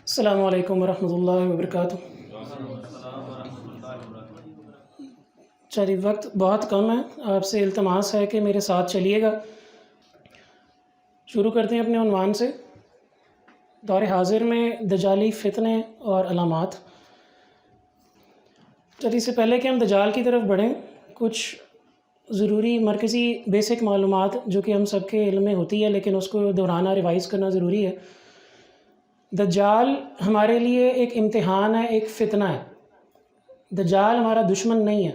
السلام علیکم ورحمۃ اللہ وبرکاتہ۔ وقت بہت کم ہے، آپ سے التماس ہے کہ میرے ساتھ چلیے گا۔ شروع کرتے ہیں اپنے عنوان سے۔ دور حاضر میں دجالی فتنے اور علامات۔ اس سے پہلے کہ ہم دجال کی طرف بڑھیں، کچھ ضروری مرکزی بیسک معلومات جو کہ ہم سب کے علم میں ہوتی ہے لیکن اس کو دہرانا ریوائز کرنا ضروری ہے۔ دجال ہمارے لیے ایک امتحان ہے، ایک فتنہ ہے۔ دجال ہمارا دشمن نہیں ہے،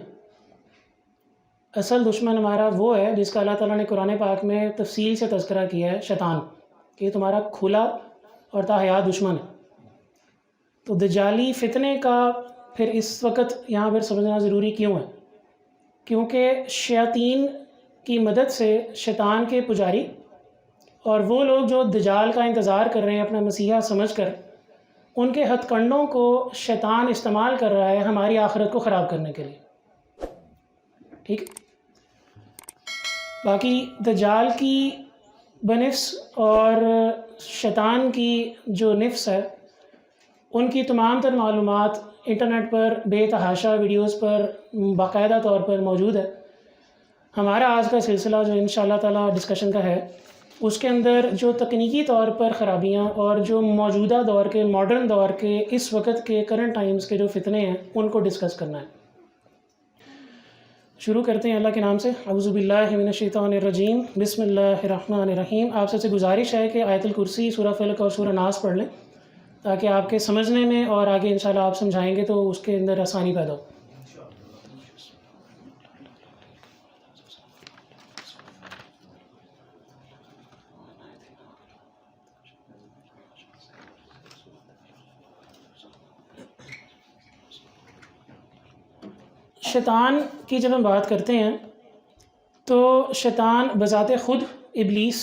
اصل دشمن ہمارا وہ ہے جس کا اللہ تعالیٰ نے قرآن پاک میں تفصیل سے تذکرہ کیا ہے، شیطان، کہ یہ تمہارا کھلا اور تاحیات دشمن ہے۔ تو دجالی فتنے کا پھر اس وقت یہاں پر سمجھنا ضروری کیوں ہے؟ کیونکہ شیاطین کی مدد سے شیطان کے پجاری اور وہ لوگ جو دجال کا انتظار کر رہے ہیں اپنا مسیحا سمجھ کر، ان کے ہتھ کنڈوں کو شیطان استعمال کر رہا ہے ہماری آخرت کو خراب کرنے کے لیے۔ ٹھیک، باقی دجال کی بنفس اور شیطان کی جو نفس ہے، ان کی تمام تر معلومات انٹرنیٹ پر بے تحاشا ویڈیوز پر باقاعدہ طور پر موجود ہے۔ ہمارا آج کا سلسلہ جو انشاءاللہ تعالیٰ ڈسکشن کا ہے، اس کے اندر جو تکنیکی طور پر خرابیاں اور جو موجودہ دور کے ماڈرن دور کے اس وقت کے کرنٹ ٹائمز کے جو فتنے ہیں ان کو ڈسکس کرنا ہے۔ شروع کرتے ہیں اللہ کے نام سے۔ اعوذ باللہ من الشیطان الرجیم، بسم اللہ الرحمن الرحیم۔ آپ سے گزارش ہے کہ آیت الکرسی، سورہ فلق اور سورہ ناس پڑھ لیں تاکہ آپ کے سمجھنے میں اور آگے انشاءاللہ آپ سمجھائیں گے تو اس کے اندر آسانی پیدا ہو۔ شیطان کی جب ہم بات کرتے ہیں تو شیطان بذات خود ابلیس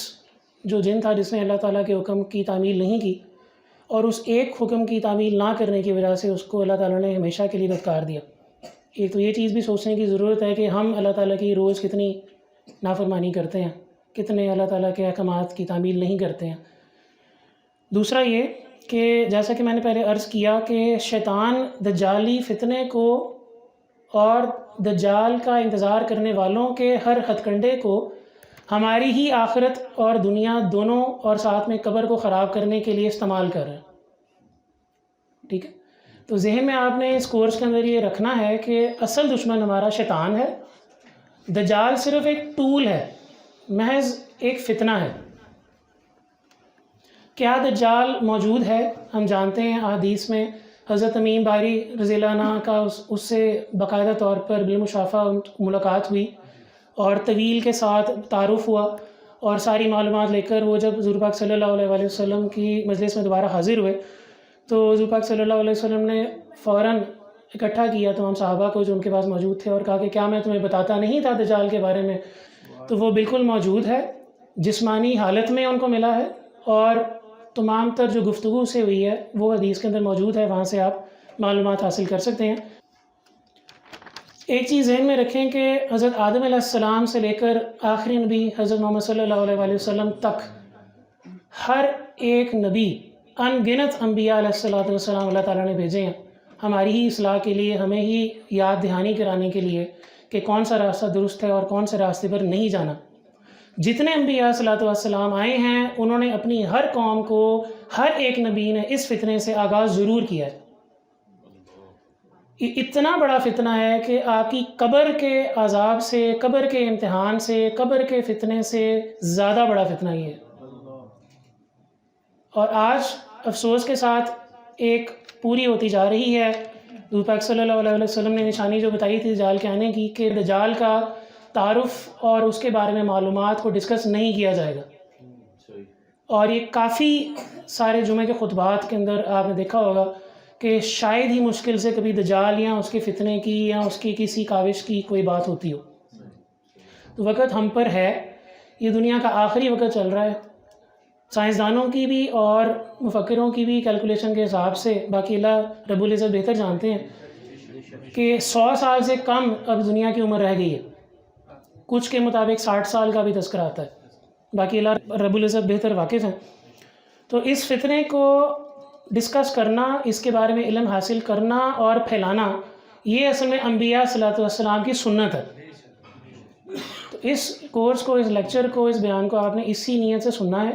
جو جن تھا جس نے اللہ تعالیٰ کے حکم کی تعمیل نہیں کی، اور اس ایک حکم کی تعمیل نہ کرنے کی وجہ سے اس کو اللہ تعالیٰ نے ہمیشہ کے لیے دھتکار دیا۔ ایک تو یہ چیز بھی سوچنے کی ضرورت ہے کہ ہم اللہ تعالیٰ کی روز کتنی نافرمانی کرتے ہیں، کتنے اللہ تعالیٰ کے احکامات کی تعمیل نہیں کرتے ہیں۔ دوسرا یہ کہ جیسا کہ میں نے پہلے عرض کیا کہ شیطان دجالی فتنے کو اور دجال کا انتظار کرنے والوں کے ہر ہتھ کنڈے کو ہماری ہی آخرت اور دنیا دونوں اور ساتھ میں قبر کو خراب کرنے کے لیے استعمال کر رہے ہیں۔ ٹھیک ہے، تو ذہن میں آپ نے اس کورس کے اندر یہ رکھنا ہے کہ اصل دشمن ہمارا شیطان ہے، دجال صرف ایک ٹول ہے، محض ایک فتنہ ہے۔ کیا دجال موجود ہے؟ ہم جانتے ہیں احادیث میں حضرت تمیم باری رضی اللہ عنہ کا اس سے باقاعدہ طور پر بالمشافہ ملاقات ہوئی اور طویل کے ساتھ تعارف ہوا، اور ساری معلومات لے کر وہ جب حضور پاک صلی اللہ علیہ وسلم کی مجلس میں دوبارہ حاضر ہوئے تو حضور پاک صلی اللہ علیہ وسلم نے فوراً اکٹھا کیا تمام صحابہ کو جو ان کے پاس موجود تھے اور کہا کہ کیا میں تمہیں بتاتا نہیں تھا دجال کے بارے میں؟ تو وہ بالکل موجود ہے، جسمانی حالت میں ان کو ملا ہے، اور تمام تر جو گفتگو سے ہوئی ہے وہ حدیث کے اندر موجود ہے، وہاں سے آپ معلومات حاصل کر سکتے ہیں۔ ایک چیز ذہن میں رکھیں کہ حضرت آدم علیہ السلام سے لے کر آخری نبی حضرت محمد صلی اللہ علیہ وسلم تک ہر ایک نبی، ان گنت انبیاء علیہ السلام اللہ تعالیٰ نے بھیجے ہیں ہماری ہی اصلاح کے لیے، ہمیں ہی یاد دہانی کرانے کے لیے کہ کون سا راستہ درست ہے اور کون سے راستے پر نہیں جانا۔ جتنے انبیاء صلی اللہ علیہ وسلم آئے ہیں انہوں نے اپنی ہر قوم کو، ہر ایک نبی نے اس فتنے سے آغاز ضرور کیا ہے۔ یہ اتنا بڑا فتنہ ہے کہ آپ کی قبر کے عذاب سے، قبر کے امتحان سے، قبر کے فتنے سے زیادہ بڑا فتنہ یہ ہے۔ اور آج افسوس کے ساتھ ایک پوری ہوتی جا رہی ہے۔ حضور پاک صلی اللہ علیہ وسلم نے نشانی جو بتائی تھی دجال کے آنے کی کہ دجال کا تعارف اور اس کے بارے میں معلومات کو ڈسکس نہیں کیا جائے گا، اور یہ کافی سارے جمعے کے خطبات کے اندر آپ نے دیکھا ہوگا کہ شاید ہی مشکل سے کبھی دجال یا اس کے فتنے کی یا اس کی کسی کاوش کی کوئی بات ہوتی ہو۔ تو وقت ہم پر ہے، یہ دنیا کا آخری وقت چل رہا ہے۔ سائنسدانوں کی بھی اور مفکروں کی بھی کیلکولیشن کے حساب سے، باقی اللہ رب العزت بہتر جانتے ہیں کہ 100 سال سے کم اب دنیا کی عمر رہ گئی ہے، کچھ کے مطابق 60 سال کا بھی تذکرہ آتا ہے، باقی اللہ رب العزت بہتر واقف ہیں۔ تو اس فتنے کو ڈسکس کرنا، اس کے بارے میں علم حاصل کرنا اور پھیلانا، یہ اصل میں انبیاء صلی اللہ علیہ وسلم کی سنت ہے۔ تو اس کورس کو، اس لیکچر کو، اس بیان کو آپ نے اسی نیت سے سننا ہے،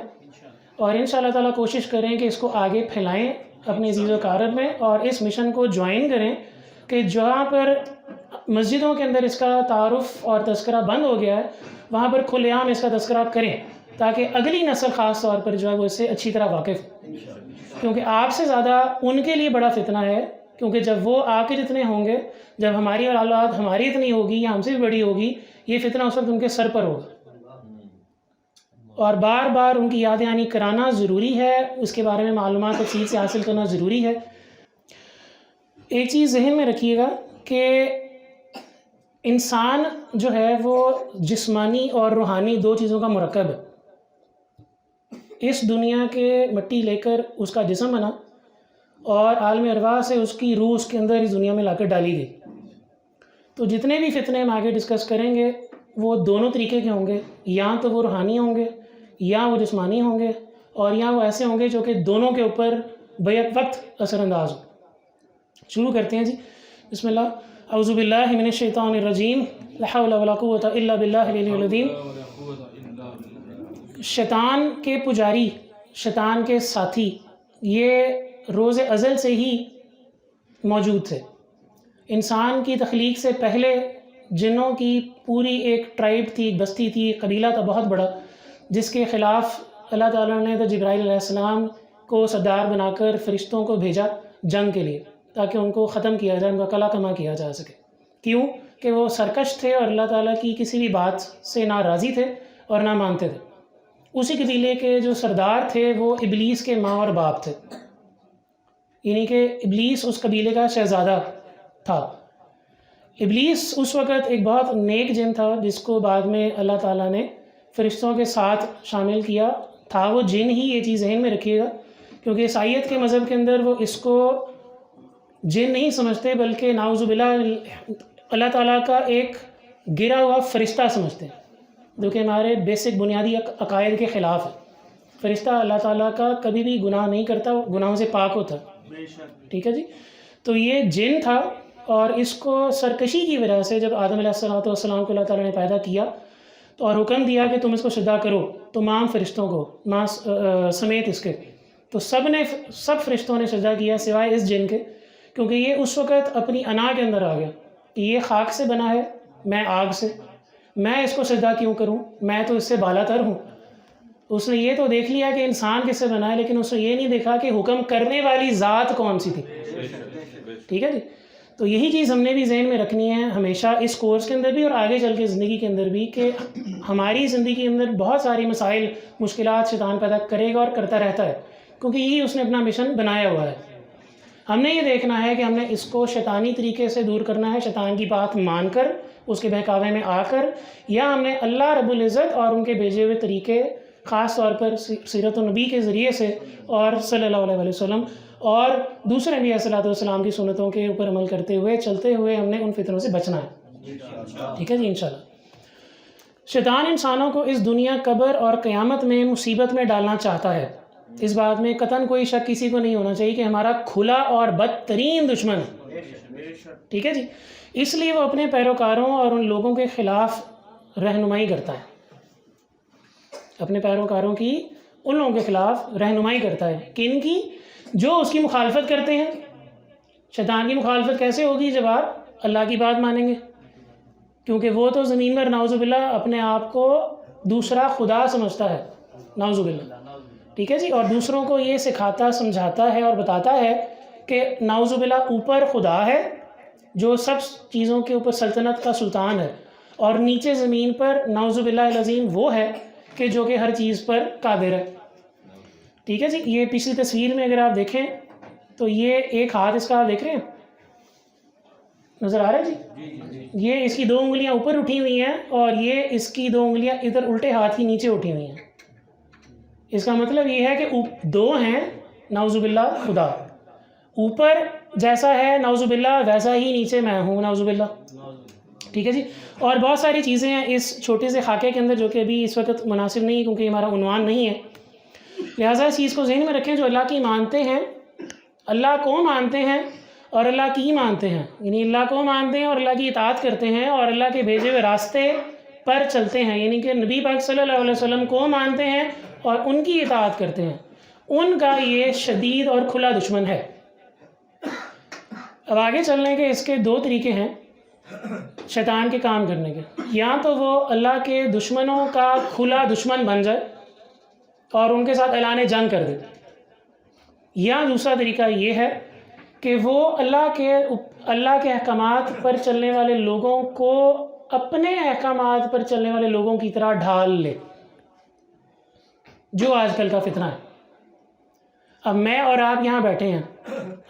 اور ان شاء اللہ تعالیٰ کوشش کریں کہ اس کو آگے پھیلائیں اپنے عزیز و اقارب میں، اور اس مشن کو جوائن کریں کہ جہاں پر مسجدوں کے اندر اس کا تعارف اور تذکرہ بند ہو گیا ہے، وہاں پر کھلے عام اس کا تذکرہ کریں، تاکہ اگلی نسل خاص طور پر جو ہے وہ اس سے اچھی طرح واقف ہو۔ کیونکہ آپ سے زیادہ ان کے لیے بڑا فتنہ ہے، کیونکہ جب وہ آپ کے جتنے ہوں گے، جب ہماری اولاد ہماری اتنی ہوگی یا ہم سے بھی بڑی ہوگی، یہ فتنہ اس وقت ان کے سر پر ہوگا، اور بار بار ان کی یاد دہانی کرانا ضروری ہے، اس کے بارے میں معلومات تفصیل سے حاصل کرنا ضروری ہے۔ ایک چیز ذہن میں رکھیے گا کہ انسان جو ہے وہ جسمانی اور روحانی دو چیزوں کا مرکب ہے۔ اس دنیا کے مٹی لے کر اس کا جسم بنا، اور عالم ارواح سے اس کی روح اس کے اندر اس دنیا میں لا کر ڈالی گئی۔ تو جتنے بھی فتنے ہم آگے ڈسکس کریں گے وہ دونوں طریقے کے ہوں گے، یا تو وہ روحانی ہوں گے یا وہ جسمانی ہوں گے، اور یا وہ ایسے ہوں گے جو کہ دونوں کے اوپر بیک وقت اثر انداز ہوں۔ شروع کرتے ہیں جی، بسم اللہ۔ اعوذ باللہ من الشیطان الرجیم، لا حول ولا قوۃ الا باللہ العلی العظیم۔ شیطان کے پجاری، شیطان کے ساتھی، یہ روز ازل سے ہی موجود تھے۔ انسان کی تخلیق سے پہلے جنوں کی پوری ایک ٹرائب تھی، ایک بستی تھی، ایک قبیلہ تھا بہت بڑا، جس کے خلاف اللہ تعالیٰ نے تو جبرائیل علیہ السلام کو سردار بنا کر فرشتوں کو بھیجا جنگ کے لیے، تاکہ ان کو ختم کیا جائے، ان کا کلا کما کیا جا سکے۔ کیوں کہ وہ سرکش تھے اور اللہ تعالیٰ کی کسی بھی بات سے نہ راضی تھے اور نہ مانتے تھے۔ اسی قبیلے کے جو سردار تھے وہ ابلیس کے ماں اور باپ تھے، یعنی کہ ابلیس اس قبیلے کا شہزادہ تھا۔ ابلیس اس وقت ایک بہت نیک جن تھا، جس کو بعد میں اللہ تعالیٰ نے فرشتوں کے ساتھ شامل کیا تھا۔ وہ جن ہی، یہ چیز ذہن میں رکھیے گا، کیونکہ عیسائیت کے مذہب کے اندر وہ اس کو جن نہیں سمجھتے، بلکہ نعوذ باللہ اللہ تعالیٰ کا ایک گرا ہوا فرشتہ سمجھتے ہیں، جو کہ ہمارے بیسک بنیادی عقائد کے خلاف ہے۔ فرشتہ اللہ تعالیٰ کا کبھی بھی گناہ نہیں کرتا، گناہوں سے پاک ہوتا، ٹھیک ہے جی۔ تو یہ جن تھا، اور اس کو سرکشی کی وجہ سے جب آدم علیہ السلام کو اللہ تعالیٰ نے پیدا کیا تو اور حکم دیا کہ تم اس کو سجدہ کرو تمام فرشتوں کو، ماں سمیت اس کے، تو سب فرشتوں نے سجدہ کیا سوائے اس جن کے، کیونکہ یہ اس وقت اپنی انا کے اندر آ گیا کہ یہ خاک سے بنا ہے، میں آگ سے، میں اس کو سجدہ کیوں کروں، میں تو اس سے بالا تر ہوں۔ اس نے یہ تو دیکھ لیا کہ انسان کس سے بنا ہے، لیکن اس نے یہ نہیں دیکھا کہ حکم کرنے والی ذات کون سی تھی، ٹھیک ہے جی۔ تو یہی چیز ہم نے بھی ذہن میں رکھنی ہے ہمیشہ، اس کورس کے اندر بھی اور آگے چل کے زندگی کے اندر بھی، کہ ہماری زندگی کے اندر بہت ساری مسائل، مشکلات شیطان پیدا کرے گا اور کرتا رہتا ہے، کیونکہ یہی اس نے اپنا مشن بنایا ہوا ہے۔ ہم نے یہ دیکھنا ہے کہ ہم نے اس کو شیطانی طریقے سے دور کرنا ہے، شیطان کی بات مان کر، اس کے بہکاوے میں آ کر، یا ہم نے اللہ رب العزت اور ان کے بھیجے ہوئے طریقے، خاص طور پر سیرت النبی کے ذریعے سے اور صلی اللہ علیہ وسلم اور دوسرے نبی صلی اللہ علیہ وسلم کی سنتوں کے اوپر عمل کرتے ہوئے، چلتے ہوئے ہم نے ان فتنوں سے بچنا ہے، ٹھیک ہے جی انشاءاللہ۔ شیطان انسانوں کو اس دنیا، قبر اور قیامت میں مصیبت میں ڈالنا چاہتا ہے، اس بات میں قطعاً کوئی شک کسی کو نہیں ہونا چاہیے کہ ہمارا کھلا اور بدترین دشمن ہے، ٹھیک ہے جی۔ اس لیے وہ اپنے پیروکاروں اور ان لوگوں کے خلاف رہنمائی کرتا ہے، اپنے پیروکاروں کی ان لوگوں کے خلاف رہنمائی کرتا ہے، کن کی؟ جو اس کی مخالفت کرتے ہیں۔ شیطان کی مخالفت کیسے ہوگی؟ جب آپ اللہ کی بات مانیں گے، کیونکہ وہ تو زمین پر نعوذ باللہ اپنے آپ کو دوسرا خدا سمجھتا ہے، نعوذ باللہ، ٹھیک ہے جی، اور دوسروں کو یہ سکھاتا، سمجھاتا ہے اور بتاتا ہے کہ نعوذ باللہ اوپر خدا ہے جو سب چیزوں کے اوپر سلطنت کا سلطان ہے، اور نیچے زمین پر نعوذ باللہ العظیم وہ ہے کہ جو کہ ہر چیز پر قادر ہے، ٹھیک ہے جی۔ یہ پچھلی تصویر میں اگر آپ دیکھیں تو یہ ایک ہاتھ اس کا آپ دیکھ رہے ہیں، نظر آ رہا ہے جی؟ یہ اس کی دو انگلیاں اوپر اٹھی ہوئی ہیں، اور یہ اس کی دو انگلیاں ادھر الٹے ہاتھ کی نیچے اٹھی ہوئی ہیں۔ اس کا مطلب یہ ہے کہ دو ہیں نعوذ باللہ خدا، اوپر جیسا ہے نعوذ باللہ ویسا ہی نیچے میں ہوں نعوذ باللہ، ٹھیک ہے جی۔ اور بہت ساری چیزیں ہیں اس چھوٹے سے خاکے کے اندر جو کہ ابھی اس وقت مناسب نہیں ہے، کیونکہ ہمارا عنوان نہیں ہے، لہٰذا اس چیز کو ذہن میں رکھیں، جو اللہ کی مانتے ہیں اللہ کو مانتے ہیں اور اللہ کی مانتے ہیں، یعنی اللہ کو مانتے ہیں اور اللہ کی اطاعت کرتے ہیں اور اللہ کے بھیجے ہوئے راستے پر چلتے ہیں، یعنی کہ نبی پاک صلی اللہ علیہ وسلم کو مانتے ہیں اور ان کی اطاعت کرتے ہیں، ان کا یہ شدید اور کھلا دشمن ہے۔ اب آگے چلنے کے اس کے دو طریقے ہیں شیطان کے کام کرنے کے، یا تو وہ اللہ کے دشمنوں کا کھلا دشمن بن جائے اور ان کے ساتھ اعلان جنگ کر دے، یا دوسرا طریقہ یہ ہے کہ وہ اللہ کے احکامات پر چلنے والے لوگوں کو اپنے احکامات پر چلنے والے لوگوں کی طرح ڈھال لے، جو آج کل کا فتنہ ہے۔ اب میں اور آپ یہاں بیٹھے ہیں،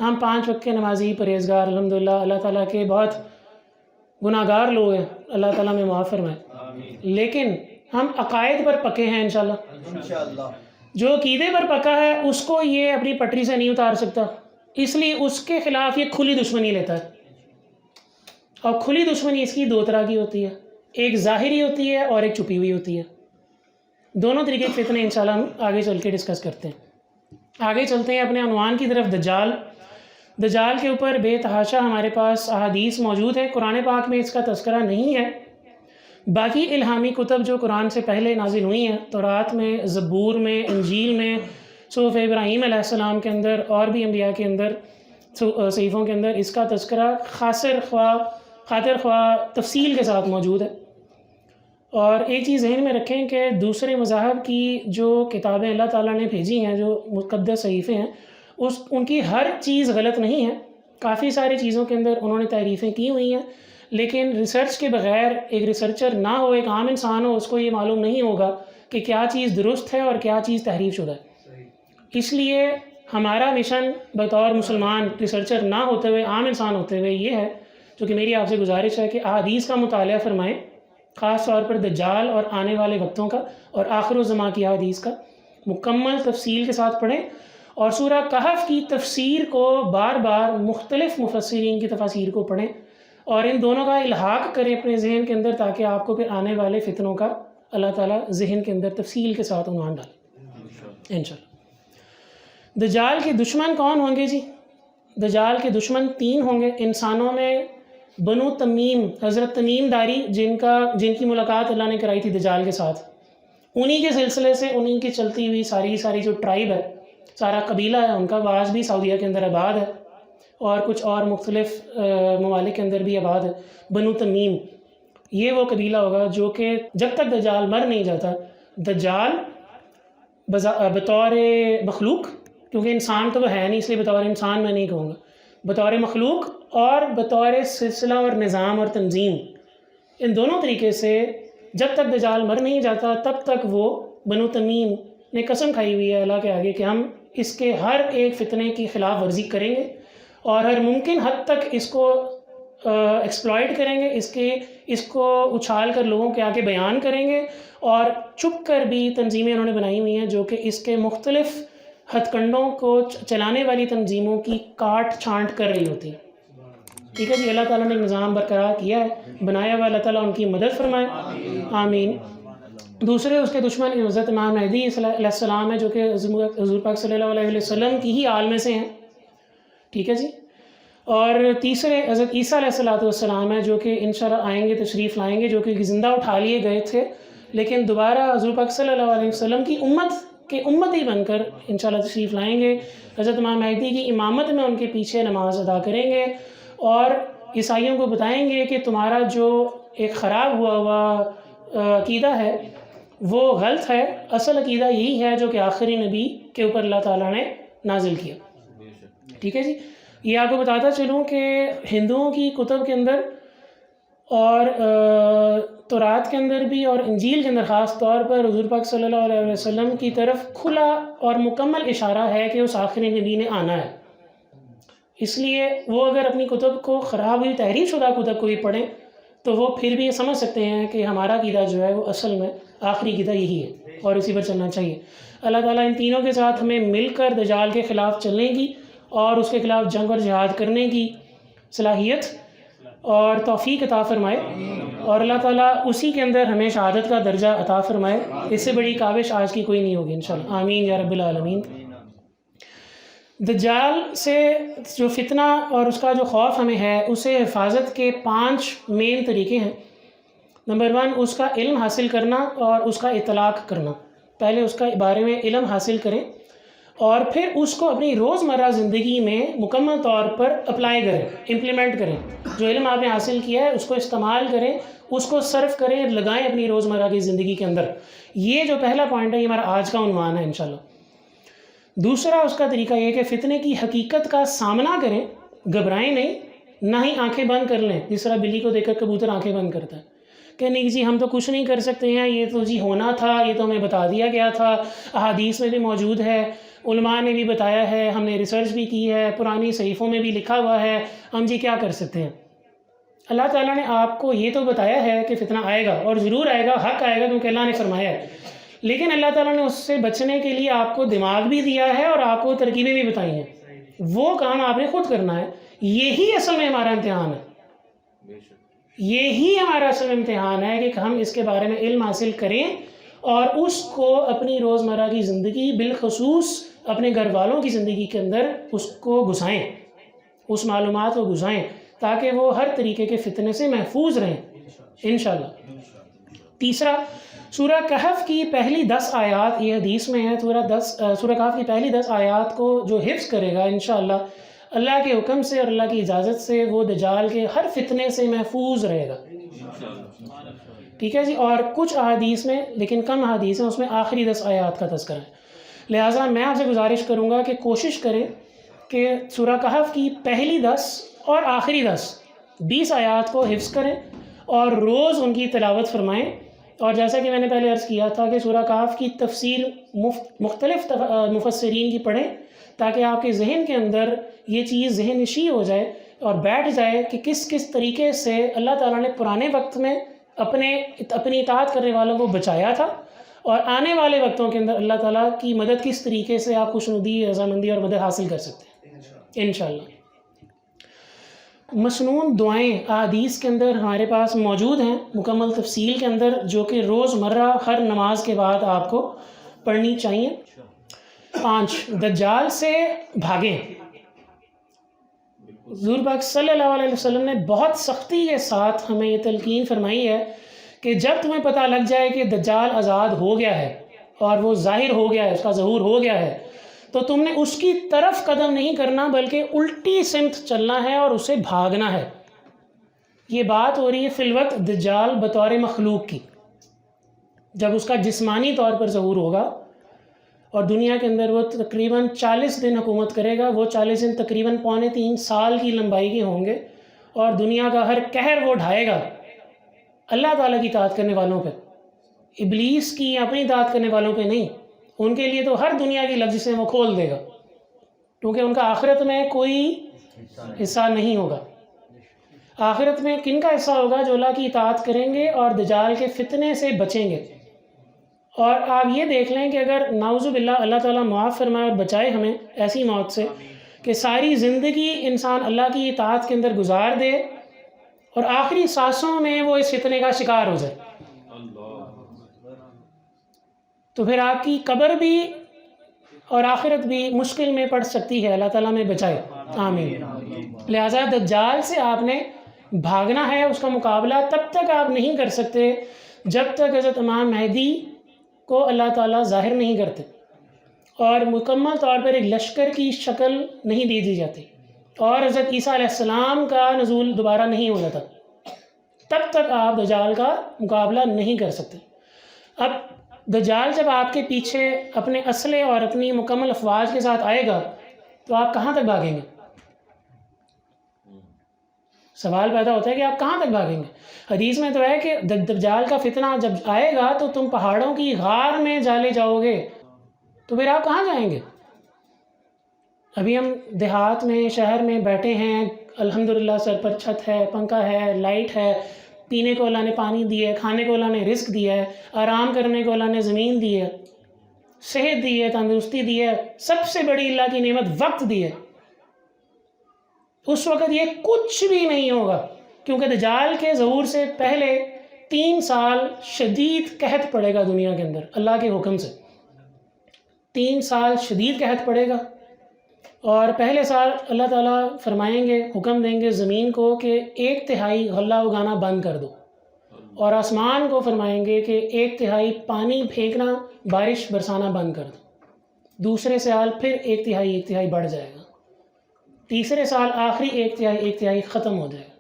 ہم 5 وقت کے نمازی پرہیزگار الحمدللہ، اللہ تعالیٰ کے بہت گناہ گار لوگ ہیں، اللہ تعالیٰ میں معاف فرمائے، لیکن ہم عقائد پر پکے ہیں انشاءاللہ۔ جو عقیدے پر پکا ہے اس کو یہ اپنی پٹری سے نہیں اتار سکتا، اس لیے اس کے خلاف یہ کھلی دشمنی لیتا ہے، اور کھلی دشمنی اس کی 2 طرح کی ہوتی ہے، ایک ظاہری ہوتی ہے اور ایک چھپی ہوئی ہوتی ہے۔ دونوں طریقے کے فتنے انشاءاللہ ہم آگے چل کے ڈسکس کرتے ہیں۔ آگے چلتے ہیں اپنے عنوان کی طرف، دجال کے اوپر بے تحاشا ہمارے پاس احادیث موجود ہے، قرآن پاک میں اس کا تذکرہ نہیں ہے، باقی الہامی کتب جو قرآن سے پہلے نازل ہوئی ہیں، تورات میں، زبور میں، انجیل میں، صحف ابراہیم علیہ السلام کے اندر اور بھی انبیاء کے اندر صحیفوں کے اندر اس کا تذکرہ خاطر خواہ تفصیل کے ساتھ موجود ہے۔ اور ایک چیز ذہن میں رکھیں کہ دوسرے مذاہب کی جو کتابیں اللہ تعالیٰ نے بھیجی ہیں، جو مقدس صحیفے ہیں، ان کی ہر چیز غلط نہیں ہے، کافی ساری چیزوں کے اندر انہوں نے تعریفیں کی ہوئی ہیں، لیکن ریسرچ کے بغیر ایک ریسرچر نہ ہو، ایک عام انسان ہو، اس کو یہ معلوم نہیں ہوگا کہ کیا چیز درست ہے اور کیا چیز تحریف شدہ ہے۔ اس لیے ہمارا مشن بطور مسلمان ریسرچر نہ ہوتے ہوئے، عام انسان ہوتے ہوئے یہ ہے، جو کہ میری آپ سے گزارش ہے کہ احادیث کا مطالعہ فرمائیں، خاص طور پر دجال اور آنے والے وقتوں کا اور آخر الزمان کی احادیث کا مکمل تفصیل کے ساتھ پڑھیں، اور سورہ کہف کی تفسیر کو بار بار مختلف مفسرین کی تفاسیر کو پڑھیں اور ان دونوں کا الحاق کریں اپنے ذہن کے اندر، تاکہ آپ کو پھر آنے والے فتنوں کا اللہ تعالیٰ ذہن کے اندر تفصیل کے ساتھ عنوان ڈالے انشاءاللہ۔ دجال کے دشمن کون ہوں گے جی؟ دجال کے دشمن 3 ہوں گے۔ انسانوں میں بنو تمیم، حضرت تمیم داری جن کی ملاقات اللہ نے کرائی تھی دجال کے ساتھ، انہی کے سلسلے سے، انہی کی چلتی ہوئی ساری جو ٹرائب ہے، سارا قبیلہ ہے ان کا، وہ آج بھی سعودیہ کے اندر آباد ہے اور کچھ اور مختلف ممالک کے اندر بھی آباد ہے۔ بنو تمیم یہ وہ قبیلہ ہوگا جو کہ جب تک دجال مر نہیں جاتا، دجال بطور مخلوق، کیونکہ انسان تو وہ ہے نہیں، اس لیے بطور انسان میں نہیں کہوں گا، بطور مخلوق اور بطور سلسلہ اور نظام اور تنظیم، ان دونوں طریقے سے جب تک دجال مر نہیں جاتا تب تک وہ بنو تمیم نے قسم کھائی ہوئی ہے اللہ کے آگے کہ ہم اس کے ہر ایک فتنے کی خلاف ورزی کریں گے اور ہر ممکن حد تک اس کو ایکسپلائٹ کریں گے، اس کو اچھال کر لوگوں کے آگے بیان کریں گے، اور چھپ کر بھی تنظیمیں انہوں نے بنائی ہوئی ہیں جو کہ اس کے مختلف ہتھ کنڈوں کو چلانے والی تنظیموں کی کاٹ چھانٹ کر رہی ہوتی ہے۔ ٹھیک ہے جی، اللہ تعالیٰ نے نظام برقرار کیا ہے، بنایا ہوا، اللہ تعالیٰ ان کی مدد فرمائے، آمین۔ دوسرے اس کے دشمن حضرت امام مہدی علیہ السلام ہے، جو کہ حضور پاک صلی اللہ علیہ وسلم کی ہی آل میں سے ہیں، ٹھیک ہے جی۔ اور تیسرے حضرت عیسیٰ علیہ السلام ہے، جو کہ انشاءاللہ آئیں گے، تشریف لائیں گے، جو کہ زندہ اٹھا لیے گئے تھے لیکن دوبارہ حضور پاک صلی اللہ علیہ وسلم کی امت ہی بن کر انشاءاللہ تشریف لائیں گے۔ حضرت امام مہدی کی امامت میں ان کے پیچھے نماز ادا کریں گے اور عیسائیوں کو بتائیں گے کہ تمہارا جو ایک خراب ہوا عقیدہ ہے وہ غلط ہے، اصل عقیدہ یہی ہے جو کہ آخری نبی کے اوپر اللہ تعالیٰ نے نازل کیا، ٹھیک ہے جی۔ یہ آپ کو بتاتا چلوں کہ ہندوؤں کی کتب کے اندر اور تورات کے اندر بھی اور انجیل کے اندر خاص طور پر حضور پاک صلی اللہ علیہ وسلم کی طرف کھلا اور مکمل اشارہ ہے کہ اس آخری نبی نے آنا ہے۔ اس لیے وہ اگر اپنی کتب کو خراب ہوئی تحریف شدہ کتب کو بھی پڑھیں تو وہ پھر بھی یہ سمجھ سکتے ہیں کہ ہمارا عقیدہ جو ہے وہ اصل میں آخری عقیدہ یہی ہے اور اسی پر چلنا چاہیے۔ اللہ تعالیٰ ان تینوں کے ساتھ ہمیں مل کر دجال کے خلاف چلنے کی اور اس کے خلاف جنگ اور جہاد کرنے کی صلاحیت اور توفیق عطا فرمائے، اور اللہ تعالیٰ اسی کے اندر ہمیں شہادت کا درجہ عطا فرمائے، اس سے بڑی کاوش آج کی کوئی نہیں ہوگی انشاءاللہ، آمین یا رب العالمین۔ دجال سے جو فتنہ اور اس کا جو خوف ہمیں ہے، اسے حفاظت کے 5 مین طریقے ہیں۔ نمبر 1، اس کا علم حاصل کرنا اور اس کا اطلاق کرنا۔ پہلے اس کا بارے میں علم حاصل کریں اور پھر اس کو اپنی روزمرہ زندگی میں مکمل طور پر اپلائی کریں، امپلیمنٹ کریں۔ جو علم آپ نے حاصل کیا ہے اس کو استعمال کریں، اس کو صرف کریں، لگائیں اپنی روزمرہ کی زندگی کے اندر۔ یہ جو پہلا پوائنٹ ہے، یہ ہمارا آج کا عنوان ہے انشاءاللہ۔ دوسرا اس کا طریقہ یہ کہ فتنے کی حقیقت کا سامنا کریں، گھبرائیں نہیں، نہ ہی آنکھیں بند کر لیں، جس طرح بلی کو دیکھ کر کبوتر آنکھیں بند کرتا ہے کہ نہیں جی ہم تو کچھ نہیں کر سکتے ہیں، یہ تو جی ہونا تھا، یہ تو ہمیں بتا دیا گیا تھا، احادیث میں بھی موجود ہے، علماء نے بھی بتایا ہے، ہم نے ریسرچ بھی کی ہے، پرانی صحیفوں میں بھی لکھا ہوا ہے، ہم جی کیا کر سکتے ہیں۔ اللہ تعالیٰ نے آپ کو یہ تو بتایا ہے کہ فتنہ آئے گا اور ضرور آئے گا، حق آئے گا، کیونکہ اللہ نے فرمایا ہے، لیکن اللہ تعالیٰ نے اس سے بچنے کے لیے آپ کو دماغ بھی دیا ہے اور آپ کو ترکیبیں بھی بتائی ہیں۔ وہ کام آپ نے خود کرنا ہے۔ یہی اصل میں ہمارا امتحان ہے، یہی ہمارا اصل امتحان ہے کہ ہم اس کے بارے میں علم حاصل کریں اور اس کو اپنی روزمرہ کی زندگی، بالخصوص اپنے گھر والوں کی زندگی کے اندر اس کو گھسائیں، اس معلومات کو گھسائیں، تاکہ وہ ہر طریقے کے فتنے سے محفوظ رہیں انشاءاللہ۔ تیسرا، سورہ کہف کی پہلی 10 آیات، یہ حدیث میں ہے، سورہ کہف کی پہلی 10 آیات کو جو حفظ کرے گا انشاءاللہ اللہ کے حکم سے اور اللہ کی اجازت سے، وہ دجال کے ہر فتنے سے محفوظ رہے گا۔ ٹھیک ہے جی۔ اور کچھ احادیث میں، لیکن کم احادیث ہیں، اس میں آخری 10 آیات کا تذکرہ ہے، لہٰذا میں آپ سے گزارش کروں گا کہ کوشش کریں کہ سورہ کہف کی پہلی 10 اور آخری 20 آیات کو حفظ کریں اور روز ان کی تلاوت فرمائیں۔ اور جیسا کہ میں نے پہلے عرض کیا تھا کہ سورہ کہف کی تفسیر مختلف مفسرین کی پڑھیں، تاکہ آپ کے ذہن کے اندر یہ چیز ذہن نشی ہو جائے اور بیٹھ جائے کہ کس کس طریقے سے اللہ تعالیٰ نے پرانے وقت میں اپنی اطاعت کرنے والوں کو بچایا تھا، اور آنے والے وقتوں کے اندر اللہ تعالیٰ کی مدد کس طریقے سے آپ خوشنودی، رضامندی اور مدد حاصل کر سکتے ہیں انشاءاللہ۔ مسنون دعائیں احادیث کے اندر ہمارے پاس موجود ہیں مکمل تفصیل کے اندر، جو کہ روزمرہ ہر نماز کے بعد آپ کو پڑھنی چاہیے۔ 5، دجال سے بھاگیں۔ حضور پاک صلی اللہ علیہ وسلم نے بہت سختی کے ساتھ ہمیں یہ تلقین فرمائی ہے کہ جب تمہیں پتہ لگ جائے کہ دجال آزاد ہو گیا ہے اور وہ ظاہر ہو گیا ہے، اس کا ظہور ہو گیا ہے، تو تم نے اس کی طرف قدم نہیں کرنا بلکہ الٹی سمت چلنا ہے اور اسے بھاگنا ہے۔ یہ بات ہو رہی ہے فی الوقت دجال بطور مخلوق کی۔ جب اس کا جسمانی طور پر ظہور ہوگا اور دنیا کے اندر وہ تقریباً 40 دن حکومت کرے گا، وہ 40 دن تقریباً 3.25 سال کی لمبائی کے ہوں گے، اور دنیا کا ہر قہر وہ ڈھائے گا اللہ تعالیٰ کی اطاعت کرنے والوں پہ، ابلیس کی اپنی اطاعت کرنے والوں پہ نہیں۔ ان کے لیے تو ہر دنیا کی لفظ سے وہ کھول دے گا، کیونکہ ان کا آخرت میں کوئی حصہ نہیں ہوگا۔ آخرت میں کن کا حصہ ہوگا؟ جو اللہ کی اطاعت کریں گے اور دجال کے فتنے سے بچیں گے۔ اور آپ یہ دیکھ لیں کہ اگر نعوذ باللہ اللہ تعالیٰ معاف فرمائے اور بچائے ہمیں ایسی موت سے کہ ساری زندگی انسان اللہ کی اطاعت کے اندر گزار دے اور آخری سانسوں میں وہ اس فتنے کا شکار ہو جائے، تو پھر آپ کی قبر بھی اور آخرت بھی مشکل میں پڑ سکتی ہے۔ اللہ تعالیٰ میں بچائے، آمین۔ لہٰذا دجال سے آپ نے بھاگنا ہے، اس کا مقابلہ تب تک آپ نہیں کر سکتے جب تک حضرت امام مہدی کو اللہ تعالیٰ ظاہر نہیں کرتے اور مکمل طور پر ایک لشکر کی شکل نہیں دی جاتی اور حضرت عیسیٰ علیہ السلام کا نزول دوبارہ نہیں ہو جاتا، تب تک آپ دجال کا مقابلہ نہیں کر سکتے۔ اب دجال جب آپ کے پیچھے اپنے اسلحے اور اپنی مکمل افواج کے ساتھ آئے گا تو آپ کہاں تک بھاگیں گے؟ سوال پیدا ہوتا ہے کہ آپ کہاں تک بھاگیں گے؟ حدیث میں تو ہے کہ دجال کا فتنہ جب آئے گا تو تم پہاڑوں کی غار میں جالے جاؤ گے، تو پھر آپ کہاں جائیں گے؟ ابھی ہم دیہات میں، شہر میں بیٹھے ہیں، الحمدللہ سر پر چھت ہے، پنکھا ہے، لائٹ ہے، پینے کو اللہ نے پانی دی ہے، کھانے کو اللہ نے رزق دیا ہے، آرام کرنے کو اللہ نے زمین دی ہے، صحت دی ہے، تندرستی دی ہے، سب سے بڑی اللہ کی نعمت وقت دی ہے۔ اس وقت یہ کچھ بھی نہیں ہوگا، کیونکہ دجال کے ظہور سے پہلے 3 سال شدید قحط پڑے گا دنیا کے اندر اللہ کے حکم سے۔ 3 سال شدید قحط پڑے گا، اور پہلے سال اللہ تعالیٰ فرمائیں گے، حکم دیں گے زمین کو کہ 1/3 غلہ اگانا بند کر دو، اور آسمان کو فرمائیں گے کہ 1/3 پانی پھینکنا، بارش برسانا بند کر دو۔ دوسرے سال پھر 1/3 بڑھ جائے گا، تیسرے سال آخری 1/3 ختم ہو جائے گا۔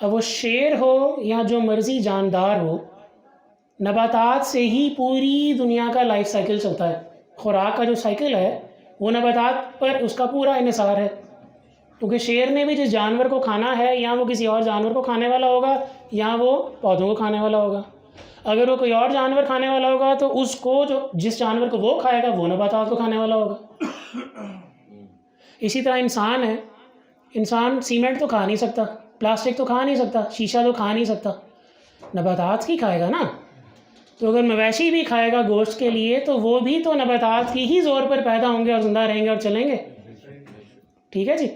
اب وہ شیر ہو یا جو مرضی جاندار ہو، نباتات سے ہی پوری دنیا کا لائف سائیکل چلتا ہے۔ خوراک کا جو سائیکل ہے وہ نباتات پر اس کا پورا انحصار ہے، کیونکہ شیر نے بھی جس جانور کو کھانا ہے یا وہ کسی اور جانور کو کھانے والا ہوگا یا وہ پودوں کو کھانے والا ہوگا۔ اگر وہ کوئی اور جانور کھانے والا ہوگا تو اس کو جس جانور کو وہ کھائے گا وہ نباتات کو کھانے والا ہوگا۔ اسی طرح انسان ہے، انسان سیمنٹ تو کھا نہیں سکتا، پلاسٹک تو کھا نہیں سکتا، شیشہ تو کھا نہیں سکتا، نباتات کی کھائے گا نا۔ تو اگر مویشی بھی کھائے گا گوشت کے لیے تو وہ بھی تو نباتات کی ہی زور پر پیدا ہوں گے اور زندہ رہیں گے اور چلیں گے، ٹھیک ہے جی۔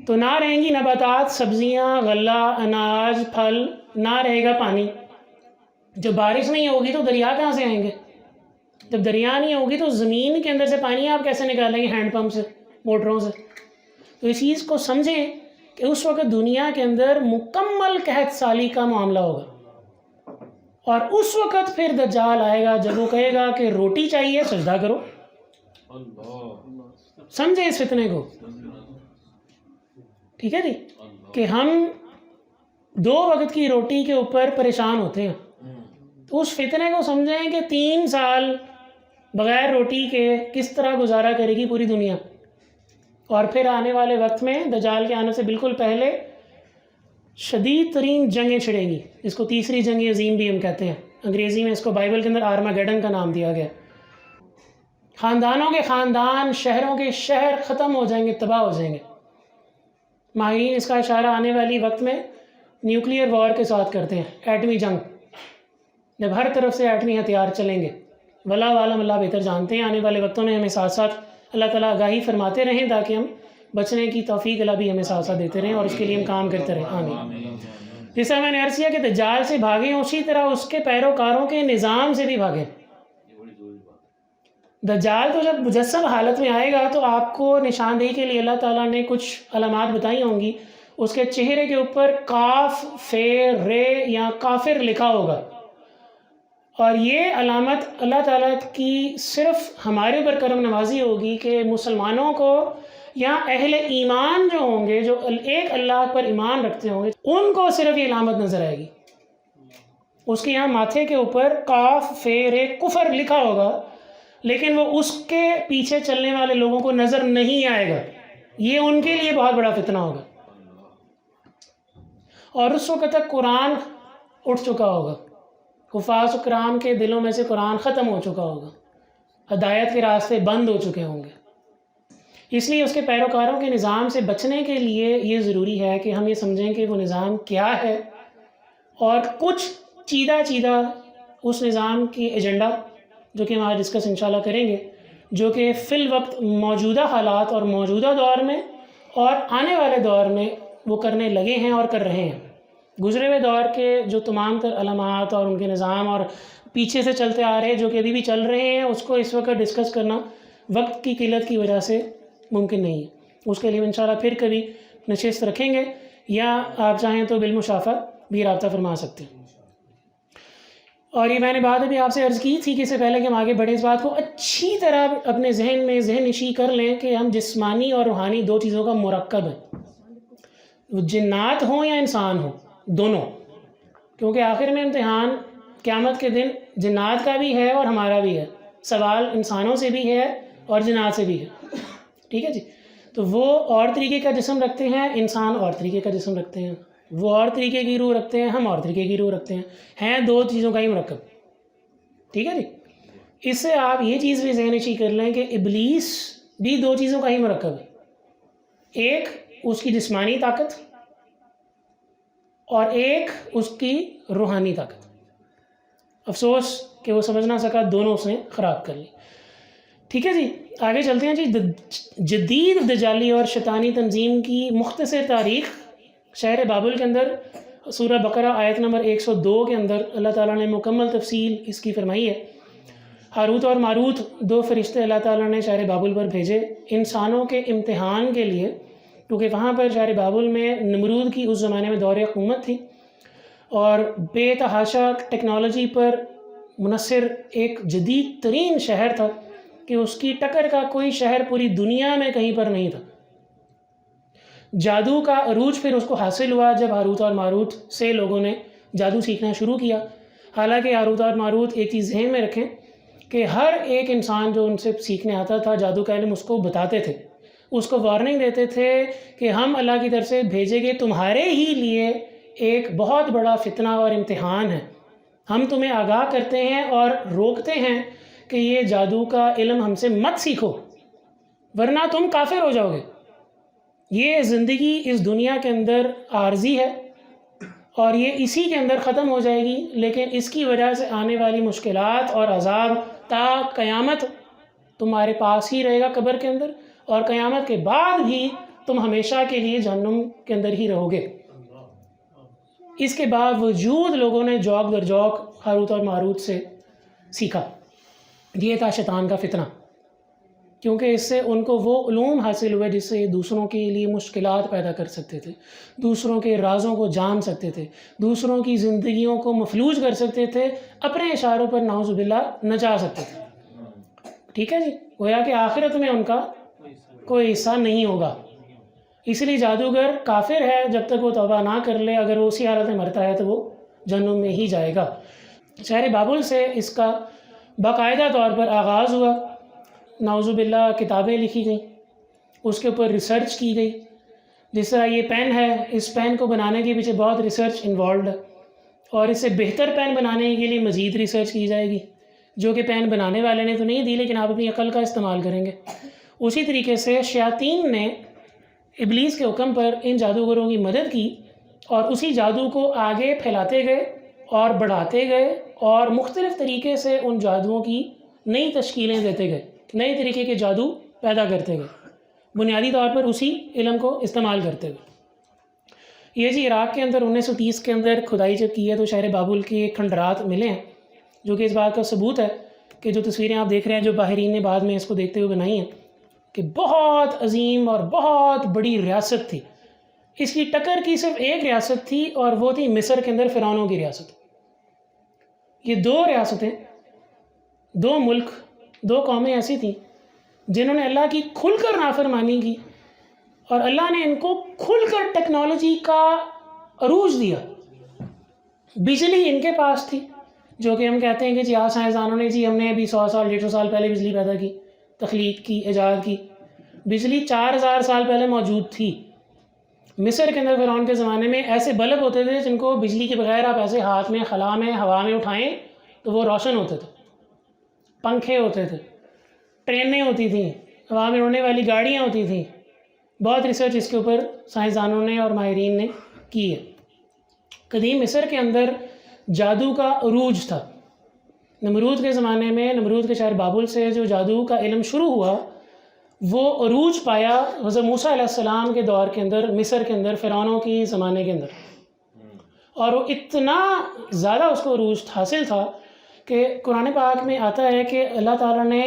تو نہ رہیں گی نباتات، سبزیاں، غلہ، اناج، پھل، نہ رہے گا پانی۔ جب بارش نہیں ہوگی تو دریا کہاں سے آئیں گے؟ جب دریا نہیں ہوگی تو زمین کے اندر سے پانی آپ کیسے نکالیں گے؟ ہینڈ پمپ سے، موٹروں سے۔ تو اس چیز کو سمجھیں کہ اس وقت دنیا کے اندر مکمل قحط سالی کا معاملہ ہوگا، اور اس وقت پھر دجال آئے گا جب وہ کہے گا کہ روٹی چاہیے سجدہ کرو۔ سمجھے اس فتنے کو، ٹھیک ہے جی، کہ ہم 2 وقت کی روٹی کے اوپر پریشان ہوتے ہیں۔ تو اس فتنے کو سمجھیں کہ 3 سال بغیر روٹی کے کس طرح گزارا کرے گی پوری دنیا، اور پھر آنے والے وقت میں دجال کے آنے سے بالکل پہلے شدید ترین جنگیں چھڑیں گی، جس کو تیسری جنگ عظیم بھی ہم کہتے ہیں۔ انگریزی میں اس کو بائبل کے اندر آرماگیڈن کا نام دیا گیا۔ خاندانوں کے خاندان، شہروں کے شہر ختم ہو جائیں گے، تباہ ہو جائیں گے۔ ماہرین اس کا اشارہ آنے والی وقت میں نیوکلیئر وار کے ساتھ کرتے ہیں، ایٹمی جنگ، جب ہر طرف سے ایٹمی ہتھیار چلیں گے۔ واللہ عالم، اللہ بہتر جانتے ہیں۔ آنے والے وقتوں میں ہمیں ساتھ ساتھ اللہ تعالیٰ آگاہی فرماتے رہیں تاکہ ہم بچنے کی توفیق اللہ بھی ہمیں ساتھ ساتھ دیتے رہیں اور اس کے لیے ہم کام کرتے رہیں، آمین۔ جیسا میں نے عرض کیا کہ دجال سے بھاگیں، اسی طرح اس کے پیروکاروں کے نظام سے بھی بھاگیں۔ دجال تو جب مجسم حالت میں آئے گا تو آپ کو نشاندہی کے لیے اللہ تعالیٰ نے کچھ علامات بتائی ہوں گی۔ اس کے چہرے کے اوپر کاف، فے، رے یا کافر لکھا ہوگا، اور یہ علامت اللہ تعالیٰ کی صرف ہمارے اوپر کرم نوازی ہوگی کہ مسلمانوں کو یا اہل ایمان جو ہوں گے، جو ایک اللہ پر ایمان رکھتے ہوں گے، ان کو صرف یہ علامت نظر آئے گی۔ اس کے یہاں ماتھے کے اوپر کاف، فے، رے، کفر لکھا ہوگا، لیکن وہ اس کے پیچھے چلنے والے لوگوں کو نظر نہیں آئے گا۔ یہ ان کے لیے بہت بڑا فتنہ ہوگا، اور اس وقت تک قرآن اٹھ چکا ہوگا، حفاظ کرام کے دلوں میں سے قرآن ختم ہو چکا ہوگا، ہدایت کے راستے بند ہو چکے ہوں گے۔ اس لیے اس کے پیروکاروں کے نظام سے بچنے کے لیے یہ ضروری ہے کہ ہم یہ سمجھیں کہ وہ نظام کیا ہے، اور کچھ چیدہ اس نظام کی ایجنڈا جو کہ ہم آج ڈسکس انشاءاللہ کریں گے، جو کہ فی الوقت موجودہ حالات اور موجودہ دور میں اور آنے والے دور میں وہ کرنے لگے ہیں اور کر رہے ہیں۔ گزرے ہوئے دور کے جو تمام تر علامات اور ان کے نظام اور پیچھے سے چلتے آ رہے جو کہ ابھی بھی چل رہے ہیں، اس کو اس وقت ڈسکس کرنا وقت کی قلت کی وجہ سے ممکن نہیں ہے۔ اس کے لیے انشاءاللہ پھر کبھی نشست رکھیں گے، یا آپ چاہیں تو بالمشافہ بھی رابطہ فرما سکتے ہیں۔ اور یہ میں نے بات ابھی آپ سے عرض کی تھی کہ اس سے پہلے کہ ہم آگے بڑھیں، اس بات کو اچھی طرح اپنے ذہن میں ذہن نشی کر لیں کہ ہم جسمانی اور روحانی 2 چیزوں کا مرکب ہیں، وہ جنات ہوں یا انسان ہوں، دونوں، کیونکہ آخر میں امتحان قیامت کے دن جنات کا بھی ہے اور ہمارا بھی ہے، سوال انسانوں سے بھی ہے اور جنات سے بھی ہے، ٹھیک ہے جی۔ تو وہ اور طریقے کا جسم رکھتے ہیں، انسان اور طریقے کا جسم رکھتے ہیں، وہ اور طریقے کی روح رکھتے ہیں، ہم اور طریقے کی روح رکھتے ہیں 2 چیزوں کا ہی مرکب، ٹھیک ہے جی۔ اس سے آپ یہ چیز بھی ذہن نشی کر لیں کہ ابلیس بھی 2 چیزوں کا ہی مرکب ہے، ایک اس کی جسمانی طاقت اور ایک اس کی روحانی طاقت۔ افسوس کہ وہ سمجھ نہ سکا، دونوں اس نے خراب کر لی، ٹھیک ہے جی۔ آگے چلتے ہیں جی۔ جدید دجالی اور شیطانی تنظیم کی مختصر تاریخ شہر بابل کے اندر سورہ بقرہ آیت نمبر 102 کے اندر اللہ تعالیٰ نے مکمل تفصیل اس کی فرمائی ہے۔ ہاروت اور ماروت 2 فرشتے اللہ تعالیٰ نے شہر بابل پر بھیجے انسانوں کے امتحان کے لیے، کیونکہ وہاں پر شہر بابل میں نمرود کی اس زمانے میں دور حکومت تھی اور بے تحاشا ٹیکنالوجی پر منحصر ایک جدید ترین شہر تھا کہ اس کی ٹکر کا کوئی شہر پوری دنیا میں کہیں پر نہیں تھا۔ جادو کا عروج پھر اس کو حاصل ہوا جب ہاروت اور ماروت سے لوگوں نے جادو سیکھنا شروع کیا۔ حالانکہ ہاروت اور ماروت ایک چیز ذہن میں رکھیں کہ ہر ایک انسان جو ان سے سیکھنے آتا تھا جادو کا علم، اس کو بتاتے تھے، اس کو وارننگ دیتے تھے کہ ہم اللہ کی طرف سے بھیجے گئے تمہارے ہی لیے ایک بہت بڑا فتنہ اور امتحان ہے، ہم تمہیں آگاہ کرتے ہیں اور روکتے ہیں کہ یہ جادو کا علم ہم سے مت سیکھو ورنہ تم کافر ہو جاؤ گے۔ یہ زندگی اس دنیا کے اندر عارضی ہے اور یہ اسی کے اندر ختم ہو جائے گی، لیکن اس کی وجہ سے آنے والی مشکلات اور عذاب تا قیامت تمہارے پاس ہی رہے گا قبر کے اندر، اور قیامت کے بعد بھی تم ہمیشہ کے لیے جہنم کے اندر ہی رہو گے۔ اس کے باوجود لوگوں نے جوک در جوک ہاروت اور ماروت سے سیکھا۔ یہ تھا شیطان کا فتنہ، کیونکہ اس سے ان کو وہ علوم حاصل ہوئے جس سے دوسروں کے لیے مشکلات پیدا کر سکتے تھے، دوسروں کے رازوں کو جان سکتے تھے، دوسروں کی زندگیوں کو مفلوج کر سکتے تھے، اپنے اشاروں پر نعوذ باللہ نچا سکتے تھے۔ ٹھیک ہے جی، گویا کہ آخرت میں ان کا کوئی حصہ نہیں ہوگا۔ اس لیے جادوگر کافر ہے جب تک وہ توبہ نہ کر لے، اگر وہ اسی حالت میں مرتا ہے تو وہ جہنم میں ہی جائے گا۔ شہر بابل سے اس کا باقاعدہ طور پر آغاز ہوا، نعوذ باللہ کتابیں لکھی گئیں، اس کے اوپر ریسرچ کی گئی۔ جس طرح یہ پین ہے، اس پین کو بنانے کے پیچھے بہت ریسرچ انوالوڈ ہے، اور اس سے بہتر پین بنانے کے لیے مزید ریسرچ کی جائے گی، جو کہ پین بنانے والے نے تو نہیں دی، لیکن آپ اپنی عقل کا استعمال کریں گے۔ اسی طریقے سے شیاطین نے ابلیس کے حکم پر ان جادوگروں کی مدد کی اور اسی جادو کو آگے پھیلاتے گئے اور بڑھاتے گئے اور مختلف طریقے سے ان جادوؤں کی نئی تشکیلیں دیتے گئے، نئے طریقے کے جادو پیدا کرتے گئے، بنیادی طور پر اسی علم کو استعمال کرتے ہوئے۔ یہ جی عراق کے اندر 1930 کے اندر کھدائی جب کی ہے تو شہر بابل کے کھنڈرات ملے ہیں، جو کہ اس بات کا ثبوت ہے کہ جو تصویریں آپ دیکھ رہے ہیں جو باہرین نے بعد میں اس کو دیکھتے ہوئے بنائی ہیں، کہ بہت عظیم اور بہت بڑی ریاست تھی۔ اس کی ٹکر کی صرف ایک ریاست تھی اور وہ تھی مصر کے اندر فرعونوں کی ریاست۔ یہ 2 ریاستیں، 2 ملک، 2 قومیں ایسی تھیں جنہوں نے اللہ کی کھل کر نافرمانی کی، اور اللہ نے ان کو کھل کر ٹیکنالوجی کا عروج دیا۔ بجلی ان کے پاس تھی، جو کہ ہم کہتے ہیں کہ جی سائنسدانوں نے جی ہم نے ابھی 100 سال 150 سال پہلے بجلی پیدا کی، تخلیق کی، ایجاد کی۔ بجلی 4000 سال پہلے موجود تھی۔ مصر کے اندر فرعون کے زمانے میں ایسے بلب ہوتے تھے جن کو بجلی کے بغیر آپ ایسے ہاتھ میں، خلا میں، ہوا میں اٹھائیں تو وہ روشن ہوتے تھے۔ پنکھے ہوتے تھے، ٹرینیں ہوتی تھیں، ہوا میں اڑنے والی گاڑیاں ہوتی تھیں۔ بہت ریسرچ اس کے اوپر سائنسدانوں نے اور ماہرین نے کی ہے۔ قدیم مصر کے اندر جادو کا عروج تھا۔ نمرود کے زمانے میں، نمرود کے شہر بابل سے جو جادو کا علم شروع ہوا، وہ عروج پایا حضرت موسیٰ علیہ السلام کے دور کے اندر، مصر کے اندر، فرعونوں کی زمانے کے اندر، اور وہ اتنا زیادہ اس کو عروج حاصل تھا کہ قرآن پاک میں آتا ہے کہ اللہ تعالیٰ نے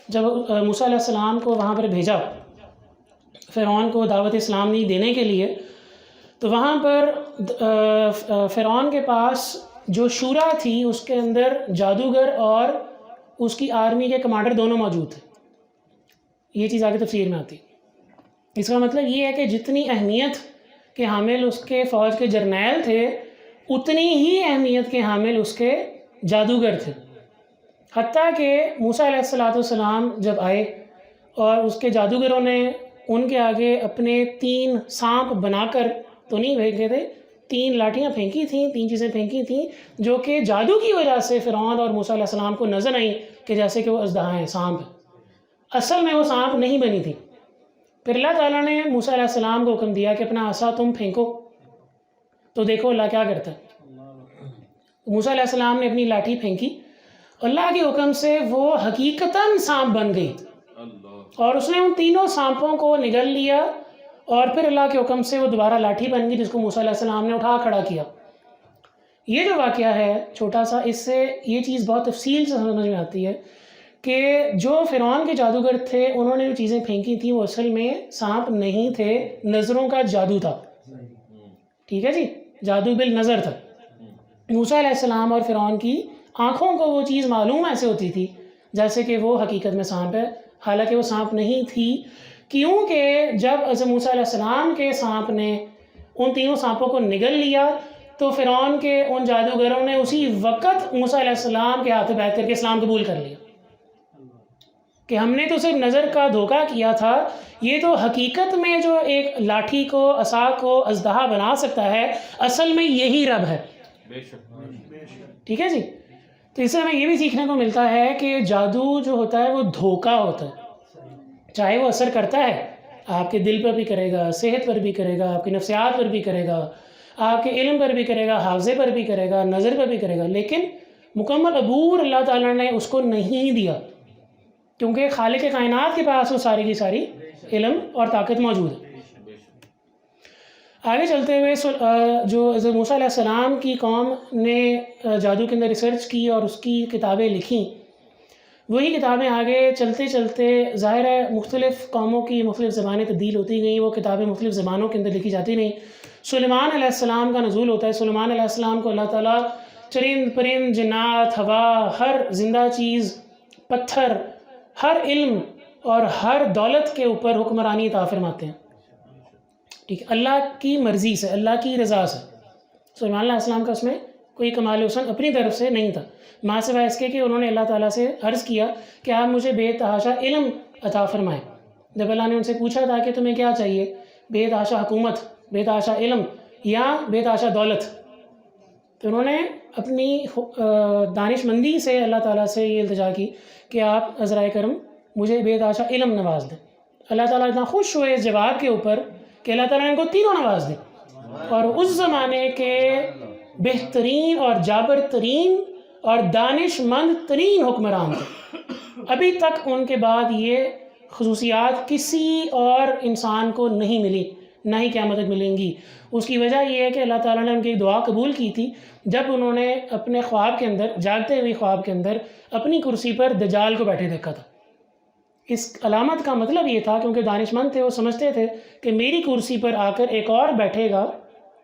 جب موسیٰ علیہ السلام کو وہاں پر بھیجا فرعون کو دعوت اسلامی دینے کے لیے، تو وہاں پر فرعون کے پاس جو شورا تھی اس کے اندر جادوگر اور اس کی آرمی کے کمانڈر دونوں موجود تھے۔ یہ چیز آگے تفسیر میں آتی۔ اس کا مطلب یہ ہے کہ جتنی اہمیت کے حامل اس کے فوج کے جرنیل تھے، اتنی ہی اہمیت کے حامل اس کے جادوگر تھے۔ حتیٰ کہ موسیٰ علیہ السلام جب آئے اور اس کے جادوگروں نے ان کے آگے اپنے 3 سانپ بنا کر تو نہیں پھینکے تھے، 3 لاٹھیاں پھینکی تھیں، 3 چیزیں پھینکی تھیں جو کہ جادو کی وجہ سے فرعون اور موسیٰ علیہ السلام کو نظر آئیں کہ جیسے کہ وہ اژدہا ہیں، سانپ ہے۔ اصل میں وہ سانپ نہیں بنی تھی۔ پھر اللہ تعالیٰ نے موسیٰ علیہ السلام کو حکم دیا کہ اپنا عصا تم پھینکو، تو دیکھو اللہ کیا کرتا ہے۔ موسیٰ علیہ السلام نے اپنی لاٹھی پھینکی، اللہ کے حکم سے وہ حقیقتاً سانپ بن گئی، اور اس نے ان 3 سانپوں کو نگل لیا، اور پھر اللہ کے حکم سے وہ دوبارہ لاٹھی بن گئی جس کو موسیٰ علیہ السلام نے اٹھا کھڑا کیا۔ یہ جو واقعہ ہے چھوٹا سا، اس سے یہ چیز بہت تفصیل سے سمجھ میں آتی ہے کہ جو فرعون کے جادوگر تھے انہوں نے جو چیزیں پھینکی تھیں وہ اصل میں سانپ نہیں تھے، نظروں کا جادو تھا. ٹھیک ہے جی، جادو بالنظر تھا. موسیٰ علیہ السلام اور فرعون کی آنکھوں کو وہ چیز معلوم ایسے ہوتی تھی جیسے کہ وہ حقیقت میں سانپ ہے، حالانکہ وہ سانپ نہیں تھی. کیونکہ جب حضرت موسیٰ علیہ السلام کے سانپ نے ان تینوں سانپوں کو نگل لیا تو فرعون کے ان جادوگروں نے اسی وقت موسیٰ علیہ السلام کے ہاتھ بیٹھ کر کے اسلام قبول کر لیا کہ ہم نے تو صرف نظر کا دھوکہ کیا تھا، یہ تو حقیقت میں جو ایک لاٹھی کو، عصا کو اژدہا بنا سکتا ہے اصل میں یہی رب ہے. ٹھیک ہے جی. تو اس سے ہمیں یہ بھی سیکھنے کو ملتا ہے کہ جادو جو ہوتا ہے وہ دھوکہ ہوتا ہے، چاہے وہ اثر کرتا ہے آپ کے دل پر بھی کرے گا، صحت پر بھی کرے گا، آپ کی نفسیات پر بھی کرے گا، آپ کے علم پر بھی کرے گا، حافظے پر بھی کرے گا، نظر پر بھی کرے گا، لیکن مکمل عبور اللہ تعالیٰ نے اس کو نہیں دیا کیونکہ خالق کائنات کے پاس وہ ساری کی ساری علم اور طاقت موجود ہے. آگے چلتے ہوئے جو حضرت موسیٰ علیہ السلام کی قوم نے جادو کے اندر ریسرچ کی اور اس کی کتابیں لکھیں، وہی کتابیں آگے چلتے چلتے ظاہر ہے مختلف قوموں کی مختلف زبانیں تبدیل ہوتی گئیں، وہ کتابیں مختلف زبانوں کے اندر لکھی جاتی رہیں. سلیمان علیہ السلام کا نزول ہوتا ہے. سلیمان علیہ السلام کو اللہ تعالیٰ چرند پرند، جنات، ہوا، ہر زندہ چیز، پتھر، ہر علم اور ہر دولت کے اوپر حکمرانی عطا فرماتے ہیں. ٹھیک ہے، اللہ کی مرضی سے، اللہ کی رضا سے. سلیمان علیہ السلام کا اس میں کوئی کمال حسن اپنی طرف سے نہیں تھا، ماں سوائے اس کے کہ انہوں نے اللہ تعالیٰ سے عرض کیا کہ آپ مجھے بے تحاشا علم عطا فرمائیں. جب اللہ نے ان سے پوچھا تھا کہ تمہیں کیا چاہیے، بے تحاشا حکومت، بے تحاشا علم یا بے تحاشا دولت، تو انہوں نے اپنی دانش مندی سے اللہ تعالیٰ سے یہ التجا کی کہ آپ عذرائے کرم مجھے بے تحاشا علم نواز دیں. اللہ تعالیٰ اتنا خوش ہوئے اس جواب کے اوپر کہ اللہ تعالیٰ نے ان کو تینوں نواز دیں، اور اس زمانے کے بہترین اور جابر ترین اور دانش مند ترین حکمران تھے. ابھی تک ان کے بعد یہ خصوصیات کسی اور انسان کو نہیں ملی، نہ ہی قیامت تک ملیں گی. اس کی وجہ یہ ہے کہ اللہ تعالیٰ نے ان کی دعا قبول کی تھی جب انہوں نے اپنے خواب کے اندر، جاگتے ہوئے خواب کے اندر، اپنی کرسی پر دجال کو بیٹھے دیکھا تھا. اس علامت کا مطلب یہ تھا کیونکہ دانش مند تھے، وہ سمجھتے تھے کہ میری کرسی پر آ کر ایک اور بیٹھے گا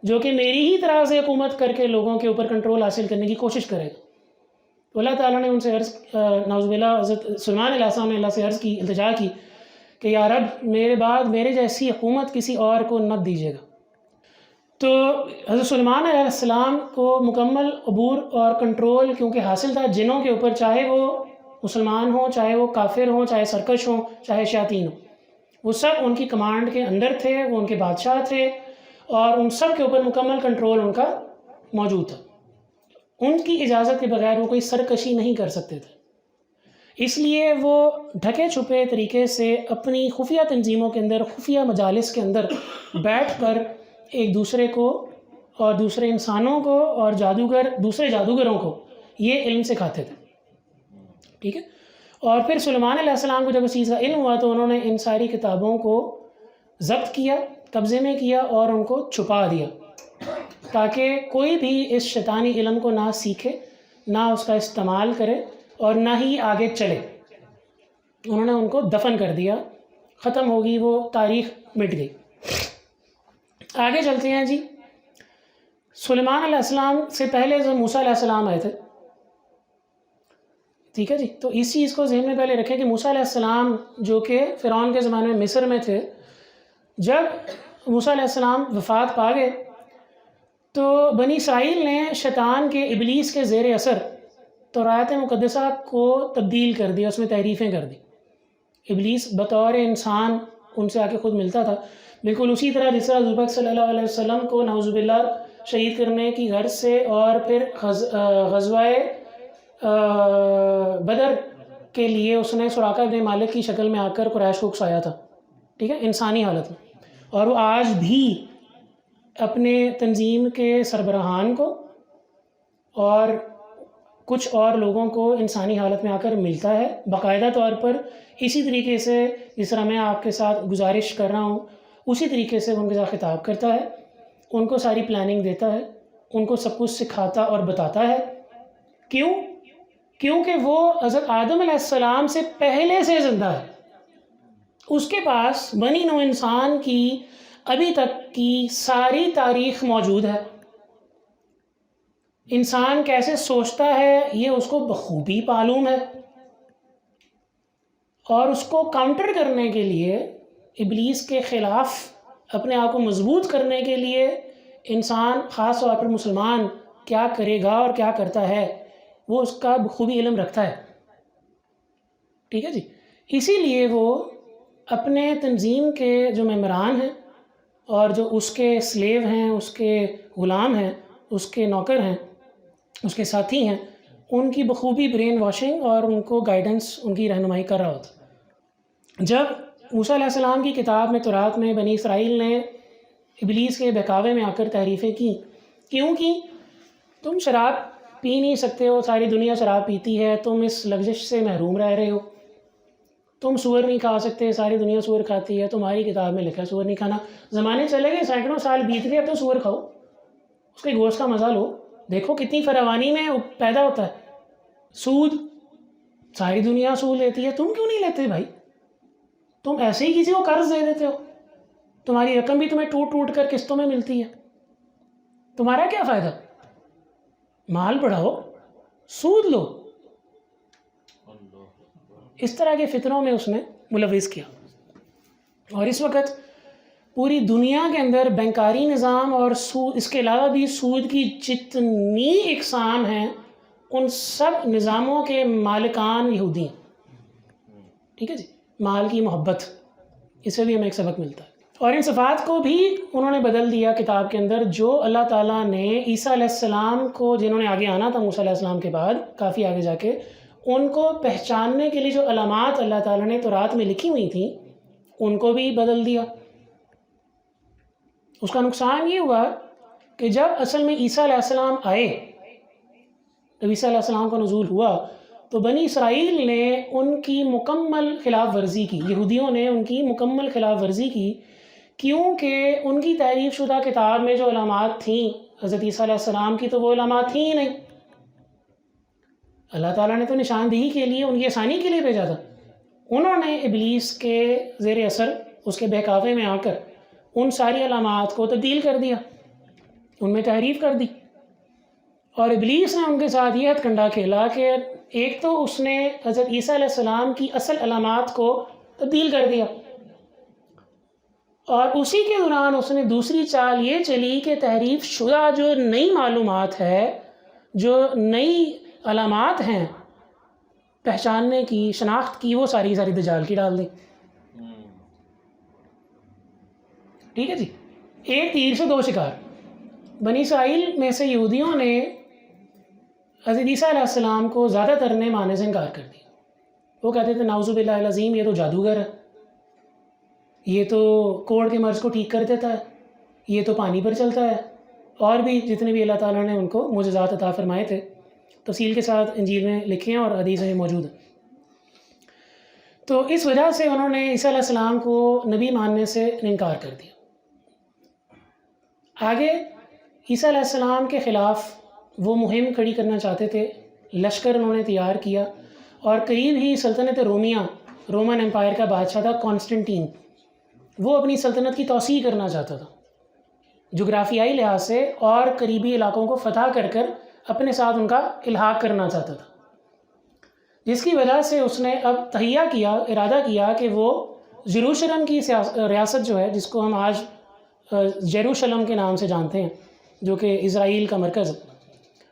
جو کہ میری ہی طرح سے حکومت کر کے لوگوں کے اوپر کنٹرول حاصل کرنے کی کوشش کرے گا. تو اللہ تعالیٰ نے ان سے عرض، نعوذ باللہ حضرت سلیمان علیہ السلام نے اللہ سے عرض کی، التجا کی کہ یا رب میرے بعد میرے جیسی حکومت کسی اور کو نہ دیجیے گا. تو حضرت سلیمان علیہ السلام کو مکمل عبور اور کنٹرول کیونکہ حاصل تھا جنوں کے اوپر، چاہے وہ مسلمان ہوں، چاہے وہ کافر ہوں، چاہے سرکش ہوں، چاہے شیاطین ہوں، وہ سب ان کی کمانڈ کے اندر تھے، وہ ان کے بادشاہ تھے اور ان سب کے اوپر مکمل کنٹرول ان کا موجود تھا. ان کی اجازت کے بغیر وہ کوئی سرکشی نہیں کر سکتے تھے. اس لیے وہ ڈھکے چھپے طریقے سے اپنی خفیہ تنظیموں کے اندر، خفیہ مجالس کے اندر بیٹھ کر ایک دوسرے کو اور دوسرے انسانوں کو اور دوسرے جادوگروں کو یہ علم سکھاتے تھے. ٹھیک ہے. اور پھر سلیمان علیہ السلام کو جب اس چیز کا علم ہوا تو انہوں نے ان ساری کتابوں کو ضبط کیا، قبضے میں کیا اور ان کو چھپا دیا تاکہ کوئی بھی اس شیطانی علم کو نہ سیکھے، نہ اس کا استعمال کرے اور نہ ہی آگے چلے. انہوں نے ان کو دفن کر دیا، ختم ہوگی وہ تاریخ، مٹ گئی. آگے چلتے ہیں جی. سلیمان علیہ السلام سے پہلے جو موسیٰ علیہ السلام آئے تھے، ٹھیک ہے جی. تو اس چیز کو ذہن میں پہلے رکھیں کہ موسیٰ علیہ السلام جو کہ فرعون کے زمانے میں مصر میں تھے، جب موسیٰ علیہ السلام وفات پا گئے تو بنی اسرائیل نے شیطان کے، ابلیس کے زیر اثر تورات مقدسہ کو تبدیل کر دیا، اس میں تحریفیں کر دی. ابلیس بطور انسان ان سے آ کے خود ملتا تھا، بالکل اسی طرح جس طرح حضور پاک صلی اللہ علیہ وسلم کو نعوذ باللہ شہید کرنے کی غرض سے اور پھر غزوہ بدر کے لیے اس نے سراقہ بن مالک کی شکل میں آ کر قریش کو اکسایا تھا. ٹھیک ہے، انسانی حالت میں. اور وہ آج بھی اپنے تنظیم کے سربراہان کو اور کچھ اور لوگوں کو انسانی حالت میں آ کر ملتا ہے باقاعدہ طور پر. اسی طریقے سے جس طرح میں آپ کے ساتھ گزارش کر رہا ہوں اسی طریقے سے ان کے ساتھ خطاب کرتا ہے، ان کو ساری پلاننگ دیتا ہے، ان کو سب کچھ سکھاتا اور بتاتا ہے. کیوں؟ کیونکہ وہ حضرت آدم علیہ السلام سے پہلے سے زندہ ہے، اس کے پاس بنی نوع انسان کی ابھی تک کی ساری تاریخ موجود ہے، انسان کیسے سوچتا ہے یہ اس کو بخوبی معلوم ہے، اور اس کو کاؤنٹر کرنے کے لیے، ابلیس کے خلاف اپنے آپ کو مضبوط کرنے کے لیے انسان خاص طور پر مسلمان کیا کرے گا اور کیا کرتا ہے وہ اس کا بخوبی علم رکھتا ہے، ٹھیک ہے جی۔ اسی لیے وہ اپنے تنظیم کے جو ممبران ہیں اور جو اس کے سلیو ہیں، اس کے غلام ہیں، اس کے نوکر ہیں، اس کے ساتھی ہیں، ان کی بخوبی برین واشنگ اور ان کو گائیڈنس، ان کی رہنمائی کر رہا ہوتا۔ جب موسیٰ علیہ السلام کی کتاب میں تورات میں بنی اسرائیل نے ابلیس کے بہکاوے میں آ کر تحریفیں کی، کیوں کی؟ تم شراب پی نہیں سکتے ہو، ساری دنیا شراب پیتی ہے، تم اس لغزش سے محروم رہ رہے ہو، تم سور نہیں کھا سکتے، ساری دنیا سور کھاتی ہے، تمہاری کتاب میں لکھا ہے سور نہیں کھانا، زمانے چلے گئے، سینکڑوں سال بیت گئے، اب تو سور کھاؤ، اس کے گوشت کا مزہ لو، دیکھو کتنی فراوانی میں پیدا ہوتا ہے۔ سود، ساری دنیا سود لیتی ہے، تم کیوں نہیں لیتے بھائی؟ تم ایسے ہی کسی کو قرض دے دیتے ہو، تمہاری رقم بھی تمہیں ٹوٹ ٹوٹ کر قسطوں میں ملتی ہے، تمہارا کیا فائدہ؟ مال بڑھاؤ، سود لو۔ اس طرح کے فتنوں میں اس نے ملوث کیا، اور اس وقت پوری دنیا کے اندر بینکاری نظام اور سود، اس کے علاوہ بھی سود کی جتنی اقسام ہیں ان سب نظاموں کے مالکان یہودی ہیں، ٹھیک ہے جی۔ مال کی محبت، اس سے بھی ہمیں ایک سبق ملتا ہے، اور ان صفات کو بھی انہوں نے بدل دیا کتاب کے اندر، جو اللہ تعالیٰ نے عیسیٰ علیہ السلام کو، جنہوں نے آگے آنا تھا موسیٰ علیہ السلام کے بعد کافی آگے جا کے، ان کو پہچاننے کے لیے جو علامات اللہ تعالیٰ نے تورات میں لکھی ہوئی تھیں ان کو بھی بدل دیا۔ اس کا نقصان یہ ہوا کہ جب اصل میں عیسیٰ علیہ السلام آئے، جب عیسیٰ علیہ السلام کا نزول ہوا تو بنی اسرائیل نے ان کی مکمل خلاف ورزی کی، یہودیوں نے ان کی مکمل خلاف ورزی کی، کیونکہ ان کی تحریف شدہ کتاب میں جو علامات تھیں حضرت عیسیٰ علیہ السلام کی، تو وہ علامات تھیں ہی نہیں۔ اللہ تعالیٰ نے تو نشاندہی کے لیے، ان کی آسانی کے لیے بھیجا تھا، انہوں نے ابلیس کے زیر اثر، اس کے بہکاوے میں آ کر ان ساری علامات کو تبدیل کر دیا، ان میں تحریف کر دی، اور ابلیس نے ان کے ساتھ یہ ہتھ کنڈا کھیلا کہ ایک تو اس نے حضرت عیسیٰ علیہ السلام کی اصل علامات کو تبدیل کر دیا، اور اسی کے دوران اس نے دوسری چال یہ چلی کہ تحریف شدہ جو نئی معلومات ہے، جو نئی علامات ہیں پہچاننے کی، شناخت کی، وہ ساری دجال کی ڈال دیں، ٹھیک ہے جی۔ ایک تیر سے دو شکار، بنی اسرائیل میں سے یہودیوں نے حضرت عیسیٰ علیہ السلام کو زیادہ تر نے ماننے سے انکار کر دیا، وہ کہتے تھے نعوذ باللہ العظیم، یہ تو جادوگر ہے، یہ تو کوڑ کے مرض کو ٹھیک کر دیتا ہے، یہ تو پانی پر چلتا ہے، اور بھی جتنے بھی اللہ تعالیٰ نے ان کو معجزات عطا فرمائے تھے، تفصیل کے ساتھ انجیل میں لکھے ہیں اور حدیث میں موجود ہیں۔ تو اس وجہ سے انہوں نے عیسیٰ علیہ السلام کو نبی ماننے سے انکار کر دیا۔ آگے عیسیٰ علیہ السلام کے خلاف وہ مہم کھڑی کرنا چاہتے تھے، لشکر انہوں نے تیار کیا، اور قریب ہی سلطنت رومیہ، رومن امپائر کا بادشاہ تھا کانسٹنٹین، وہ اپنی سلطنت کی توسیع کرنا چاہتا تھا جغرافیائی لحاظ سے، اور قریبی علاقوں کو فتح کر کر اپنے ساتھ ان کا الحاق کرنا چاہتا تھا، جس کی وجہ سے اس نے اب تہیہ کیا، ارادہ کیا کہ وہ یروشلم کی ریاست جو ہے، جس کو ہم آج یروشلم کے نام سے جانتے ہیں، جو کہ اسرائیل کا مرکز ہے،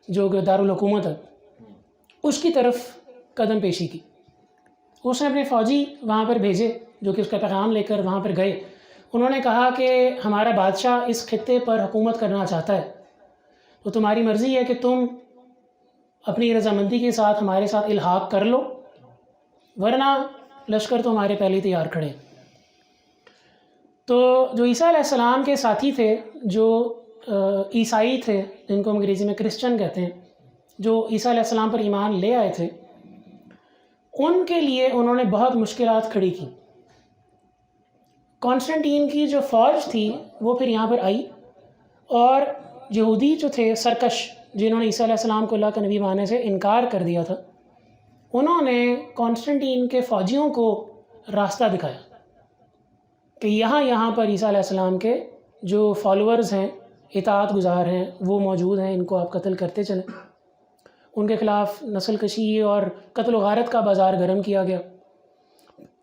جو کہ دارالحکومت ہے، اس کی طرف قدم پیشی کی۔ اس نے اپنے فوجی وہاں پر بھیجے جو کہ اس کا پیغام لے کر وہاں پر گئے، انہوں نے کہا کہ ہمارا بادشاہ اس خطے پر حکومت کرنا چاہتا ہے، تو تمہاری مرضی ہے کہ تم اپنی رضامندی کے ساتھ ہمارے ساتھ الحاق کر لو، ورنہ لشکر تو ہمارے پہلے تیار کھڑے۔ تو جو عیسیٰ علیہ السلام کے ساتھی تھے، جو عیسائی تھے، جن کو انگریزی میں کرسچن کہتے ہیں، جو عیسیٰ علیہ السلام پر ایمان لے آئے تھے، ان کے لیے انہوں نے بہت مشکلات کھڑی کی۔ کانسٹنٹین کی جو فوج تھی وہ پھر یہاں پر آئی، اور یہودی جو تھے سرکش، جنہوں نے عیسیٰ علیہ السلام کو اللہ کا نبی ماننے سے انکار کر دیا تھا، انہوں نے کانسٹنٹین کے فوجیوں کو راستہ دکھایا کہ یہاں پر عیسیٰ علیہ السلام کے جو فالوورز ہیں، اطاعت گزار ہیں، وہ موجود ہیں، ان کو آپ قتل کرتے چلیں۔ ان کے خلاف نسل کشی اور قتل و غارت کا بازار گرم کیا گیا،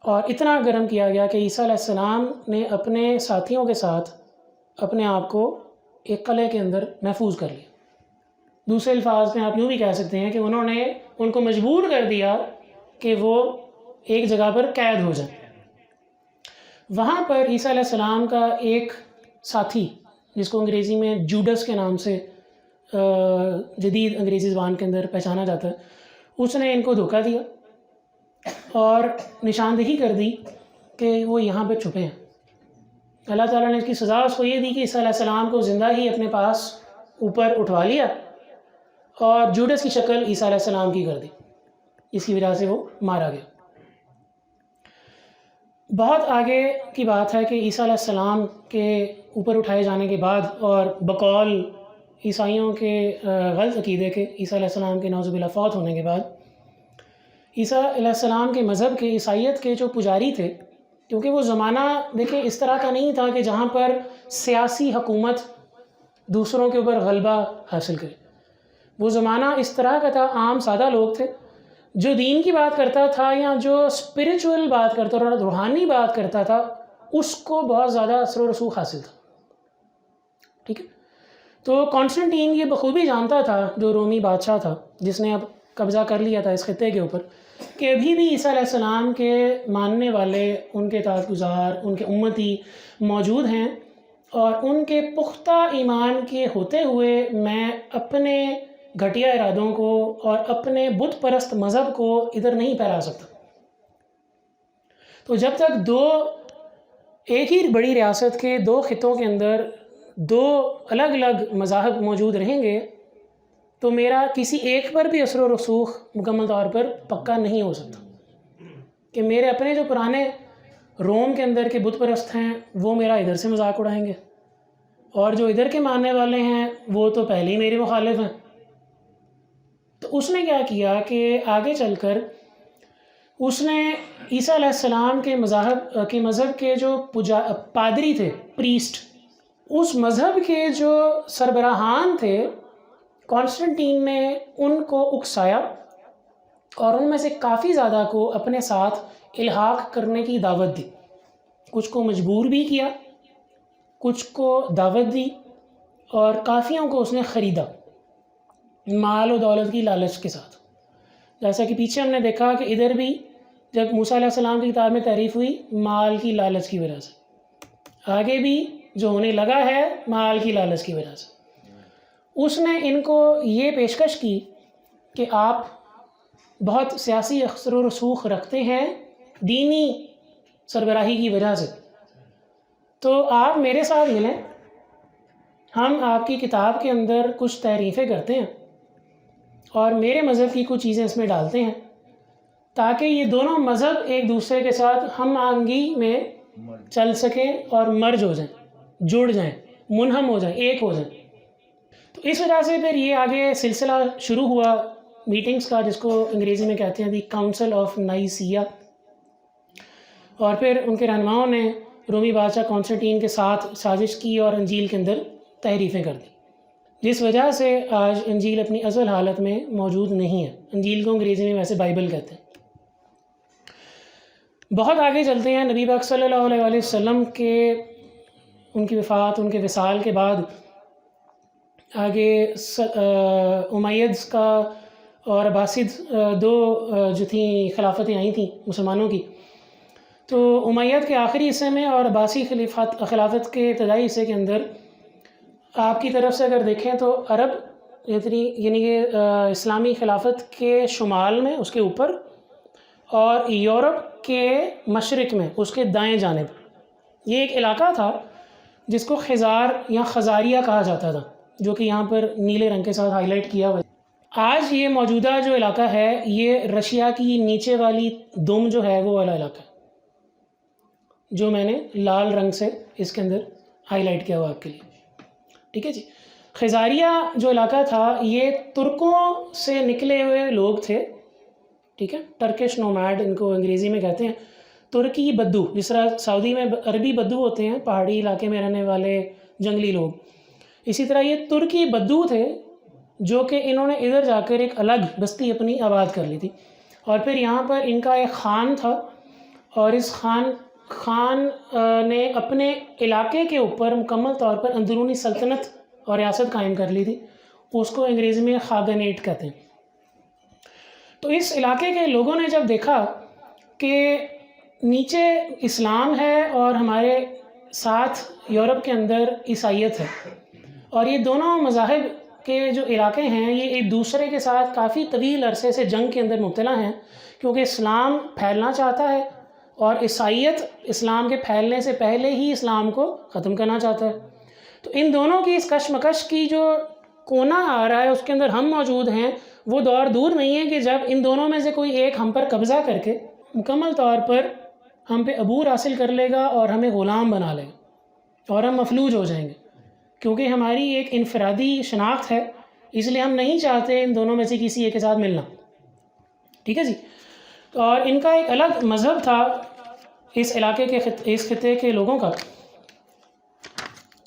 اور اتنا گرم کیا گیا کہ عیسیٰ علیہ السلام نے اپنے ساتھیوں کے ساتھ اپنے آپ کو ایک قلعے کے اندر محفوظ کر لیا۔ دوسرے الفاظ میں آپ یوں بھی کہہ سکتے ہیں کہ انہوں نے ان کو مجبور کر دیا کہ وہ ایک جگہ پر قید ہو جائیں۔ وہاں پر عیسیٰ علیہ السلام کا ایک ساتھی، جس کو انگریزی میں جوڈس کے نام سے جدید انگریزی زبان کے اندر پہچانا جاتا ہے، اس نے ان کو دھوکہ دیا اور نشاندہی کر دی کہ وہ یہاں پہ چھپے ہیں۔ اللہ تعالیٰ نے اس کی سزا اس کو یہ دی کہ عیسیٰ علیہ السلام کو زندہ ہی اپنے پاس اوپر اٹھوا لیا اور جوڈس کی شکل عیسیٰ علیہ السلام کی کر دی، اس کی وجہ سے وہ مارا گیا۔ بہت آگے کی بات ہے کہ عیسیٰ علیہ السلام کے اوپر اٹھائے جانے کے بعد اور بقول عیسائیوں کے غلط عقیدے کے عیسیٰ علیہ السلام کے نعوذ باللہ فوت ہونے کے بعد، عیسیٰ علیہ السلام کے مذہب کے، عیسائیت کے جو پجاری تھے، کیونکہ وہ زمانہ دیکھیں اس طرح کا نہیں تھا کہ جہاں پر سیاسی حکومت دوسروں کے اوپر غلبہ حاصل کرے، وہ زمانہ اس طرح کا تھا، عام سادہ لوگ تھے، جو دین کی بات کرتا تھا یا جو اسپریچول بات کرتا تھا، روحانی بات کرتا تھا، اس کو بہت زیادہ اثر و رسوخ حاصل تھا۔ ٹھیک ہے، تو کانسٹنٹین یہ بخوبی جانتا تھا، جو رومی بادشاہ تھا جس نے اب قبضہ کر لیا تھا اس خطے کے اوپر، کہ ابھی بھی عیسیٰ علیہ السلام کے ماننے والے، ان کے اطاعت گزار، ان کے امتی موجود ہیں، اور ان کے پختہ ایمان کے ہوتے ہوئے میں اپنے گھٹیا ارادوں کو اور اپنے بت پرست مذہب کو ادھر نہیں پھیلا سکتا۔ تو جب تک ایک ہی بڑی ریاست کے دو خطوں کے اندر دو الگ الگ مذاہب موجود رہیں گے تو میرا کسی ایک پر بھی اثر و رسوخ مکمل طور پر پکا نہیں ہو سکتا، کہ میرے اپنے جو پرانے روم کے اندر کے بت پرست ہیں وہ میرا ادھر سے مذاق اڑائیں گے، اور جو ادھر کے ماننے والے ہیں وہ تو پہلے ہی میرے مخالف ہیں۔ تو اس نے کیا کیا کہ آگے چل کر اس نے عیسیٰ علیہ السلام کے مذہب کے جو پادری تھے، پریسٹ، اس مذہب کے جو سربراہان تھے، کانسٹنٹین نے ان کو اکسایا اور ان میں سے کافی زیادہ کو اپنے ساتھ الحاق کرنے کی دعوت دی۔ کچھ کو مجبور بھی کیا، کچھ کو دعوت دی، اور کافیوں کو اس نے خریدا مال و دولت کی لالچ کے ساتھ۔ جیسا کہ پیچھے ہم نے دیکھا کہ ادھر بھی جب موسیٰ علیہ السلام کی کتاب میں تعریف ہوئی مال کی لالچ کی وجہ سے، آگے بھی جو ہونے لگا ہے مال کی لالچ کی وجہ سے۔ اس نے ان کو یہ پیشکش کی کہ آپ بہت سیاسی اثر و رسوخ رکھتے ہیں دینی سربراہی کی وجہ سے، تو آپ میرے ساتھ ملیں، ہم آپ کی کتاب کے اندر کچھ تحریفیں کرتے ہیں اور میرے مذہب کی کچھ چیزیں اس میں ڈالتے ہیں، تاکہ یہ دونوں مذہب ایک دوسرے کے ساتھ ہم آہنگی میں چل سکیں اور مرج ہو جائیں، جڑ جائیں، منہم ہو جائیں، ایک ہو جائیں۔ تو اس وجہ سے پھر یہ آگے سلسلہ شروع ہوا میٹنگز کا، جس کو انگریزی میں کہتے ہیں دی کاؤنسل آف نائسیہ، اور پھر ان کے رہنماؤں نے رومی بادشاہ کانسٹنٹین کے ساتھ سازش کی اور انجیل کے اندر تحریفیں کر دی، جس وجہ سے آج انجیل اپنی اصل حالت میں موجود نہیں ہے۔ انجیل کو انگریزی میں ویسے بائبل کہتے ہیں۔ بہت آگے چلتے ہیں، نبی پاک صلی اللہ علیہ وآلہ وسلم کے ان کی وفات، ان کے وصال کے بعد آگے امیدز کا اور عباسد دو جو تھیں خلافتیں آئی تھیں مسلمانوں کی، تو امید کے آخری حصے میں اور عباسی خلافت کے ابتدائی حصے کے اندر آپ کی طرف سے اگر دیکھیں تو عرب یعنی کہ اسلامی خلافت کے شمال میں اس کے اوپر، اور یورپ کے مشرق میں اس کے دائیں جانب یہ ایک علاقہ تھا جس کو خزار یا خزاریہ کہا جاتا تھا، جو کہ یہاں پر نیلے رنگ کے ساتھ ہائی لائٹ کیا ہوا ہے۔ آج یہ موجودہ جو علاقہ ہے یہ رشیا کی نیچے والی دم جو ہے وہ والا علاقہ ہے، جو میں نے لال رنگ سے اس کے اندر ہائی لائٹ کیا ہوا آپ کے لیے۔ ٹھیک ہے جی، خزاریہ جو علاقہ تھا یہ ترکوں سے نکلے ہوئے لوگ تھے، ٹھیک ہے، ٹرکش نومیڈ ان کو انگریزی میں کہتے ہیں. ترکی بدو، جس طرح سعودی میں عربی بدو ہوتے ہیں، پہاڑی علاقے میں رہنے والے جنگلی لوگ، اسی طرح یہ ترکی بدو تھے جو کہ انہوں نے ادھر جا کر ایک الگ بستی اپنی آباد کر لی تھی. اور پھر یہاں پر ان کا ایک خان تھا، اور اس خان نے اپنے علاقے کے اوپر مکمل طور پر اندرونی سلطنت اور ریاست قائم کر لی تھی. اس کو انگریزی میں خاگنیٹ کہتے ہیں. تو اس علاقے کے لوگوں نے جب دیکھا کہ نیچے اسلام ہے اور ہمارے ساتھ یورپ کے اندر عیسائیت ہے، اور یہ دونوں مذاہب کے جو علاقے ہیں یہ ایک دوسرے کے ساتھ کافی طویل عرصے سے جنگ کے اندر مبتلا ہیں، کیونکہ اسلام پھیلنا چاہتا ہے اور عیسائیت اسلام کے پھیلنے سے پہلے ہی اسلام کو ختم کرنا چاہتا ہے. تو ان دونوں کی اس کشمکش کی جو کونا آ رہا ہے اس کے اندر ہم موجود ہیں. وہ دور دور نہیں ہے کہ جب ان دونوں میں سے کوئی ایک ہم پر قبضہ کر کے مکمل طور پر ہم پہ عبور حاصل کر لے گا اور ہمیں غلام بنا لے گا اور ہم مفلوج ہو جائیں گے، کیونکہ ہماری ایک انفرادی شناخت ہے، اس لیے ہم نہیں چاہتے ان دونوں میں سے کسی ایک کے ساتھ ملنا. ٹھیک ہے جی. اور ان کا ایک الگ مذہب تھا اس علاقے کے اس خطے کے لوگوں کا.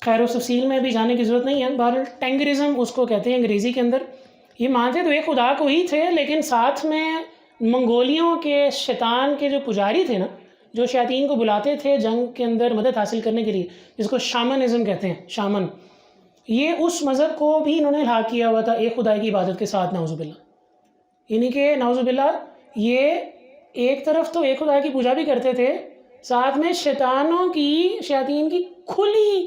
خیر و تفصیل میں بھی جانے کی ضرورت نہیں ہے. بہرحال ٹینگرزم اس کو کہتے ہیں انگریزی کے اندر. یہ مانتے تو ایک خدا کو ہی تھے، لیکن ساتھ میں منگولیوں کے شیطان کے جو پجاری تھے نا، جو شیاطین کو بلاتے تھے جنگ کے اندر مدد حاصل کرنے کے لیے، جس کو شامنزم کہتے ہیں، شامن، یہ اس مذہب کو بھی انہوں نے الحاق کیا ہوا تھا ایک خدائی کی عبادت کے ساتھ، نعوذ باللہ. یعنی کہ نعوذ باللہ یہ ایک طرف تو ایک خدا کی پوجا بھی کرتے تھے، ساتھ میں شیاطین کی کھلی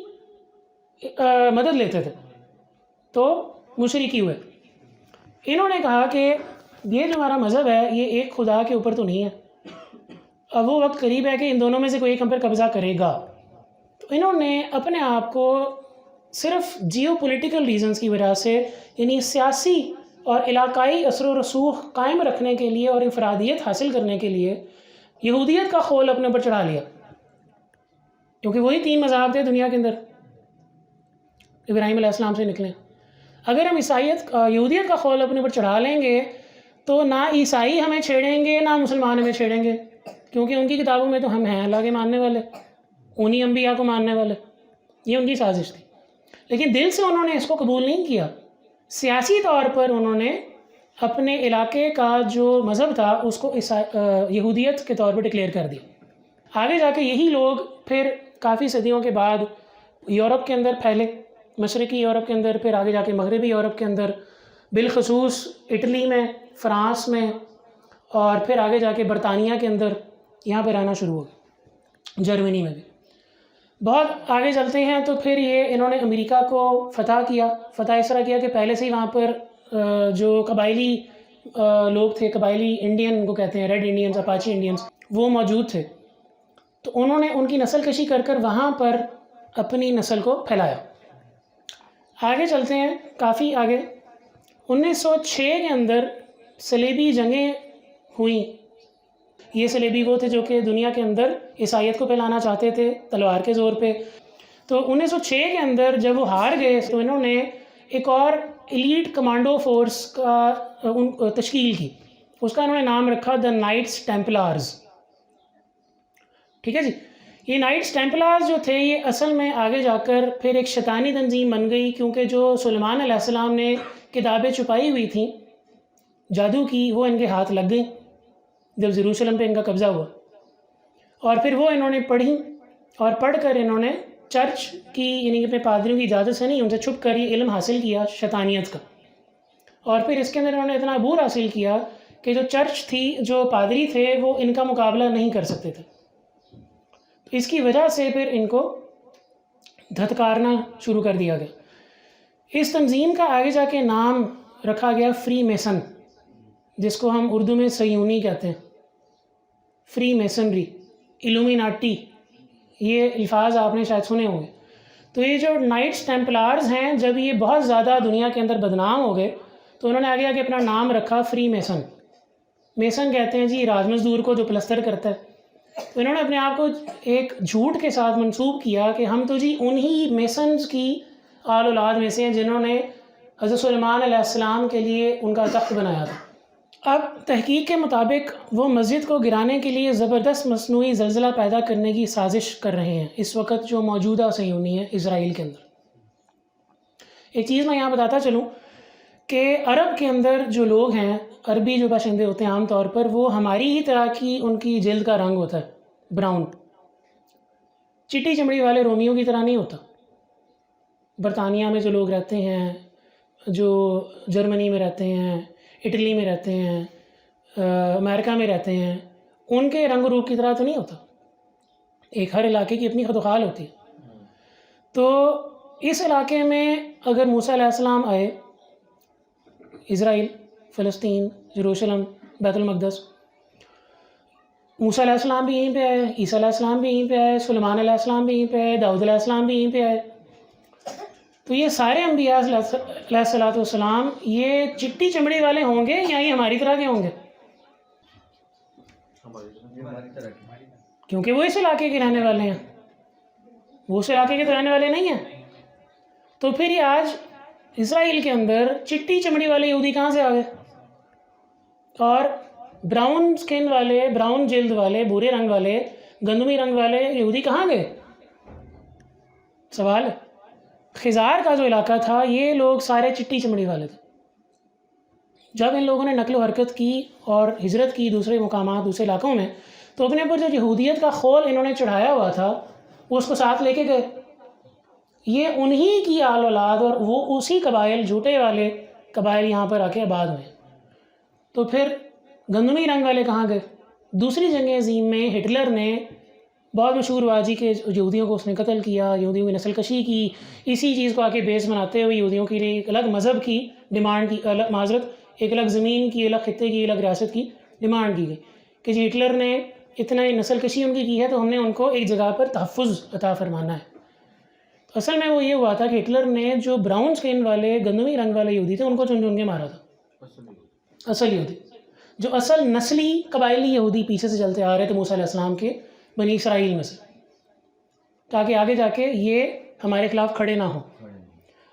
مدد لیتے تھے. تو مشرکی ہوئے. انہوں نے کہا کہ یہ جو ہمارا مذہب ہے یہ ایک خدا کے اوپر تو نہیں ہے، اب وہ وقت قریب ہے کہ ان دونوں میں سے کوئی ایک ہم پر قبضہ کرے گا. تو انہوں نے اپنے آپ کو صرف جیو پولیٹیکل ریزنز کی وجہ سے، یعنی سیاسی اور علاقائی اثر و رسوخ قائم رکھنے کے لیے اور انفرادیت حاصل کرنے کے لیے یہودیت کا خول اپنے اوپر چڑھا لیا، کیونکہ وہی 3 مذاہب تھے دنیا کے اندر، ابراہیم علیہ السلام سے نکلے. اگر ہم یہودیت کا خول اپنے اوپر چڑھا لیں گے تو نہ عیسائی ہمیں چھیڑیں گے نہ مسلمان ہمیں چھیڑیں گے، کیونکہ ان کی کتابوں میں تو ہم ہیں اللہ کے ماننے والے، انہی انبیاء کو ماننے والے. یہ ان کی سازش تھی، لیکن دل سے انہوں نے اس کو قبول نہیں کیا. سیاسی طور پر انہوں نے اپنے علاقے کا جو مذہب تھا اس کو یہودیت کے طور پر ڈکلیئر کر دیا. آگے جا کے یہی لوگ پھر کافی صدیوں کے بعد یورپ کے اندر پھیلے، مشرقی یورپ کے اندر، پھر آگے جا کے مغربی یورپ کے اندر، بالخصوص اٹلی میں، فرانس میں، اور پھر آگے جا کے برطانیہ کے اندر یہاں پہ رہنا شروع ہو گیا، جرمنی میں بھی. بہت آگے چلتے ہیں تو پھر انہوں نے امریکہ کو فتح کیا. فتح اس طرح کیا کہ پہلے سے ہی وہاں پر جو قبائلی لوگ تھے، قبائلی انڈین کو کہتے ہیں، ریڈ انڈینز، اپاچی انڈینز، وہ موجود تھے. تو انہوں نے ان کی نسل کشی کر کر وہاں پر اپنی نسل کو پھیلایا. آگے چلتے ہیں کافی آگے. 1906 کے اندر صلیبی جنگیں ہوئیں. یہ صلیبی وہ تھے جو کہ دنیا کے اندر عیسائیت کو پھیلانا چاہتے تھے تلوار کے زور پہ. تو 1906 کے اندر جب وہ ہار گئے تو انہوں نے ایک اور ایلیٹ کمانڈو فورس کا تشکیل کی. اس کا انہوں نے نام رکھا دا نائٹس ٹیمپلارز. ٹھیک ہے جی. یہ نائٹس ٹیمپلارز جو تھے یہ اصل میں آگے جا کر پھر ایک شیطانی تنظیم بن گئی، کیونکہ جو سلیمان علیہ السلام نے کتابیں چھپائی ہوئی تھیں جادو کی، وہ ان کے ہاتھ لگ گئیں جب یروشلم پہ ان کا قبضہ ہوا. اور پھر وہ انہوں نے پڑھی، اور پڑھ کر انہوں نے چرچ کی، یعنی کہ اپنے پادریوں کی اجازت سے نہیں، ان سے چھپ کر یہ علم حاصل کیا شیطانیت کا. اور پھر اس کے اندر انہوں نے اتنا عبور حاصل کیا کہ جو چرچ تھی، جو پادری تھے، وہ ان کا مقابلہ نہیں کر سکتے تھے. اس کی وجہ سے پھر ان کو دھتکارنا شروع کر دیا گیا. اس تنظیم کا آگے جا کے نام رکھا گیا فری میسن، جس کو ہم اردو میں صیونی کہتے ہیں. فری میسنری، ایلومیناٹی، یہ الفاظ آپ نے شاید سنے ہوں گے. تو یہ جو نائٹس ٹیمپلارز ہیں، جب یہ بہت زیادہ دنیا کے اندر بدنام ہو گئے تو انہوں نے آگے آگے اپنا نام رکھا فری میسن. میسن کہتے ہیں جی راج مزدور کو جو پلستر کرتا ہے. تو انہوں نے اپنے آپ کو ایک جھوٹ کے ساتھ منسوب کیا کہ ہم تو جی انہی میسنز کی اولاد میں سے ہیں جنہوں نے حضرت سلیمان علیہ السلام کے لیے ان کا تخت بنایا تھا. اب تحقیق کے مطابق وہ مسجد کو گرانے کے لیے زبردست مصنوعی زلزلہ پیدا کرنے کی سازش کر رہے ہیں اس وقت جو موجودہ صہیونی ہے اسرائیل کے اندر۔ ایک چیز میں یہاں بتاتا چلوں کہ عرب کے اندر جو لوگ ہیں، عربی جو باشندے ہوتے ہیں عام طور پر، وہ ہماری ہی طرح کی ان کی جلد کا رنگ ہوتا ہے، براؤن، چٹی چمڑی والے رومیوں کی طرح نہیں ہوتا۔ برطانیہ میں جو لوگ رہتے ہیں، جو جرمنی میں رہتے ہیں، اٹلی میں رہتے ہیں، امریکہ میں رہتے ہیں، ان کے رنگ و روپ کی طرح تو نہیں ہوتا۔ ایک ہر علاقے کی اپنی خد و خال ہوتی ہے۔ تو اس علاقے میں اگر موسیٰ علیہ السلام آئے، اسرائیل، فلسطین، یروشلم، بیت المقدس، موسیٰ علیہ السلام بھی یہیں پہ آئے، عیسیٰ علیہ السلام بھی یہیں پہ آئے، سلیمان علیہ السلام بھی یہیں پہ آئے، داؤد علیہ السلام بھی یہیں پہ آئے، تو یہ سارے انبیاء علیہ الصلوۃ والسلام یہ چٹی چمڑی والے ہوں گے یا یہ ہماری طرح کے ہوں گے؟ کیونکہ وہ اس علاقے کے رہنے والے ہیں، وہ اس علاقے کے تو رہنے والے نہیں ہیں۔ تو پھر یہ آج اسرائیل کے اندر چٹی چمڑی والے یہودی کہاں سے آ گئے؟ اور براؤن سکن والے، براؤن جلد والے، بھورے رنگ والے، گندمی رنگ والے یہودی کہاں گئے؟ سوال ہے۔ خزار کا جو علاقہ تھا یہ لوگ سارے چٹی چمڑی والے تھے۔ جب ان لوگوں نے نقل و حرکت کی اور ہجرت کی دوسرے مقامات، دوسرے علاقوں میں، تو اپنے اوپر جو یہودیت کا خول انہوں نے چڑھایا ہوا تھا وہ اس کو ساتھ لے کے گئے۔ یہ انہی کی آل اولاد اور وہ اسی قبائل، جھوٹے والے قبائل یہاں پر آ کے آباد ہوئے۔ تو پھر گندمی رنگ والے کہاں گئے؟ دوسری جنگ عظیم میں ہٹلر نے بہت مشہور ہوا جی کہ یہودیوں کو اس نے قتل کیا، یہودیوں کی نسل کشی کی، اسی چیز کو آ کے بیس بناتے ہوئے یہودیوں کے لیے ایک الگ مذہب کی ڈیمانڈ کی، الگ معذرت، ایک الگ زمین کی، الگ خطے کی، الگ ریاست کی ڈیمانڈ کی گئی کہ جی ہٹلر نے اتنا نسل کشی ان کی ہے تو ہم نے ان کو ایک جگہ پر تحفظ عطا فرمانا ہے۔ تو اصل میں وہ یہ ہوا تھا کہ ہٹلر نے جو براؤن سکن والے، گندمی رنگ والے یہودی تھے ان کو چن چن کے مارا تھا، اصل یہودی، جو اصل نسلی قبائلی یہودی پیچھے سے چلتے آ رہے تھے موسیٰ علیہ السلام کے بنی اسرائیل میں سے، تاکہ آگے جا کے یہ ہمارے خلاف کھڑے نہ ہوں۔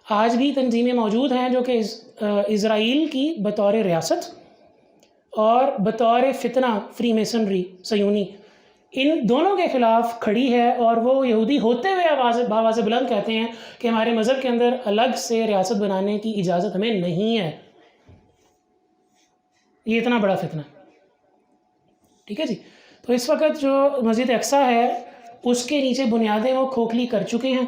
آج بھی تنظیمیں موجود ہیں جو کہ اسرائیل کی بطور ریاست اور بطور فتنہ فری میسنری صہیونی، ان دونوں کے خلاف کھڑی ہے، اور وہ یہودی ہوتے ہوئے آواز بلند کہتے ہیں کہ ہمارے مذہب کے اندر الگ سے ریاست بنانے کی اجازت ہمیں نہیں ہے۔ یہ اتنا بڑا فتنہ، ٹھیک ہے جی۔ تو اس وقت جو مسجد اقصیٰ ہے اس کے نیچے بنیادیں وہ کھوکھلی کر چکے ہیں،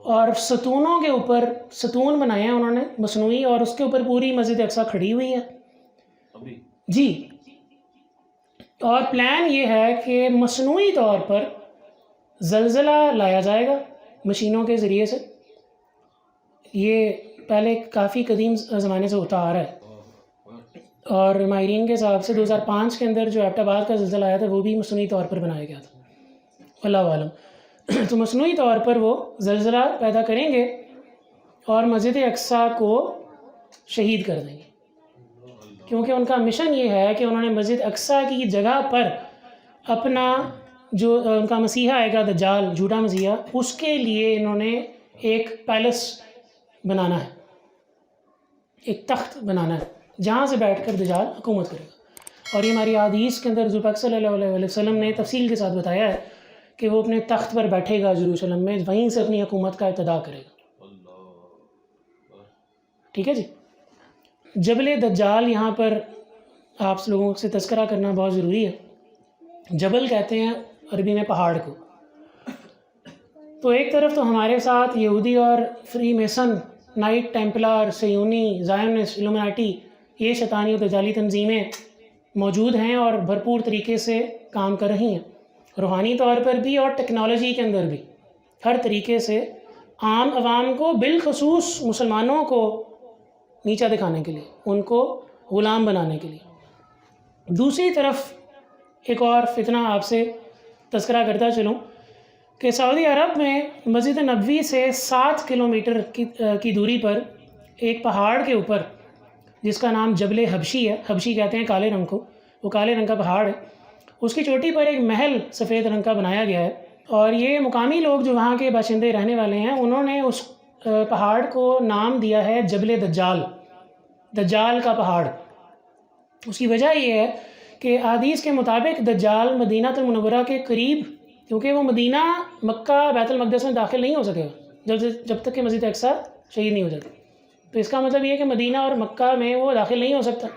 اور ستونوں کے اوپر ستون بنائے ہیں انہوں نے مصنوعی، اور اس کے اوپر پوری مسجد اقصیٰ کھڑی ہوئی ہے جی۔ اور پلان یہ ہے کہ مصنوعی طور پر زلزلہ لایا جائے گا مشینوں کے ذریعے سے۔ یہ پہلے کافی قدیم زمانے سے ہوتا آ رہا ہے، اور ماہرین کے حساب سے 2005 کے اندر جو ایبٹ آباد کا زلزلہ آیا تھا وہ بھی مصنوعی طور پر بنایا گیا تھا، اللہ عالم۔ تو مصنوعی طور پر وہ زلزلہ پیدا کریں گے اور مسجد اقصیٰ کو شہید کر دیں گے، کیونکہ ان کا مشن یہ ہے کہ انہوں نے مسجد اقصیٰ کی جگہ پر اپنا جو ان کا مسیحا آئے گا، دجال، جھوٹا مسیحا، اس کے لیے انہوں نے ایک پیلس بنانا ہے، ایک تخت بنانا ہے جہاں سے بیٹھ کر دجال حکومت کرے گا۔ اور یہ ہماری حدیث کے اندر حضور پاک صلی اللہ علیہ وسلم نے تفصیل کے ساتھ بتایا ہے کہ وہ اپنے تخت پر بیٹھے گا یروشلم میں، وہیں سے اپنی حکومت کا ابتدا کرے گا، ٹھیک ہے جی۔ جبل دجال یہاں پر آپ لوگوں سے تذکرہ کرنا بہت ضروری ہے۔ جبل کہتے ہیں عربی میں پہاڑ کو۔ تو ایک طرف تو ہمارے ساتھ یہودی اور فری میسن، نائٹ ٹیمپلر، سیونی، زائونسٹ، الومناٹی، یہ شیطانی و دجالی تنظیمیں موجود ہیں اور بھرپور طریقے سے کام کر رہی ہیں، روحانی طور پر بھی اور ٹیکنالوجی کے اندر بھی، ہر طریقے سے عام عوام کو، بالخصوص مسلمانوں کو نیچا دکھانے کے لیے، ان کو غلام بنانے کے لیے۔ دوسری طرف ایک اور فتنہ آپ سے تذکرہ کرتا چلوں کہ سعودی عرب میں مسجد نبوی سے 7 کلومیٹر کی دوری پر ایک پہاڑ کے اوپر، جس کا نام جبل حبشی ہے، حبشی کہتے ہیں کالے رنگ کو، وہ کالے رنگ کا پہاڑ ہے، اس کی چوٹی پر ایک محل سفید رنگ کا بنایا گیا ہے، اور یہ مقامی لوگ جو وہاں کے باشندے رہنے والے ہیں انہوں نے اس پہاڑ کو نام دیا ہے جبل دجال، دجال کا پہاڑ۔ اس کی وجہ یہ ہے کہ احادیث کے مطابق دجال مدینہ المنورہ کے قریب، کیونکہ وہ مدینہ مکہ بیت المقدس میں داخل نہیں ہو سکے گا جب تک کہ مسجد اقصیٰ شہید نہیں ہو جاتی. تو اس کا مطلب یہ ہے کہ مدینہ اور مکہ میں وہ داخل نہیں ہو سکتا،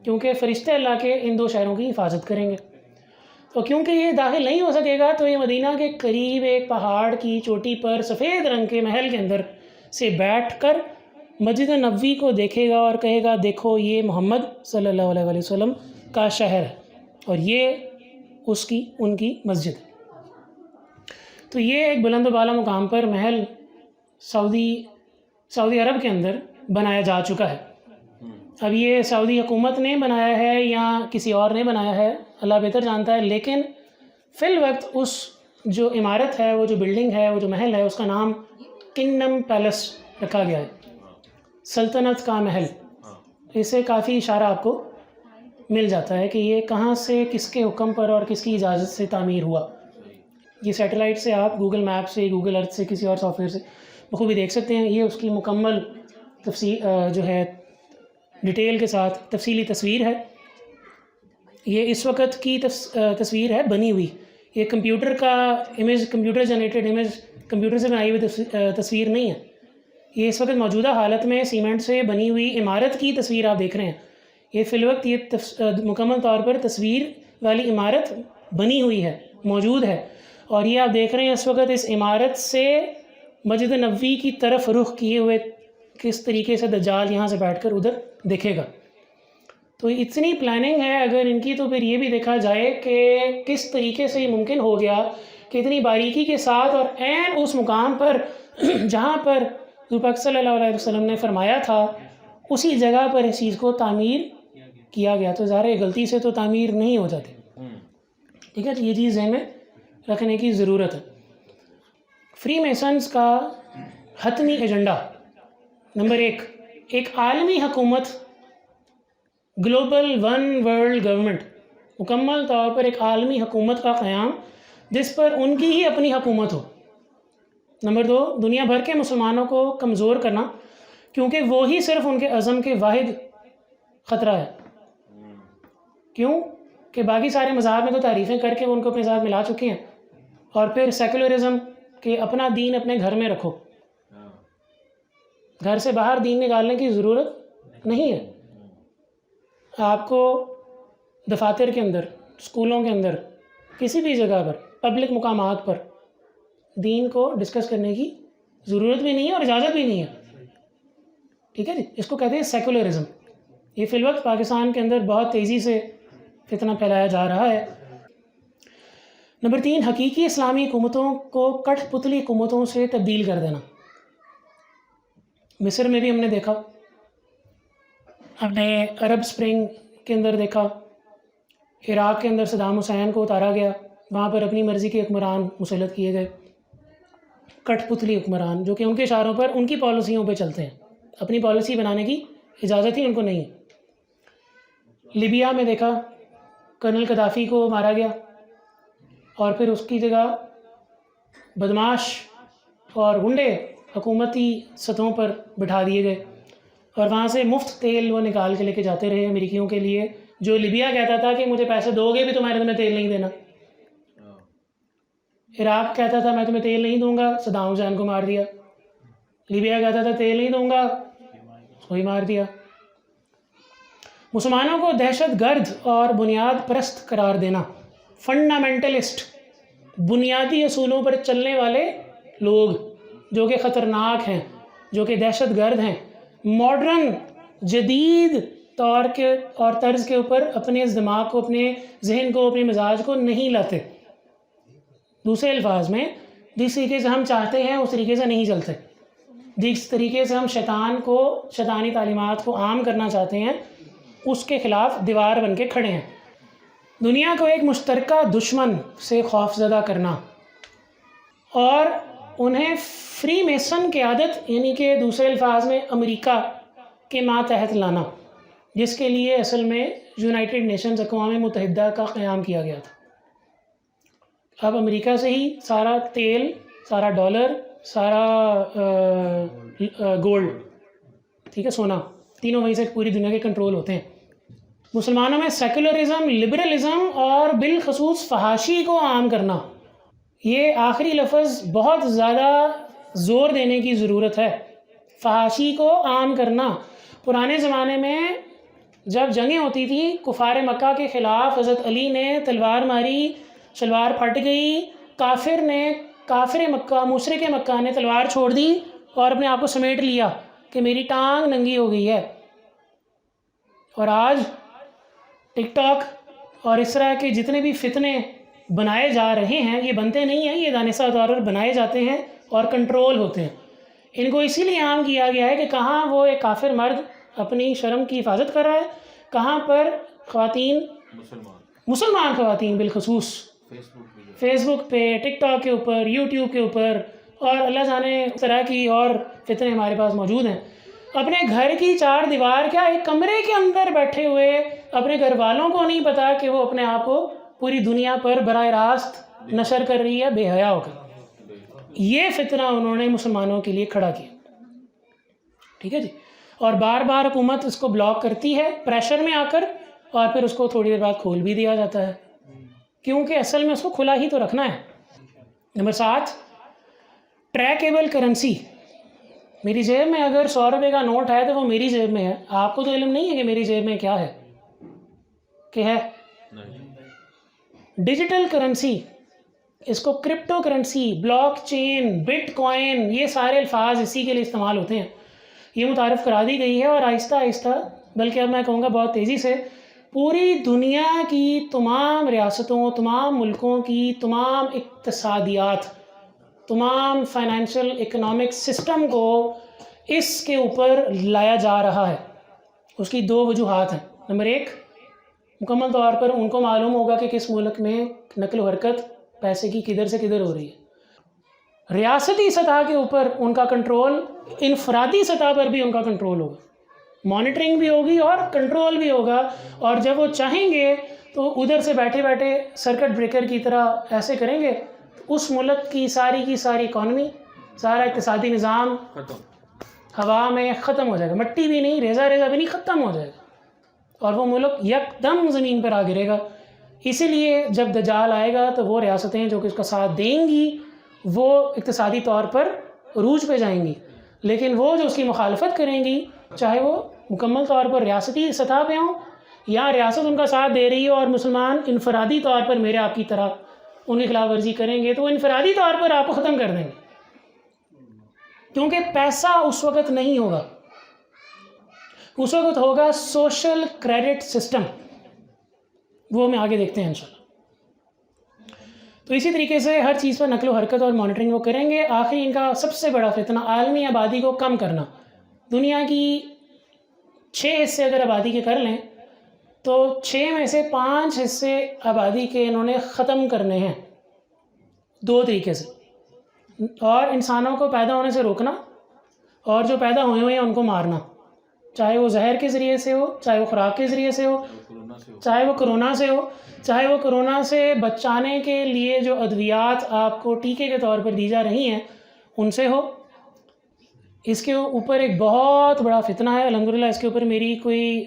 کیونکہ فرشتے اللہ کے ان دو شہروں کی حفاظت کریں گے. تو کیونکہ یہ داخل نہیں ہو سکے گا تو یہ مدینہ کے قریب ایک پہاڑ کی چوٹی پر سفید رنگ کے محل کے اندر سے بیٹھ کر مسجد نبوی کو دیکھے گا اور کہے گا دیکھو یہ محمد صلی اللہ علیہ وآلہ وسلم کا شہر ہے اور یہ ان کی مسجد ہے. تو یہ ایک بلند و بالا مقام پر محل سعودی عرب کے اندر بنایا جا چکا ہے. اب یہ سعودی حکومت نے بنایا ہے یا کسی اور نے بنایا ہے اللہ بہتر جانتا ہے، لیکن فی الوقت اس جو عمارت ہے، وہ جو بلڈنگ ہے، وہ جو محل ہے، اس کا نام کنگڈم پیلس رکھا گیا ہے، سلطنت کا محل. اس سے کافی اشارہ آپ کو مل جاتا ہے کہ یہ کہاں سے، کس کے حکم پر اور کس کی اجازت سے تعمیر ہوا. یہ سیٹلائٹ سے آپ گوگل میپ سے، گوگل ارتھ سے، کسی اور سافٹ ویئر سے بخوبی دیکھ سکتے ہیں. یہ اس کی مکمل جو ہے ڈیٹیل کے ساتھ تفصیلی تصویر ہے. یہ اس وقت کی تصویر ہے بنی ہوئی، یہ کمپیوٹر کا image, computer generated image, computer سے بنائی ہوئی تصویر نہیں ہے. یہ اس وقت موجودہ حالت میں سیمنٹ سے بنی ہوئی عمارت کی تصویر آپ دیکھ رہے ہیں. یہ فی الوقت یہ مکمل طور پر تصویر والی عمارت بنی ہوئی ہے، موجود ہے، اور یہ آپ دیکھ رہے ہیں اس وقت اس عمارت سے مسجد نبوی کی طرف رخ کیے ہوئے کس طریقے سے دجال یہاں سے بیٹھ کر ادھر دیکھے گا. تو اتنی پلاننگ ہے اگر ان کی، تو پھر یہ بھی دیکھا جائے کہ کس طریقے سے یہ ممکن ہو گیا کہ اتنی باریکی کے ساتھ اور عین اس مقام پر جہاں پر حضور پاک صلی اللہ علیہ وسلم نے فرمایا تھا اسی جگہ پر اس چیز کو تعمیر کیا گیا. تو ظاہر ہے غلطی سے تو تعمیر نہیں ہو جاتی. ٹھیک ہے، یہ چیز ذہن میں رکھنے کی ضرورت ہے. فری میسنز کا حتمی ایجنڈا نمبر 1، ایک عالمی حکومت، گلوبل ون ورلڈ گورنمنٹ، مکمل طور پر ایک عالمی حکومت کا قیام جس پر ان کی ہی اپنی حکومت ہو. نمبر 2، دنیا بھر کے مسلمانوں کو کمزور کرنا، کیونکہ وہی صرف ان کے عزم کے واحد خطرہ ہے. کیوں کہ باقی سارے مذاہب میں تو تعریفیں کر کے وہ ان کو اپنے ساتھ ملا چکے ہیں، اور پھر سیکولرزم کہ اپنا دین اپنے گھر میں رکھو، گھر سے باہر دین نکالنے کی ضرورت نہیں ہے. آپ کو دفاتر کے اندر، اسکولوں کے اندر، کسی بھی جگہ پر، پبلک مقامات پر دین کو ڈسکس کرنے کی ضرورت بھی نہیں ہے اور اجازت بھی نہیں ہے. ٹھیک ہے جی، اس کو کہتے ہیں سیکولرزم. یہ فی الوقت پاکستان کے اندر بہت تیزی سے فتنہ پھیلایا جا رہا ہے. نمبر 3، حقیقی اسلامی حکومتوں کو کٹ پتلی حکومتوں سے تبدیل کر دینا. مصر میں بھی ہم نے دیکھا، ہم نے عرب سپرنگ کے اندر دیکھا، عراق کے اندر صدام حسین کو اتارا گیا، وہاں پر اپنی مرضی کے حکمران مسلط کیے گئے، کٹ پتلی حکمران جو کہ ان کے اشاروں پر، ان کی پالیسیوں پہ چلتے ہیں، اپنی پالیسی بنانے کی اجازت ہی ان کو نہیں ہے. لیبیا میں دیکھا، کرنل قذافی کو مارا گیا اور پھر اس کی جگہ بدماش اور گنڈے حکومتی سطحوں پر بٹھا دیے گئے، اور وہاں سے مفت تیل وہ نکال کے لے کے جاتے رہے امریکیوں کے لیے. جو لیبیا کہتا تھا کہ مجھے پیسے دو گے بھی تمہارے تمہیں تیل نہیں دینا. عراق کہتا تھا میں تمہیں تیل نہیں دوں گا، صدام حسین کو مار دیا. لیبیا کہتا تھا تیل نہیں دوں گا، اس کو ہی مار دیا. مسلمانوں کو دہشت گرد اور بنیاد پرست قرار دینا، فنڈامنٹلسٹ، بنیادی اصولوں پر چلنے والے لوگ جو کہ خطرناک ہیں، جو کہ دہشت گرد ہیں، ماڈرن جدید طور کے اور طرز کے اوپر اپنے دماغ کو، اپنے ذہن کو، اپنے مزاج کو نہیں لاتے. دوسرے الفاظ میں جس طریقے سے ہم چاہتے ہیں اس طریقے سے نہیں چلتے. جس طریقے سے ہم شیطان کو، شیطانی تعلیمات کو عام کرنا چاہتے ہیں، اس کے خلاف دیوار بن کے کھڑے ہیں. دنیا کو ایک مشترکہ دشمن سے خوف زدہ کرنا اور انہیں فری میسن قیادت، یعنی کہ دوسرے الفاظ میں امریکہ کے ماتحت لانا، جس کے لیے اصل میں یونائٹڈ نیشنز، اقوام متحدہ کا قیام کیا گیا تھا. اب امریکہ سے ہی سارا تیل، سارا ڈالر، سارا گولڈ، ٹھیک ہے، سونا، تینوں وہیں سے پوری دنیا کے کنٹرول ہوتے ہیں. مسلمانوں میں سیکولرزم، لبرلزم اور بالخصوص فحاشی کو عام کرنا، یہ آخری لفظ بہت زیادہ زور دینے کی ضرورت ہے۔ فحاشی کو عام کرنا، پرانے زمانے میں جب جنگیں ہوتی تھیں کفار مکہ کے خلاف، حضرت علی نے تلوار ماری، شلوار پھٹ گئی، کافر مکہ، مشرک مکہ نے تلوار چھوڑ دی اور اپنے آپ کو سمیٹ لیا کہ میری ٹانگ ننگی ہو گئی ہے۔ اور آج ٹک ٹاک اور اس طرح کے جتنے بھی فتنے بنائے جا رہے ہیں، یہ بنتے نہیں ہیں، یہ دانستہ طور پر بنائے جاتے ہیں اور کنٹرول ہوتے ہیں۔ ان کو اسی لیے عام کیا گیا ہے کہ کہاں وہ ایک کافر مرد اپنی شرم کی حفاظت کر رہا ہے، کہاں پر خواتین، مسلمان خواتین بالخصوص فیس بک پہ، ٹک ٹاک کے اوپر، یوٹیوب کے اوپر، اور اللہ جانے اس طرح کی اور فتنے ہمارے پاس موجود ہیں، اپنے گھر کی چار دیوار، کیا ایک کمرے کے اندر بیٹھے ہوئے اپنے گھر والوں کو نہیں پتا کہ وہ اپنے آپ کو پوری دنیا پر براہ راست نشر کر رہی ہے بے حیا ہو کر۔ یہ فتنہ انہوں نے مسلمانوں کے لیے کھڑا کیا، ٹھیک ہے جی، اور بار بار حکومت اس کو بلاک کرتی ہے پریشر میں آ کر، اور پھر اس کو تھوڑی دیر بعد کھول بھی دیا جاتا ہے، کیونکہ اصل میں اس کو کھلا ہی تو رکھنا ہے۔ Number 7، trackable currency. میری جیب میں اگر 100 روپے کا نوٹ ہے تو وہ میری جیب میں ہے، آپ کو تو علم نہیں ہے کہ میری جیب میں کیا ہے کہ ہے۔ ڈیجیٹل کرنسی، اس کو cryptocurrency, blockchain, bitcoin, یہ سارے الفاظ اسی کے لیے استعمال ہوتے ہیں، یہ متعارف کرا دی گئی ہے، اور آہستہ آہستہ، بلکہ اب میں کہوں گا بہت تیزی سے، پوری دنیا کی تمام ریاستوں، تمام ملکوں کی تمام اقتصادیات، تمام فائنینشیل اکنامک سسٹم کو اس کے اوپر لایا جا رہا ہے۔ اس کی 2 وجوہات ہیں۔ نمبر 1، مکمل طور پر ان کو معلوم ہوگا کہ کس ملک میں نقل و حرکت پیسے کی کدھر سے کدھر ہو رہی ہے۔ ریاستی سطح کے اوپر ان کا کنٹرول، انفرادی سطح پر بھی ان کا کنٹرول ہوگا، مانیٹرنگ بھی ہوگی اور کنٹرول بھی ہوگا، اور جب وہ چاہیں گے تو ادھر سے بیٹھے بیٹھے سرکٹ بریکر کی طرح ایسے کریں گے، اس ملک کی ساری اکانومی، سارا اقتصادی نظام ہوا میں ختم ہو جائے گا، مٹی بھی نہیں، ریزہ بھی نہیں، ختم ہو جائے گا، اور وہ ملک یکدم زمین پر آ گرے گا۔ اسی لیے جب دجال آئے گا تو وہ ریاستیں جو کہ اس کا ساتھ دیں گی وہ اقتصادی طور پر عروج پہ جائیں گی، لیکن وہ جو اس کی مخالفت کریں گی، چاہے وہ مکمل طور پر ریاستی سطح پہ ہوں یا ریاست ان کا ساتھ دے رہی ہو اور مسلمان انفرادی طور پر میرے آپ کی طرح ان کی خلاف ورزی کریں گے، تو وہ انفرادی طور پر آپ کو ختم کر دیں گے، کیونکہ پیسہ اس وقت نہیں ہوگا، اس وقت ہوگا سوشل کریڈٹ سسٹم، وہ ہمیں آگے دیکھتے ہیں انشاءاللہ۔ تو اسی طریقے سے ہر چیز پر نقل و حرکت اور مانیٹرنگ وہ کریں گے۔ آخری ان کا سب سے بڑا فتنہ عالمی آبادی کو کم کرنا۔ دنیا کی 6 حصے اگر آبادی کے کر لیں تو 6 میں سے 5 حصے آبادی کے انہوں نے ختم کرنے ہیں 2 طریقے سے، اور انسانوں کو پیدا ہونے سے روکنا، اور جو پیدا ہوئے ہیں ان کو مارنا، چاہے وہ زہر کے ذریعے سے ہو، چاہے وہ خوراک کے ذریعے سے ہو، چاہے وہ کرونا سے ہو، چاہے وہ کرونا سے بچانے کے لیے جو ادویات آپ کو ٹیکے کے طور پر دی جا رہی ہیں ان سے ہو۔ اس کے اوپر ایک بہت بڑا فتنہ ہے، الحمدللہ اس کے اوپر میری کوئی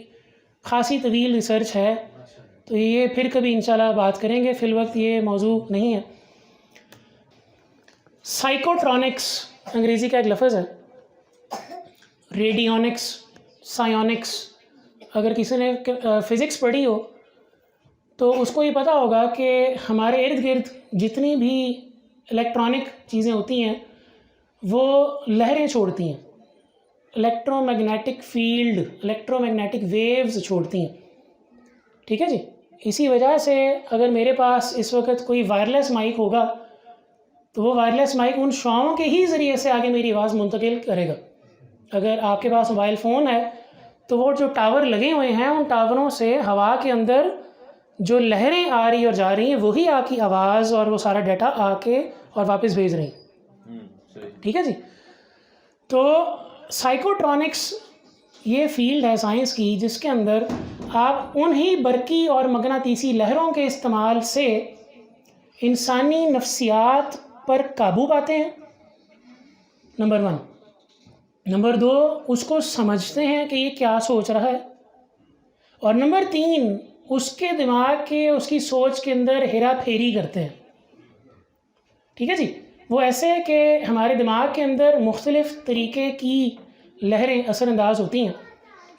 خاصی طویل ریسرچ ہے، تو یہ پھر کبھی انشاءاللہ بات کریں گے، فی الوقت یہ موضوع نہیں ہے۔ سائیکوٹرونکس انگریزی کا ایک لفظ ہے، ریڈیونکس، سائیونکس، اگر کسی نے فزکس پڑھی ہو تو اس کو یہ پتہ ہوگا کہ ہمارے ارد گرد جتنی بھی الیکٹرانک چیزیں ہوتی ہیں وہ لہریں چھوڑتی ہیں، electromagnetic field, electromagnetic waves چھوڑتی ہیں، ٹھیک ہے جی۔ اسی وجہ سے اگر میرے پاس اس وقت کوئی وائرلیس مائک ہوگا تو وہ وائرلیس مائک ان شعاعوں کے ہی ذریعے سے آگے میری آواز منتقل کرے گا۔ اگر آپ کے پاس موبائل فون ہے تو وہ جو ٹاور لگے ہوئے ہیں ان ٹاوروں سے ہوا کے اندر جو لہریں آ رہی اور جا رہی ہیں وہی آپ کی آواز اور وہ سارا ڈیٹا آ کے اور واپس بھیج رہی ہیں، ٹھیک ہے جی۔ تو سائیکوٹرونکس یہ فیلڈ ہے سائنس کی جس کے اندر آپ انہی برقی اور مغناطیسی لہروں کے استعمال سے انسانی نفسیات پر قابو پاتے ہیں، نمبر 1۔ نمبر 2، اس کو سمجھتے ہیں کہ یہ کیا سوچ رہا ہے، اور نمبر 3 اس کے دماغ کے اس کی سوچ کے اندر ہیرا پھیری کرتے ہیں. ٹھیک ہے جی. وہ ایسے کہ ہمارے دماغ کے اندر مختلف طریقے کی لہریں اثر انداز ہوتی ہیں.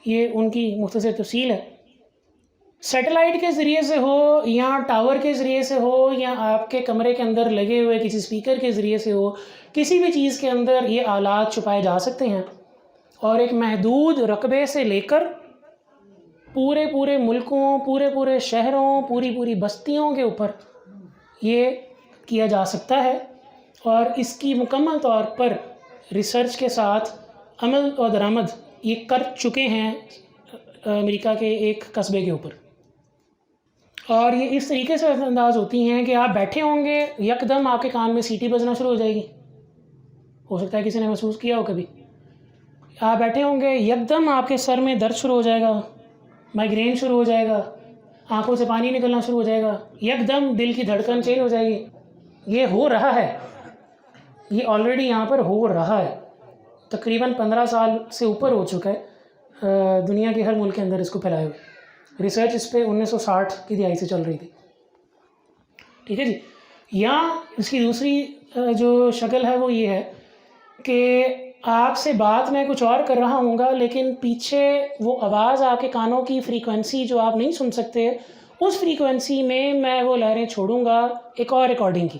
یہ ان کی مختصر تفصیل ہے. سیٹلائٹ کے ذریعے سے ہو یا ٹاور کے ذریعے سے ہو یا آپ کے کمرے کے اندر لگے ہوئے کسی اسپیکر کے ذریعے سے ہو، کسی بھی چیز کے اندر یہ آلات چھپائے جا سکتے ہیں، اور ایک محدود رقبے سے لے کر پورے ملکوں، پورے شہروں، پوری بستیوں کے اوپر یہ کیا جا سکتا ہے. اور اس کی مکمل طور پر ریسرچ کے ساتھ عمل و درآمد یہ کر چکے ہیں امریکہ کے ایک قصبے کے اوپر. اور یہ اس طریقے سے انداز ہوتی ہیں کہ آپ بیٹھے ہوں گے، یکدم آپ کے کان میں سیٹی بجنا شروع ہو جائے گی. ہو سکتا ہے کسی نے محسوس کیا ہو کبھی. آپ بیٹھے ہوں گے، یکدم آپ کے سر میں درد شروع ہو جائے گا، مائیگرین شروع ہو جائے گا، آنکھوں سے پانی نکلنا شروع ہو جائے گا، یکدم دل کی دھڑکن چینج ہو جائے گی. یہ ہو رہا ہے، یہ آلریڈی یہاں پر ہو رہا ہے. تقریباً 15 سال سے اوپر ہو چکا ہے دنیا کے ہر ملک کے اندر اس کو پھیلائے ہوئے. ریسرچ اس پہ 1960 کی دہائی سے چل رہی تھی. ٹھیک ہے جی. یا اس کی دوسری جو شکل ہے وہ یہ ہے کہ آپ سے بات میں کچھ اور کر رہا ہوں گا، لیکن پیچھے وہ آواز آپ کے کانوں کی فریکوینسی جو آپ نہیں سن سکتے، اس فریکوینسی میں وہ لہریں چھوڑوں گا ایک اور ریکارڈنگ کی.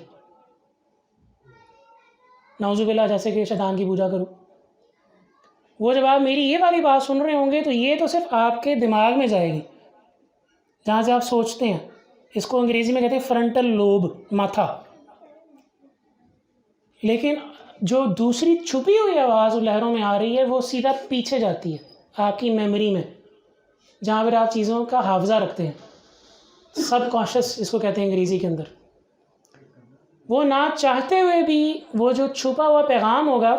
نعوذ باللہ، جیسے کہ شیطان کی پوجا کرو. وہ جب آپ میری یہ والی بات سن رہے ہوں گے تو یہ تو صرف آپ کے دماغ میں جائے گی، جہاں سے آپ سوچتے ہیں. اس کو انگریزی میں کہتے ہیں فرنٹل لوب، ماتھا. لیکن جو دوسری چھپی ہوئی آواز لہروں میں آ رہی ہے وہ سیدھا پیچھے جاتی ہے آپ کی میموری میں، جہاں پر آپ چیزوں کا حافظہ رکھتے ہیں. سب کانشس اس کو کہتے ہیں انگریزی کے اندر. وہ نہ چاہتے ہوئے بھی وہ جو چھپا ہوا پیغام ہوگا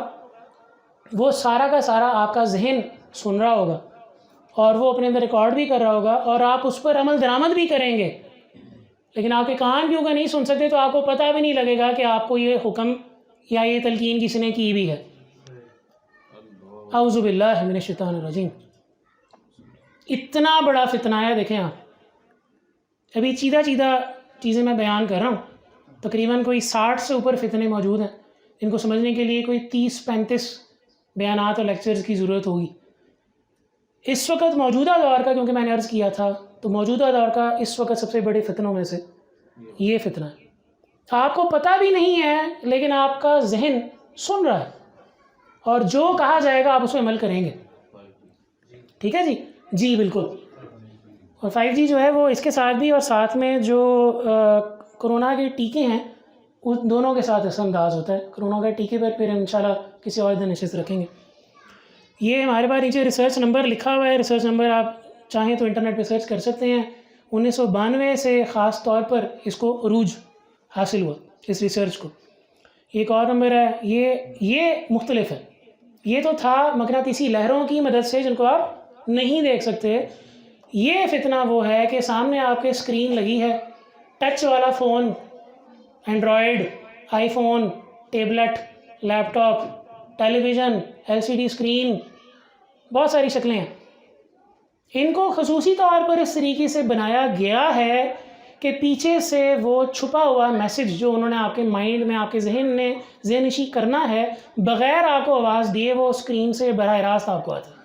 وہ سارا کا سارا آپ کا ذہن سن رہا ہوگا، اور وہ اپنے اندر ریکارڈ بھی کر رہا ہوگا، اور آپ اس پر عمل درآمد بھی کریں گے. لیکن آپ کے کان کیونکہ نہیں سن سکتے تو آپ کو پتہ بھی نہیں لگے گا کہ آپ کو یہ حکم یا یہ تلقین کسی نے کی بھی ہے. اعوذ باللہ من الشیطان الرجیم. اتنا بڑا فتنہ ہے. دیکھیں آپ، ابھی چیدہ چیزیں میں بیان کر رہا ہوں. تقریباً کوئی 60 سے اوپر فتنے موجود ہیں. ان کو سمجھنے کے لیے کوئی 30-35 بیانات اور لیکچرز کی ضرورت ہوگی. اس وقت موجودہ دور کا، کیونکہ میں نے عرض کیا تھا، تو موجودہ دور کا اس وقت سب سے بڑے فتنوں میں سے یہ فتنہ ہے. آپ کو پتہ بھی نہیں ہے لیکن آپ کا ذہن سن رہا ہے، اور جو کہا جائے گا آپ اس پہ عمل کریں گے. ٹھیک ہے جی. جی بالکل. اور 5G جو ہے وہ اس کے ساتھ بھی، اور ساتھ میں جو کرونا کے ٹیکے ہیں ان دونوں کے ساتھ اثر انداز ہوتا ہے. کرونا کے ٹیکے پر پھر انشاءاللہ کسی اور دن نشست رکھیں گے. یہ ہمارے پاس نیچے ریسرچ نمبر لکھا ہوا ہے. ریسرچ نمبر آپ چاہیں تو انٹرنیٹ پہ سرچ کر سکتے ہیں. 1992 سے خاص طور پر اس کو عروج حاصل ہوا اس ریسرچ کو. ایک اور نمبر ہے، یہ مختلف ہے. یہ تو تھا مقناطیسی لہروں کی مدد سے جن کو آپ نہیں دیکھ سکتے. یہ فتنہ وہ ہے کہ سامنے آپ کے اسکرین لگی ہے، ٹچ والا فون، اینڈرائڈ، آئی فون، ٹیبلٹ، لیپ ٹاپ، ٹیلی ویژن، LCD اسکرین، بہت ساری شکلیں ہیں. ان کو خصوصی طور پر اس طریقے سے بنایا گیا ہے کہ پیچھے سے وہ چھپا ہوا میسج جو انہوں نے آپ کے مائنڈ میں، آپ کے ذہن نے ذہن نشی کرنا ہے، بغیر آپ کو آواز دیے وہ اسکرین سے براہ راست آپ کو آتا ہے.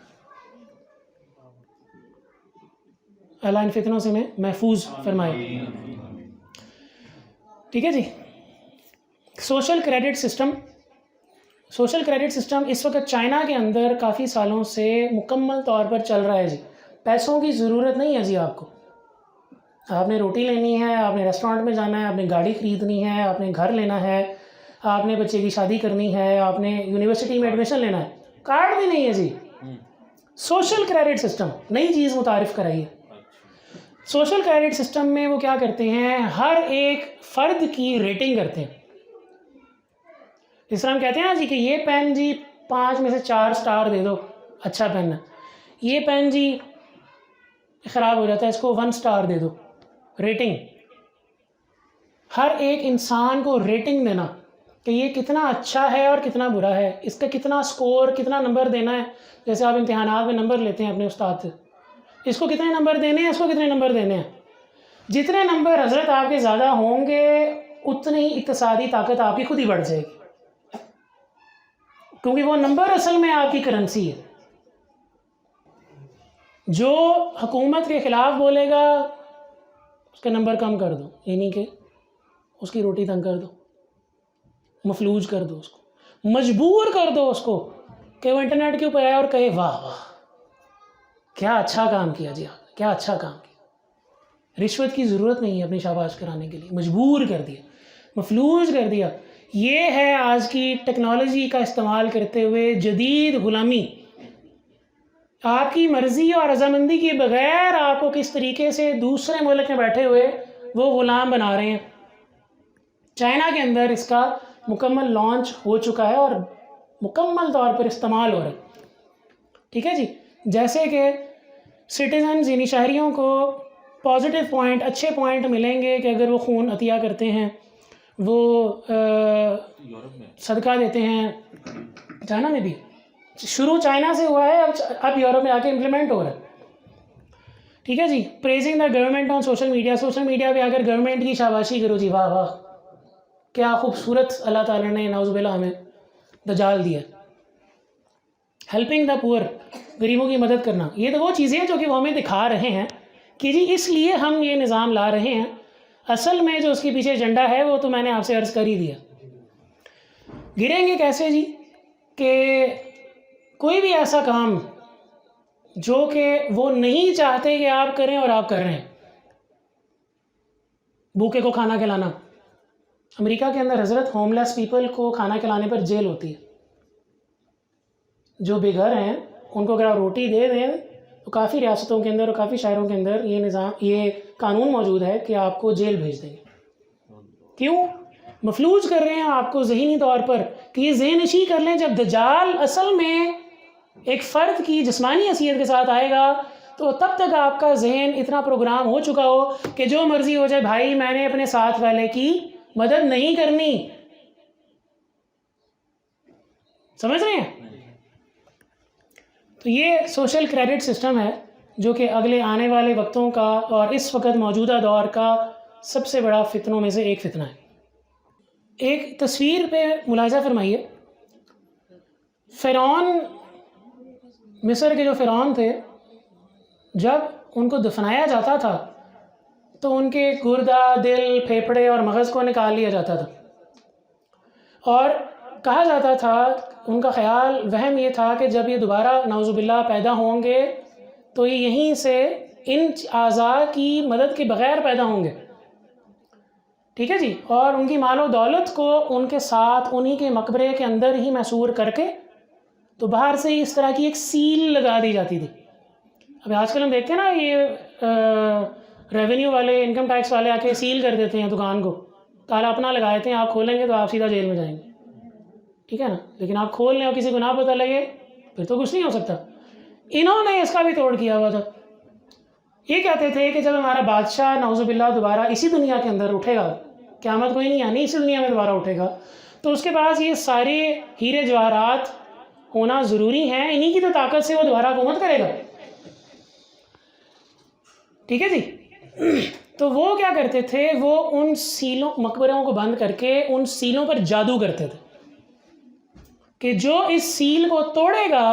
اللہ ان فتنوں سے میں محفوظ فرمائے. ٹھیک ہے جی. سوشل کریڈٹ سسٹم اس وقت چائنا کے اندر کافی سالوں سے مکمل طور پر چل رہا ہے جی. پیسوں کی ضرورت نہیں ہے جی. آپ نے روٹی لینی ہے، آپ نے ریسٹورنٹ میں جانا ہے، آپ نے گاڑی خریدنی ہے، آپ نے گھر لینا ہے، آپ نے بچے کی شادی کرنی ہے، آپ نے یونیورسٹی میں ایڈمیشن لینا ہے، کارڈ بھی نہیں ہے جی. سوشل کریڈٹ سسٹم نئی چیز متعارف کرائی ہے. سوشل کریڈٹ سسٹم میں وہ کیا کرتے ہیں، ہر ایک فرد کی ریٹنگ کرتے ہیں. جس طرح ہم کہتے ہیں نا جی کہ یہ پین جی 5 میں سے 4 سٹار دے دو، اچھا پین ہے. یہ پین جی خراب ہو جاتا ہے، اس کو 1 سٹار دے دو. ریٹنگ، ہر ایک انسان کو ریٹنگ دینا کہ یہ کتنا اچھا ہے اور کتنا برا ہے، اس کا کتنا سکور، کتنا نمبر دینا ہے. جیسے آپ امتحانات میں نمبر لیتے ہیں اپنے استاد سے، اس کو کتنے نمبر دینے ہیں، اس کو کتنے نمبر دینے ہیں. جتنے نمبر حضرت آپ کے زیادہ ہوں گے اتنی ہی اقتصادی طاقت آپ کی خود ہی بڑھ جائے گی، کیونکہ وہ نمبر اصل میں آپ کی کرنسی ہے. جو حکومت کے خلاف بولے گا اس کا نمبر کم کر دو، یعنی کہ اس کی روٹی تنگ کر دو، مفلوج کر دو، اس کو مجبور کر دو اس کو کہ وہ انٹرنیٹ کے اوپر آئے اور کہے واہ واہ کیا اچھا کام کیا جی آپ نے، کیا اچھا کام کیا. رشوت کی ضرورت نہیں ہے اپنی شاباش کرانے کے لیے، مجبور کر دیا، مفلوج کر دیا. یہ ہے آج کی ٹیکنالوجی کا استعمال کرتے ہوئے جدید غلامی. آپ کی مرضی اور رضامندی کے بغیر آپ کو کس طریقے سے دوسرے ملک میں بیٹھے ہوئے وہ غلام بنا رہے ہیں. چائنا کے اندر اس کا مکمل لانچ ہو چکا ہے اور مکمل طور پر استعمال ہو رہا ہے. ٹھیک ہے جی. جیسے کہ سٹیزنز یعنی شہریوں کو پازیٹیو پوائنٹ، اچھے پوائنٹ ملیں گے کہ اگر وہ خون عطیہ کرتے ہیں، وہ صدقہ دیتے ہیں. چائنا میں بھی شروع چائنا سے ہوا ہے، اب یورپ میں آ کے امپلیمنٹ ہو رہا ہے. ٹھیک ہے جی. Praising the government on social media, social media پہ آ کر گورنمنٹ کی شاباشی کرو جی، واہ واہ کیا خوبصورت اللہ تعالیٰ نے نعوذ باللہ ہمیں دجال دیا. ہیلپنگ دا پور، غریبوں کی مدد کرنا، یہ تو وہ چیزیں ہیں جو کہ وہ ہمیں دکھا رہے ہیں کہ جی اس لیے ہم یہ نظام لا رہے ہیں. اصل میں جو اس کے پیچھے ایجنڈا ہے وہ تو میں نے آپ سے عرض کر ہی دیا. گریں گے کیسے جی؟ کہ کوئی بھی ایسا کام جو کہ وہ نہیں چاہتے کہ آپ کریں اور آپ کر رہے ہیں. بھوکے کو کھانا کھلانا. امریکہ کے اندر حضرت ہوم لیس پیپل کو کھانا کھلانے پر جیل ہوتی ہے. جو بے گھر ہیں ان کو اگر آپ روٹی دے دیں تو کافی ریاستوں کے اندر اور کافی شہروں کے اندر یہ قانون موجود ہے کہ آپ کو جیل بھیج دیں گے. کیوں؟ مفلوج کر رہے ہیں آپ کو ذہنی طور پر کہ یہ ذہن نشی کر لیں جب دجال اصل میں ایک فرد کی جسمانی حیثیت کے ساتھ آئے گا تو تب تک آپ کا ذہن اتنا پروگرام ہو چکا ہو کہ جو مرضی ہو جائے بھائی میں نے اپنے ساتھ والے کی مدد نہیں کرنی. سمجھ رہے ہیں؟ تو یہ سوشل کریڈٹ سسٹم ہے جو کہ اگلے آنے والے وقتوں کا اور اس وقت موجودہ دور کا سب سے بڑا فتنوں میں سے ایک فتنہ ہے. ایک تصویر پہ ملاحظہ فرمائیے. فرعون، مصر کے جو فرعون تھے، جب ان کو دفنایا جاتا تھا تو ان کے گردہ، دل، پھیپھڑے اور مغز کو نکال لیا جاتا تھا اور کہا جاتا تھا، ان کا خیال وہم یہ تھا کہ جب یہ دوبارہ نعوذ باللہ پیدا ہوں گے تو یہ یہیں سے ان اعضاء کی مدد کے بغیر پیدا ہوں گے. ٹھیک ہے جی. اور ان کی مال و دولت کو ان کے ساتھ انہی کے مقبرے کے اندر ہی محصور کر کے تو باہر سے اس طرح کی ایک سیل لگا دی جاتی تھی. اب آج کل ہم دیکھتے ہیں نا یہ ریونیو والے، انکم ٹیکس والے آ کے سیل کر دیتے ہیں دکان کو، تالا اپنا لگائے تھے، آپ کھولیں گے تو آپ سیدھا جیل میں جائیں گے. ٹھیک ہے نا. لیکن آپ کھول لیں اور کسی کو نہ پتہ لگے پھر تو کچھ نہیں ہو سکتا. انہوں نے اس کا بھی توڑ کیا ہوا تھا. یہ کہتے تھے کہ جب ہمارا بادشاہ نعوذ باللہ دوبارہ اسی دنیا کے اندر اٹھے گا، قیامت کوئی نہیں آنی، اسی دنیا میں دوبارہ اٹھے گا، تو اس کے پاس یہ سارے ہیرے جواہرات ہونا ضروری ہیں، انہی کی تو طاقت سے وہ دوبارہ حکومت کرے گا. ٹھیک ہے جی. تو وہ کیا کرتے تھے، وہ ان سیلوں، مقبروں کو بند کر کے ان سیلوں پر جادو کرتے تھے کہ جو اس سیل کو توڑے گا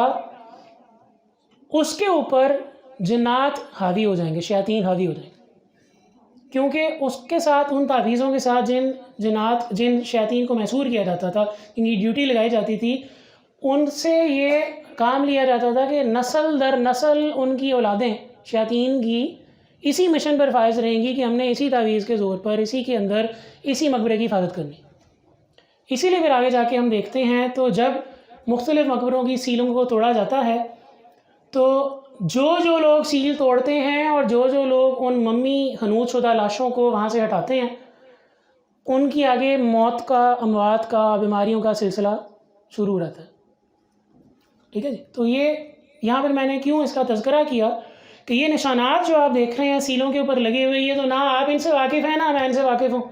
اس کے اوپر جنات حاوی ہو جائیں گے، شیاطین حاوی ہو جائیں گے. کیونکہ اس کے ساتھ، ان تعویذوں کے ساتھ جن شیاطین کو محصور کیا جاتا تھا، ان کی ڈیوٹی لگائی جاتی تھی، ان سے یہ کام لیا جاتا تھا کہ نسل در نسل ان کی اولادیں شیاطین کی اسی مشن پر فائز رہیں گی کہ ہم نے اسی تعویذ کے زور پر اسی کے اندر اسی مقبرے کی حفاظت کرنی. اسی لیے پھر آگے جا کے ہم دیکھتے ہیں تو جب مختلف مقبروں کی سیلوں کو توڑا جاتا ہے تو جو لوگ سیل توڑتے ہیں اور جو لوگ ان ممی حنوط شدہ لاشوں کو وہاں سے ہٹاتے ہیں، ان کی آگے موت کا، اموات کا، بیماریوں کا سلسلہ شروع رہتا ہے. ٹھیک ہے جی. تو یہ یہاں پر میں نے کیوں اس کا تذکرہ کیا کہ یہ نشانات جو آپ دیکھ رہے ہیں سیلوں کے اوپر لگے ہوئے، یہ تو نہ آپ ان سے واقف ہیں نہ میں ان سے واقف ہوں.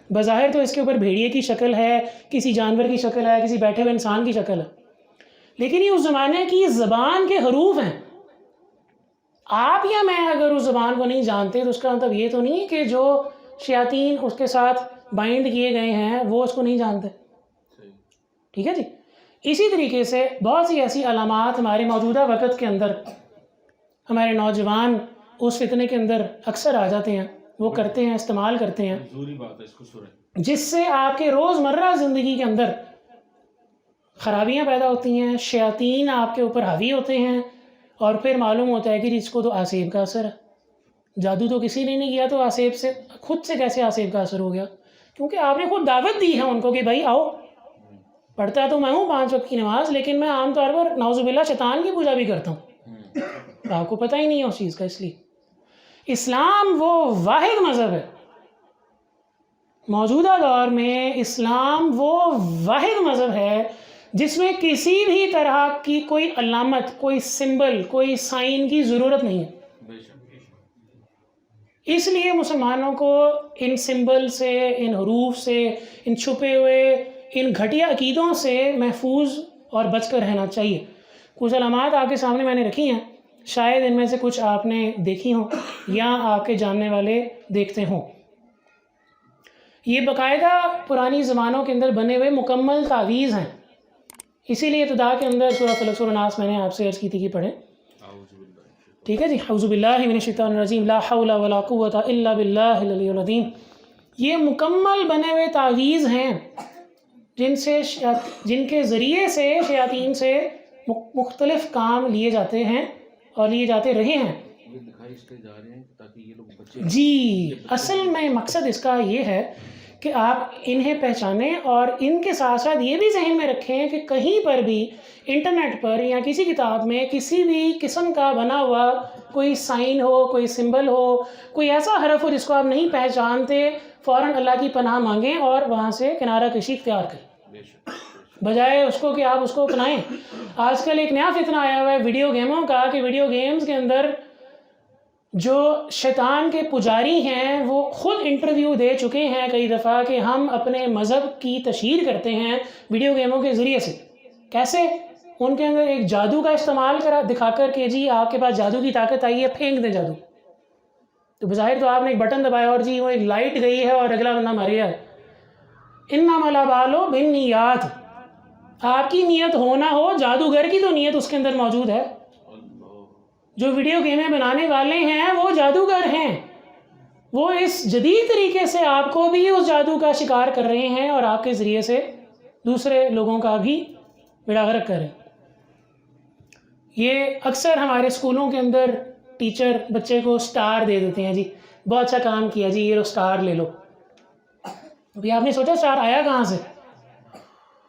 بظاہر تو اس کے اوپر بھیڑیے کی شکل ہے، کسی جانور کی شکل ہے، کسی بیٹھے ہوئے انسان کی شکل ہے، لیکن یہ اس زمانے کی زبان کے حروف ہیں. آپ یا میں اگر اس زبان کو نہیں جانتے تو اس کا مطلب یہ تو نہیں کہ جو شیاطین اس کے ساتھ بائنڈ کیے گئے ہیں وہ اس کو نہیں جانتے. ٹھیک ہے جی. اسی طریقے سے بہت سی ایسی علامات ہمارے موجودہ وقت کے اندر ہمارے نوجوان اس فتنے کے اندر اکثر آ جاتے ہیں، وہ کرتے ہیں، استعمال کرتے ہیں، جس سے آپ کے روزمرہ زندگی کے اندر خرابیاں پیدا ہوتی ہیں، شیاطین آپ کے اوپر حاوی ہوتے ہیں، اور پھر معلوم ہوتا ہے کہ اس کو تو آسیب کا اثر ہے. جادو تو کسی نے نہیں کیا تو آسیب سے خود سے کیسے آسیب کا اثر ہو گیا؟ کیونکہ آپ نے خود دعوت دی ہے ان کو کہ بھائی آؤ. پڑھتا تو میں ہوں 5 وقت کی نماز، لیکن میں عام طور پر نعوذ باللہ شیطان کی پوجا بھی کرتا ہوں. آپ کو پتہ ہی نہیں ہے اس چیز کا. اس لیے اسلام وہ واحد مذہب ہے موجودہ دور میں، اسلام وہ واحد مذہب ہے جس میں کسی بھی طرح کی کوئی علامت، کوئی سمبل، کوئی سائن کی ضرورت نہیں ہے. اس لیے مسلمانوں کو ان سمبل سے، ان حروف سے، ان چھپے ہوئے، ان گھٹیا عقیدوں سے محفوظ اور بچ کر رہنا چاہیے. کچھ علامات آپ کے سامنے میں نے رکھی ہیں، شاید ان میں سے کچھ آپ نے دیکھی ہوں یا آپ کے جاننے والے دیکھتے ہوں. یہ باقاعدہ پرانی زمانوں کے اندر بنے ہوئے مکمل تعویذ ہیں. اسی لیے ابتدا کے اندر سورہ فلق سورہ ناس میں نے آپ سے عرض کی تھی کہ پڑھیں. ٹھیک ہے جی. اعوذ باللہ من الشیطان الرجیم، لا حول ولا قوۃ الا باللہ العلی العظیم. یہ مکمل بنے ہوئے تعویذ ہیں جن کے ذریعے سے شیاطین سے مختلف کام لیے جاتے ہیں اور لیے جاتے رہے ہیں. جی اصل میں مقصد اس کا یہ ہے کہ آپ انہیں پہچانیں اور ان کے ساتھ ساتھ یہ بھی ذہن میں رکھیں کہ کہیں پر بھی انٹرنیٹ پر یا کسی کتاب میں کسی بھی قسم کا بنا ہوا کوئی سائن ہو، کوئی سمبل ہو، کوئی ایسا حرف ہو جس کو آپ نہیں پہچانتے، فوراً اللہ کی پناہ مانگیں اور وہاں سے کنارہ کشی اختیار کریں، بجائے اس کو کہ آپ اس کو اپنائیں. آج کل ایک نیا فتنہ آیا ہوا ہے ویڈیو گیموں کا کہ ویڈیو گیمز کے اندر جو شیطان کے پجاری ہیں وہ خود انٹرویو دے چکے ہیں کئی دفعہ کہ ہم اپنے مذہب کی تشہیر کرتے ہیں ویڈیو گیموں کے ذریعے سے. کیسے؟ ان کے اندر ایک جادو کا استعمال دکھا کر کہ جی آپ کے پاس جادو کی طاقت آئی ہے، پھینک دیں جادو. تو بظاہر تو آپ نے ایک بٹن دبایا اور جی وہ ایک لائٹ گئی ہے اور اگلا بندہ مر گیا ہے. انما الاعمال بالنیات. آپ کی نیت ہو نہ ہو، جادوگر کی تو نیت اس کے اندر موجود ہے. جو ویڈیو گیمیں بنانے والے ہیں وہ جادوگر ہیں، وہ اس جدید طریقے سے آپ کو بھی اس جادو کا شکار کر رہے ہیں اور آپ کے ذریعے سے دوسرے لوگوں کا بھی بیڑا غرق کر رہے ہیں. یہ اکثر ہمارے اسکولوں کے اندر ٹیچر بچے کو سٹار دے دیتے ہیں، جی بہت اچھا کام کیا جی، یہ لو سٹار لے لو. ابھی آپ نے سوچا سٹار آیا کہاں سے؟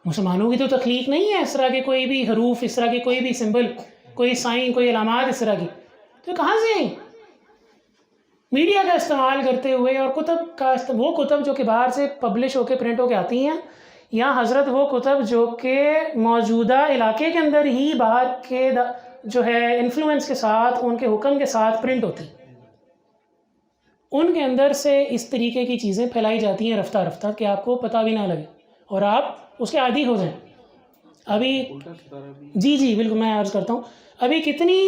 مسلمانوں کی تو تخلیق نہیں ہے اس طرح کے کوئی بھی حروف، اس طرح کے کوئی بھی سمبل، کوئی سائن، کوئی علامات اس طرح کی. تو کہاں سے آئیں؟ میڈیا کا استعمال کرتے ہوئے اور کتب کا وہ کتب جو کہ باہر سے پبلش ہو کے پرنٹ ہو کے آتی ہیں، یا حضرت وہ کتب جو کہ موجودہ علاقے کے اندر ہی باہر کے جو ہے انفلوئنس کے ساتھ، ان کے حکم کے ساتھ پرنٹ ہوتی، ان کے اندر سے اس طریقے کی چیزیں پھیلائی جاتی ہیں رفتہ رفتہ کہ آپ کو پتہ بھی نہ لگے اور آپ اس کے عادی ہو جائیں. ابھی جی بالکل میں عرض کرتا ہوں، ابھی کتنی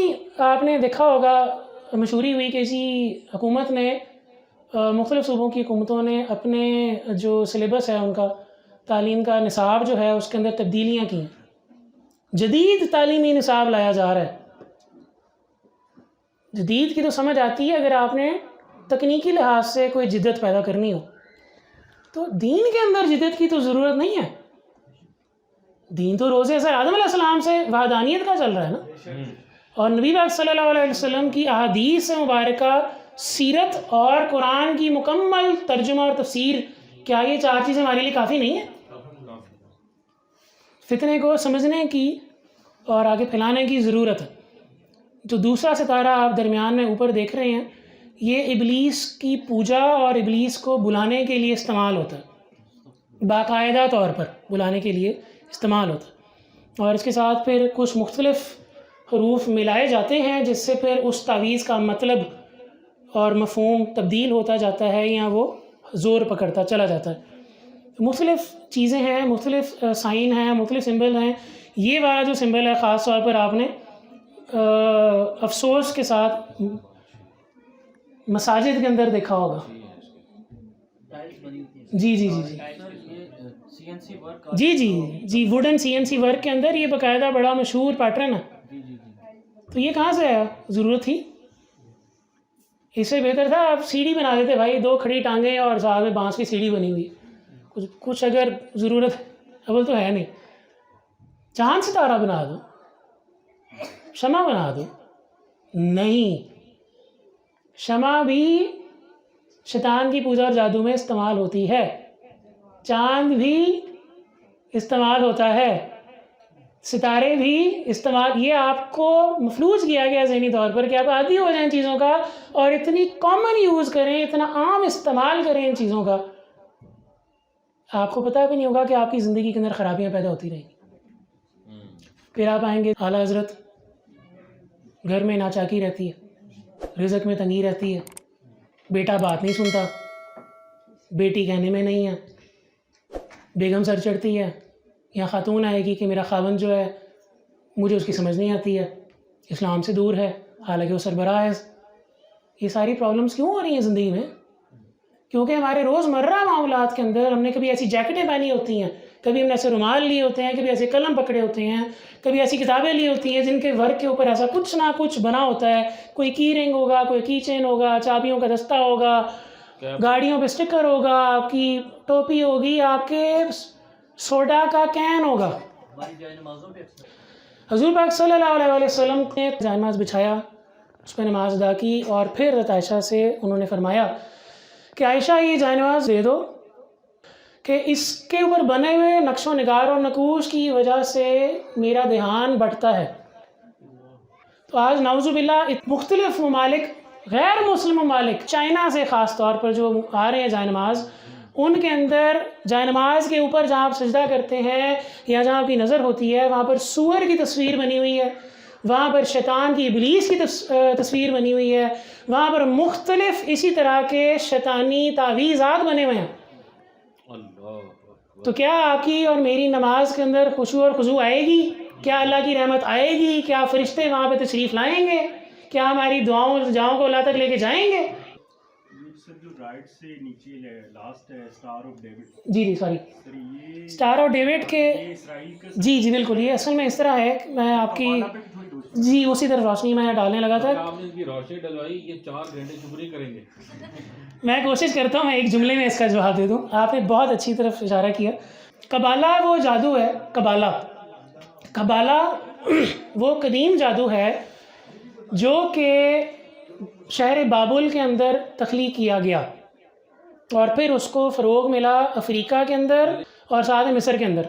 آپ نے دیکھا ہوگا مشہوری ہوئی کہ جی حکومت نے، مختلف صوبوں کی حکومتوں نے اپنے جو سلیبس ہے ان کا تعلیم کا نصاب جو ہے اس کے اندر تبدیلیاں کی ہیں. جدید تعلیمی نصاب لایا جا رہا ہے. جدید کی تو سمجھ آتی ہے اگر آپ نے تکنیکی لحاظ سے کوئی جدت پیدا کرنی ہو، تو دین کے اندر جدت کی تو ضرورت نہیں ہے. دین تو روزے سے آدم علیہ السلام سے وحدانیت کا چل رہا ہے نا، اور نبی پاک صلی اللہ علیہ وسلم کی احادیث مبارکہ، سیرت اور قرآن کی مکمل ترجمہ اور تفسیر، کیا یہ 4 چیزیں ہمارے لیے کافی نہیں ہیں فتنے کو سمجھنے کی اور آگے پھیلانے کی ضرورت ہے. جو دوسرا ستارہ آپ درمیان میں اوپر دیکھ رہے ہیں، یہ ابلیس کی پوجا اور ابلیس کو بلانے کے لیے استعمال ہوتا ہے، باقاعدہ طور پر بلانے کے لیے استعمال ہوتا ہے. اور اس کے ساتھ پھر کچھ مختلف حروف ملائے جاتے ہیں جس سے پھر اس تعویذ کا مطلب اور مفہوم تبدیل ہوتا جاتا ہے یا وہ زور پکڑتا چلا جاتا ہے. مختلف چیزیں ہیں، مختلف سائن ہیں، مختلف سمبل ہیں. یہ والا جو سمبل ہے خاص طور پر آپ نے افسوس کے ساتھ مساجد کے اندر دیکھا ہوگا. جی جی جی جی جی جی جی ووڈن CNC ورک کے اندر یہ باقاعدہ بڑا مشہور پیٹرن ہے. تو یہ کہاں سے آیا؟ ضرورت تھی؟ اس سے بہتر تھا آپ سیڑھی بنا دیتے بھائی، 2 کھڑی ٹانگیں اور ساتھ میں بانس کی سیڑھی بنی ہوئی. کچھ اگر ضرورت اول تو ہے نہیں. چاند ستارہ بنا دو، شمع بنا دو. نہیں، شمع بھی شیطان کی پوجا اور جادو میں استعمال ہوتی ہے، چاند بھی استعمال ہوتا ہے، ستارے بھی استعمال. یہ آپ کو مفلوج کیا گیا ذہنی طور پر کہ آپ عادی ہو جائیں چیزوں کا اور اتنی کامن یوز کریں، اتنا عام استعمال کریں ان چیزوں کا، آپ کو پتہ بھی نہیں ہوگا کہ آپ کی زندگی کے اندر خرابیاں پیدا ہوتی رہیں گی. پھر آپ آئیں گے اعلیٰ حضرت، گھر میں ناچاکی رہتی ہے، رزق میں تنگی رہتی ہے، بیٹا بات نہیں سنتا، بیٹی کہنے میں نہیں ہے، بیگم سر چڑھتی ہے، یا خاتون آئے گی کہ میرا خاوند جو ہے مجھے اس کی سمجھ نہیں آتی ہے، اسلام سے دور ہے حالانکہ وہ سربراہ ہے. یہ ساری پرابلمس کیوں ہو رہی ہیں زندگی میں؟ کیونکہ ہمارے روزمرہ معاملات کے اندر ہم نے کبھی ایسی جیکٹیں پہنی ہوتی ہیں، کبھی ہم نے ایسے رومال لیے ہوتے ہیں، کبھی ایسے قلم پکڑے ہوتے ہیں، کبھی ایسی کتابیں لی ہوتی ہیں جن کے ورک کے اوپر ایسا کچھ نہ کچھ بنا ہوتا ہے. کوئی کی رنگ ہوگا، کوئی کی چین ہوگا، چابیوں کا دستہ ہوگا، گاڑیوں پہ اسٹکر ہوگا، آپ کی ٹوپی ہوگی، آپ کے سوڈا کا کین ہوگا. حضور پاک صلی اللہ علیہ وسلم نے جائے نماز بچھایا، اس پہ نماز ادا کی، اور پھر حضرت عائشہ سے انہوں نے فرمایا کہ عائشہ یہ جائے نماز دے دو کہ اس کے اوپر بنے ہوئے نقش و نگار اور نقوش کی وجہ سے میرا دھیان بٹتا ہے. تو آج نعوذ باللہ مختلف ممالک، غیر مسلم ممالک، چائنا سے خاص طور پر جو آ رہے ہیں جائے نماز، ان کے اندر جائے نماز کے اوپر جہاں آپ سجدہ کرتے ہیں یا جہاں آپ کی نظر ہوتی ہے وہاں پر سور کی تصویر بنی ہوئی ہے، وہاں پر شیطان کی، ابلیس کی تصویر بنی ہوئی ہے، وہاں پر مختلف اسی طرح کے شیطانی تعویذات بنے ہوئے ہیں. تو کیا آپ کی اور میری نماز کے اندر خشوع اور خضوع آئے گی؟ کیا اللہ کی رحمت آئے گی؟ کیا فرشتے وہاں پہ تشریف لائیں گے؟ کیا ہماری دعاؤں کو اللہ تک لے کے جائیں گے؟ جو رائٹ سے نیچے لاسٹ ہے اسٹار آف ڈیوڈ. جی جی سوری، اسٹار آف ڈیوڈ کے، جی جی بالکل، یہ اصل میں اس طرح ہے. میں آپ کی جی اسی طرف روشنی میں ڈالنے لگا تھا. آپ نے اس کی روشنی ڈلوائی، یہ 4 گھنٹے شکریہ کریں گے. میں کوشش کرتا ہوں میں ایک جملے میں اس کا جواب دے دوں. آپ نے بہت اچھی طرف اشارہ کیا. قبالہ وہ جادو ہے، قبالہ وہ قدیم جادو ہے جو کہ شہر بابل کے اندر تخلیق کیا گیا اور پھر اس کو فروغ ملا افریقہ کے اندر اور ساتھ میں مصر کے اندر.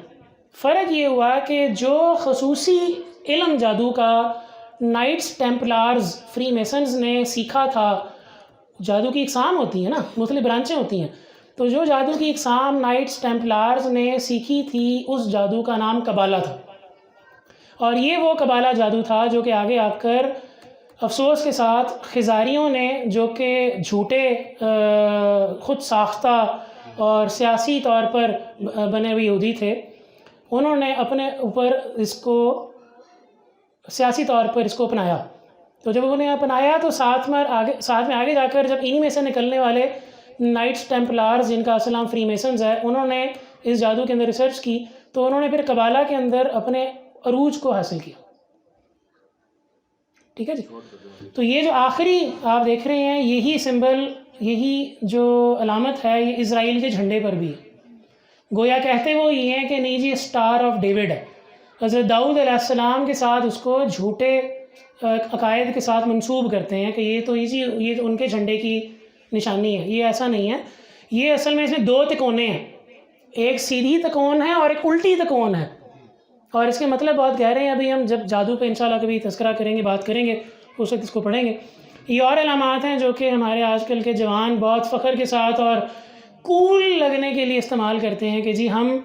فرق یہ ہوا کہ جو خصوصی علم جادو کا نائٹس ٹیمپلارز فری میسنز نے سیکھا تھا، جادو کی اقسام ہوتی ہیں نا، مختلف برانچیں ہوتی ہیں، تو جو جادو کی اقسام نائٹس ٹیمپلارز نے سیکھی تھی اس جادو کا نام قبالہ تھا. اور یہ وہ قبالہ جادو تھا جو کہ آگے آ کر افسوس کے ساتھ خزاریوں نے، جو کہ جھوٹے خود ساختہ اور سیاسی طور پر بنے ہوئے یہودی تھے، انہوں نے اپنے اوپر اس کو سیاسی طور پر اس کو اپنایا. تو جب انہوں نے اپنایا تو ساتھ میں آگے جا کر جب انہی میں سے نکلنے والے نائٹس ٹیمپلارز، جن کا اصل نام فری میسنز ہے، انہوں نے اس جادو کے اندر ریسرچ کی تو انہوں نے پھر قبالہ کے اندر اپنے عروج کو حاصل کیا. ٹھیک ہے جی. تو یہ جو آخری آپ دیکھ رہے ہیں، یہی سمبل، یہی جو علامت ہے، یہ اسرائیل کے جھنڈے پر بھی ہے. گویا کہتے وہ یہ ہیں کہ نہیں جی اسٹار آف ڈیوڈ ہے. حضرت داؤد علیہ السلام کے ساتھ اس کو جھوٹے عقائد کے ساتھ منسوب کرتے ہیں کہ یہ تو یہ ان کے جھنڈے کی نشانی ہے. یہ ایسا نہیں ہے. یہ اصل میں اس میں 2 تکونے ہیں، ایک سیدھی تکون ہے اور ایک الٹی تکون ہے، اور اس کے مطلب بہت گہرے ہیں. ابھی ہم جب جادو پہ انشاءاللہ کبھی تذکرہ کریں گے، بات کریں گے، اس وقت اس کو پڑھیں گے. یہ اور علامات ہیں جو کہ ہمارے آج کل کے جوان بہت فخر کے ساتھ اور کول لگنے کے لیے استعمال کرتے ہیں کہ جی ہم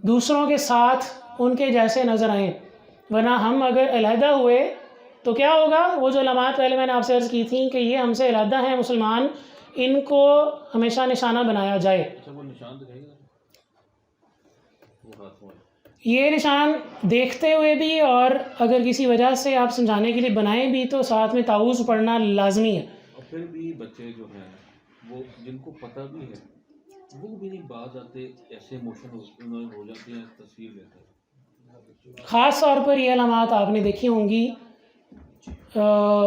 دوسروں کے ساتھ ان کے جیسے نظر آئیں، ورنہ ہم اگر علیحدہ ہوئے تو کیا ہوگا؟ وہ جو علامات پہلے میں نے آپ سے عرض کی تھیں کہ یہ ہم سے علیحدہ ہیں مسلمان، ان کو ہمیشہ نشانہ بنایا جائے. وہ ہاتھوں میں. یہ نشان دیکھتے ہوئے بھی اور اگر کسی وجہ سے آپ سمجھانے کے لیے بنائیں بھی تو ساتھ میں تعوذ پڑھنا لازمی ہے. اور پھر بھی بچے جو ہیں وہ جن کو پتہ بھی ہے وہ بھی نہیں باز آتے, ایسے ایموشن ہو جاتے ہیں, تصویر لیتے ہیں. خاص طور پر یہ علامات آپ نے دیکھی ہوں گی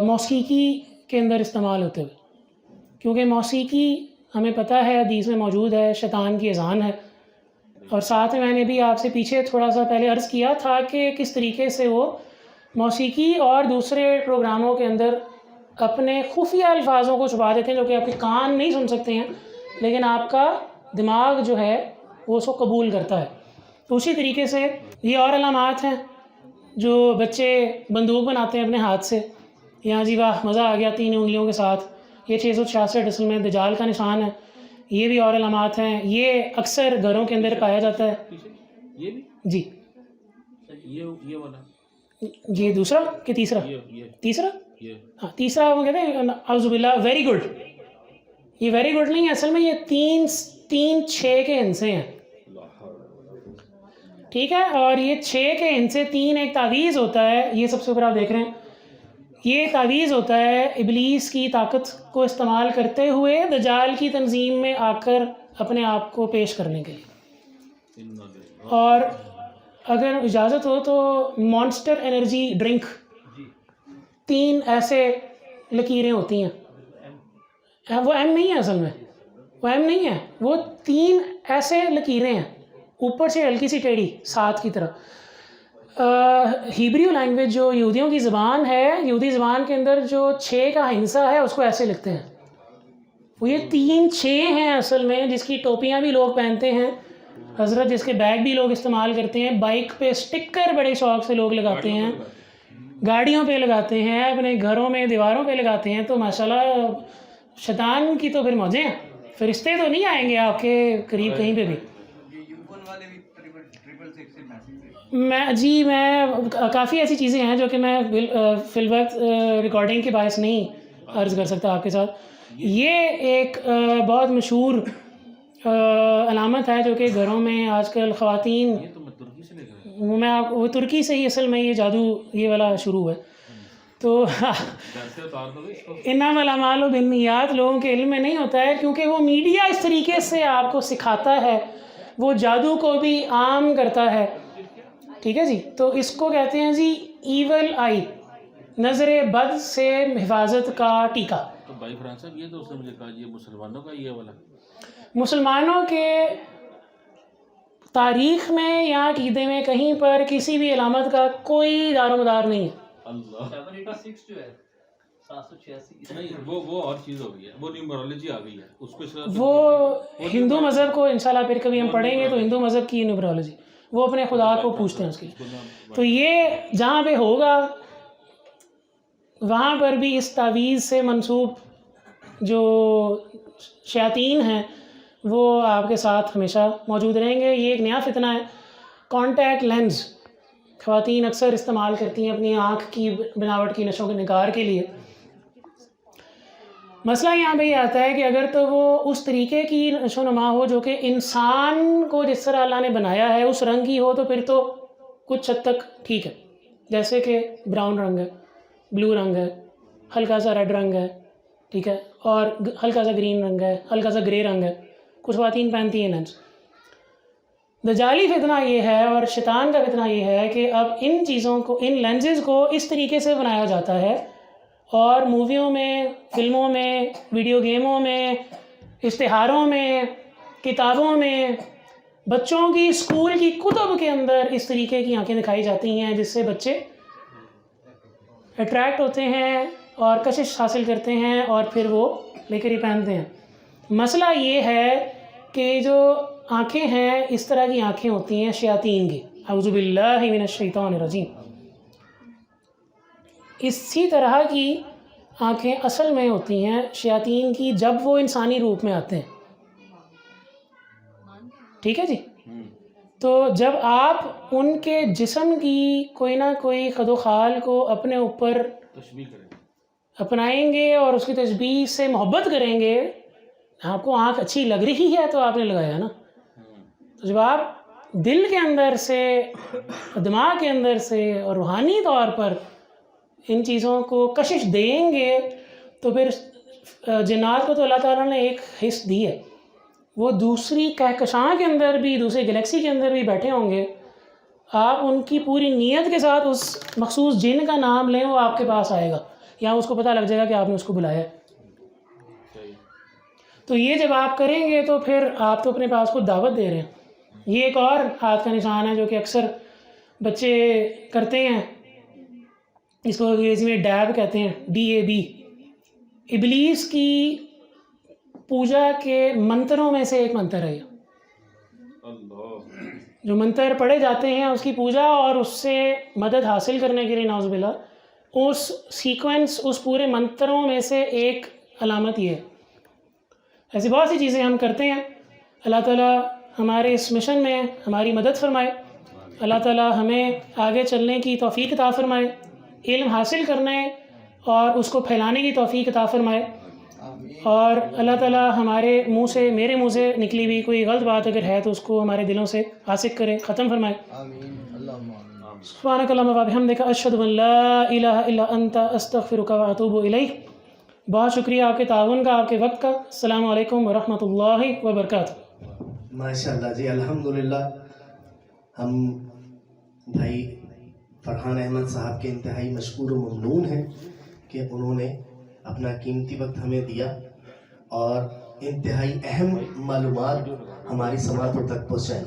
موسیقی کے اندر استعمال ہوتے ہوئے, کیونکہ موسیقی ہمیں پتہ ہے حدیث میں موجود ہے, شیطان کی اذان ہے. اور ساتھ میں نے بھی آپ سے پیچھے تھوڑا سا پہلے عرض کیا تھا کہ کس طریقے سے وہ موسیقی اور دوسرے پروگراموں کے اندر اپنے خفیہ الفاظوں کو چھپا دیتے ہیں جو کہ آپ کے کان نہیں سن سکتے ہیں, لیکن آپ کا دماغ جو ہے وہ اس کو قبول کرتا ہے. تو اسی طریقے سے یہ اور علامات ہیں جو بچے بندوق بناتے ہیں اپنے ہاتھ سے, یہاں جی واہ مزہ آ گیا 3 انگلیوں کے ساتھ, یہ 666 اصل میں دجال کا نشان ہے. یہ بھی اور علامات ہیں, یہ اکثر گھروں کے اندر پایا جاتا ہے. یہ بھی جی یہ والا یہ دوسرا کہ تیسرا؟ تیسرا, ہاں تیسرا وہ کہتے ہیں اعوذ باللہ. Very good. یہ ویری گڈ نہیں ہے, اصل میں یہ 3 6 کے ہندسے ہیں, ٹھیک ہے. اور یہ 6 کے ہندسے 3 ایک تعویذ ہوتا ہے, یہ سب سے اوپر آپ دیکھ رہے ہیں, یہ تعویذ ہوتا ہے ابلیس کی طاقت کو استعمال کرتے ہوئے دجال کی تنظیم میں آ کر اپنے آپ کو پیش کرنے کے لیے. اور اگر اجازت ہو تو مانسٹر انرجی ڈرنک 3 ایسے لکیریں ہوتی ہیں, وہ ایم نہیں ہے اصل میں, وہ ایم نہیں ہے, وہ 3 ایسے لکیریں ہیں اوپر سے ہلکی سی ٹیڑھی ساتھ کی طرح. ہیبریو لینگویج جو یہودیوں کی زبان ہے, یہودی زبان کے اندر جو 6 کا ہندسہ ہے اس کو ایسے لکھتے ہیں. وہ یہ 3 6 ہیں اصل میں, جس کی ٹوپیاں بھی لوگ پہنتے ہیں حضرت, جس کے بیگ بھی لوگ استعمال کرتے ہیں, بائک پہ سٹکر بڑے شوق سے لوگ لگاتے ہیں, گاڑیوں پہ لگاتے ہیں, اپنے گھروں میں دیواروں پہ لگاتے ہیں. تو ماشاءاللہ شیطان کی تو پھر موجیں ہیں, فرشتے تو نہیں آئیں گے آپ کے قریب کہیں پہ بھی. میں کافی ایسی چیزیں ہیں جو کہ میں فی الوقت ریکارڈنگ کے باعث نہیں عرض کر سکتا آپ کے ساتھ. یہ ایک بہت مشہور علامت ہے جو کہ گھروں میں آج کل خواتین, وہ ترکی سے ہی اصل میں یہ جادو یہ والا شروع ہے. تو انما الاعمال بالنیات لوگوں کے علم میں نہیں ہوتا ہے, کیونکہ وہ میڈیا اس طریقے سے آپ کو سکھاتا ہے, وہ جادو کو بھی عام کرتا ہے, ٹھیک ہے جی. تو اس کو کہتے ہیں جی ایول آئی, نظر بد سے حفاظت کا ٹیکا. تو بھائی فرحان صاحب یہ تو اس نے مجھے کہا یہ مسلمانوں کا یہ والا, مسلمانوں کے تاریخ میں یا عقیدے میں کہیں پر کسی بھی علامت کا کوئی دار و مدار نہیں ہے. اللہ 786 جو ہے 786 نہیں, وہ اور چیز ہو گئی ہے, وہ نیومرولوجی آ گئی ہے اس کو. وہ ہندو مذہب کو انشاءاللہ پھر کبھی ہم پڑھیں گے تو ہندو مذہب کی نیومرولوجی, وہ اپنے خدا کو پوچھتے ہیں اس کی. تو یہ جہاں پہ ہوگا وہاں پر بھی اس تعویذ سے منسوب جو شیاطین ہیں وہ آپ کے ساتھ ہمیشہ موجود رہیں گے. یہ ایک نیا فتنہ ہے, کانٹیکٹ لینز خواتین اکثر استعمال کرتی ہیں اپنی آنکھ کی بناوٹ کی نشو و نگار کے لیے. مسئلہ یہاں پہ یہ آتا ہے کہ اگر تو وہ اس طریقے کی نشو و نما ہو جو کہ انسان کو جس طرح اللہ نے بنایا ہے اس رنگ کی ہو تو پھر تو کچھ حد تک ٹھیک ہے, جیسے کہ براؤن رنگ ہے, بلو رنگ ہے, ہلکا سا ریڈ رنگ ہے, ٹھیک ہے, اور ہلکا سا گرین رنگ ہے, ہلکا سا گرے رنگ ہے, کچھ خواتین پہنتی ہیں لینس. دجالی فتنہ یہ ہے اور شیطان کا فتنہ یہ ہے کہ اب ان چیزوں کو, ان لینزز کو اس طریقے سے بنایا جاتا ہے اور موویوں میں, فلموں میں, ویڈیو گیموں میں, اشتہاروں میں, کتابوں میں, بچوں کی اسکول کی کتب کے اندر اس طریقے کی آنکھیں دکھائی جاتی ہیں جس سے بچے اٹریکٹ ہوتے ہیں اور کشش حاصل کرتے ہیں اور پھر وہ لے کر ہی پہنتے ہیں. مسئلہ یہ ہے کہ جو آنکھیں ہیں اس طرح کی آنکھیں ہوتی ہیں شیاطین کی, اعوذ باللہ من الشیطان الرجیم. اسی طرح کی آنکھیں اصل میں ہوتی ہیں شیاطین کی جب وہ انسانی روپ میں آتے ہیں, ٹھیک ہے جی. تو جب آپ ان کے جسم کی کوئی نہ کوئی خد و خال کو اپنے اوپر اپنائیں گے اور اس کی تشبیہ سے محبت کریں گے, آپ کو آنکھ اچھی لگ رہی ہے تو آپ نے لگایا نا. تو جب آپ دل کے اندر سے، دماغ کے اندر سے اور روحانی طور پر ان چیزوں کو کشش دیں گے تو پھر جنات کو تو اللہ تعالیٰ نے ایک حص دی ہے، وہ دوسری کہکشاں کے اندر بھی، دوسری گلیکسی کے اندر بھی بیٹھے ہوں گے، آپ ان کی پوری نیت کے ساتھ اس مخصوص جن کا نام لیں، وہ آپ کے پاس آئے گا، یا اس کو پتہ لگ جائے گا کہ آپ نے اس کو بلایا ہے۔ تو یہ جب آپ کریں گے تو پھر آپ تو اپنے پاس کو دعوت دے رہے ہیں۔ یہ ایک اور ہاتھ کا نشان ہے جو کہ اکثر بچے کرتے ہیں، اس کو انگریزی میں ڈیب کہتے ہیں، DAB۔ ابلیس کی پوجا کے منتروں میں سے ایک منتر ہے یہ، جو منتر پڑھے جاتے ہیں اس کی پوجا اور اس سے مدد حاصل کرنے کے لیے، نعوذ باللہ، اس سیکوینس، اس پورے منتروں میں سے ایک علامت یہ ہے۔ ایسی بہت سی چیزیں ہم کرتے ہیں۔ اللہ تعالیٰ ہمارے اس مشن میں ہماری مدد فرمائے، اللہ تعالیٰ ہمیں آگے چلنے کی توفیق عطا فرمائے، علم حاصل کرنے اور اس کو پھیلانے کی توفیق عطا فرمائے، اور اللہ تعالیٰ ہمارے منہ سے، میرے منہ سے نکلی ہوئی کوئی غلط بات اگر ہے تو اس کو ہمارے دلوں سے حاسق کرے، ختم فرمائے۔ سبحانک اللہم و بحمدک، اشہد ان لا الہ الا انت، استغفرک و اتوب الیک۔ بہت شکریہ آپ کے تعاون کا، آپ کے وقت کا۔ السلام علیکم ورحمۃ اللہ وبرکاتہ۔ ماشاءاللہ جی، الحمدللہ ہم بھائی فرحان احمد صاحب کے انتہائی مشکور و ممنون ہیں کہ انہوں نے اپنا قیمتی وقت ہمیں دیا اور انتہائی اہم معلومات ہماری سماعتوں تک پہنچائیں۔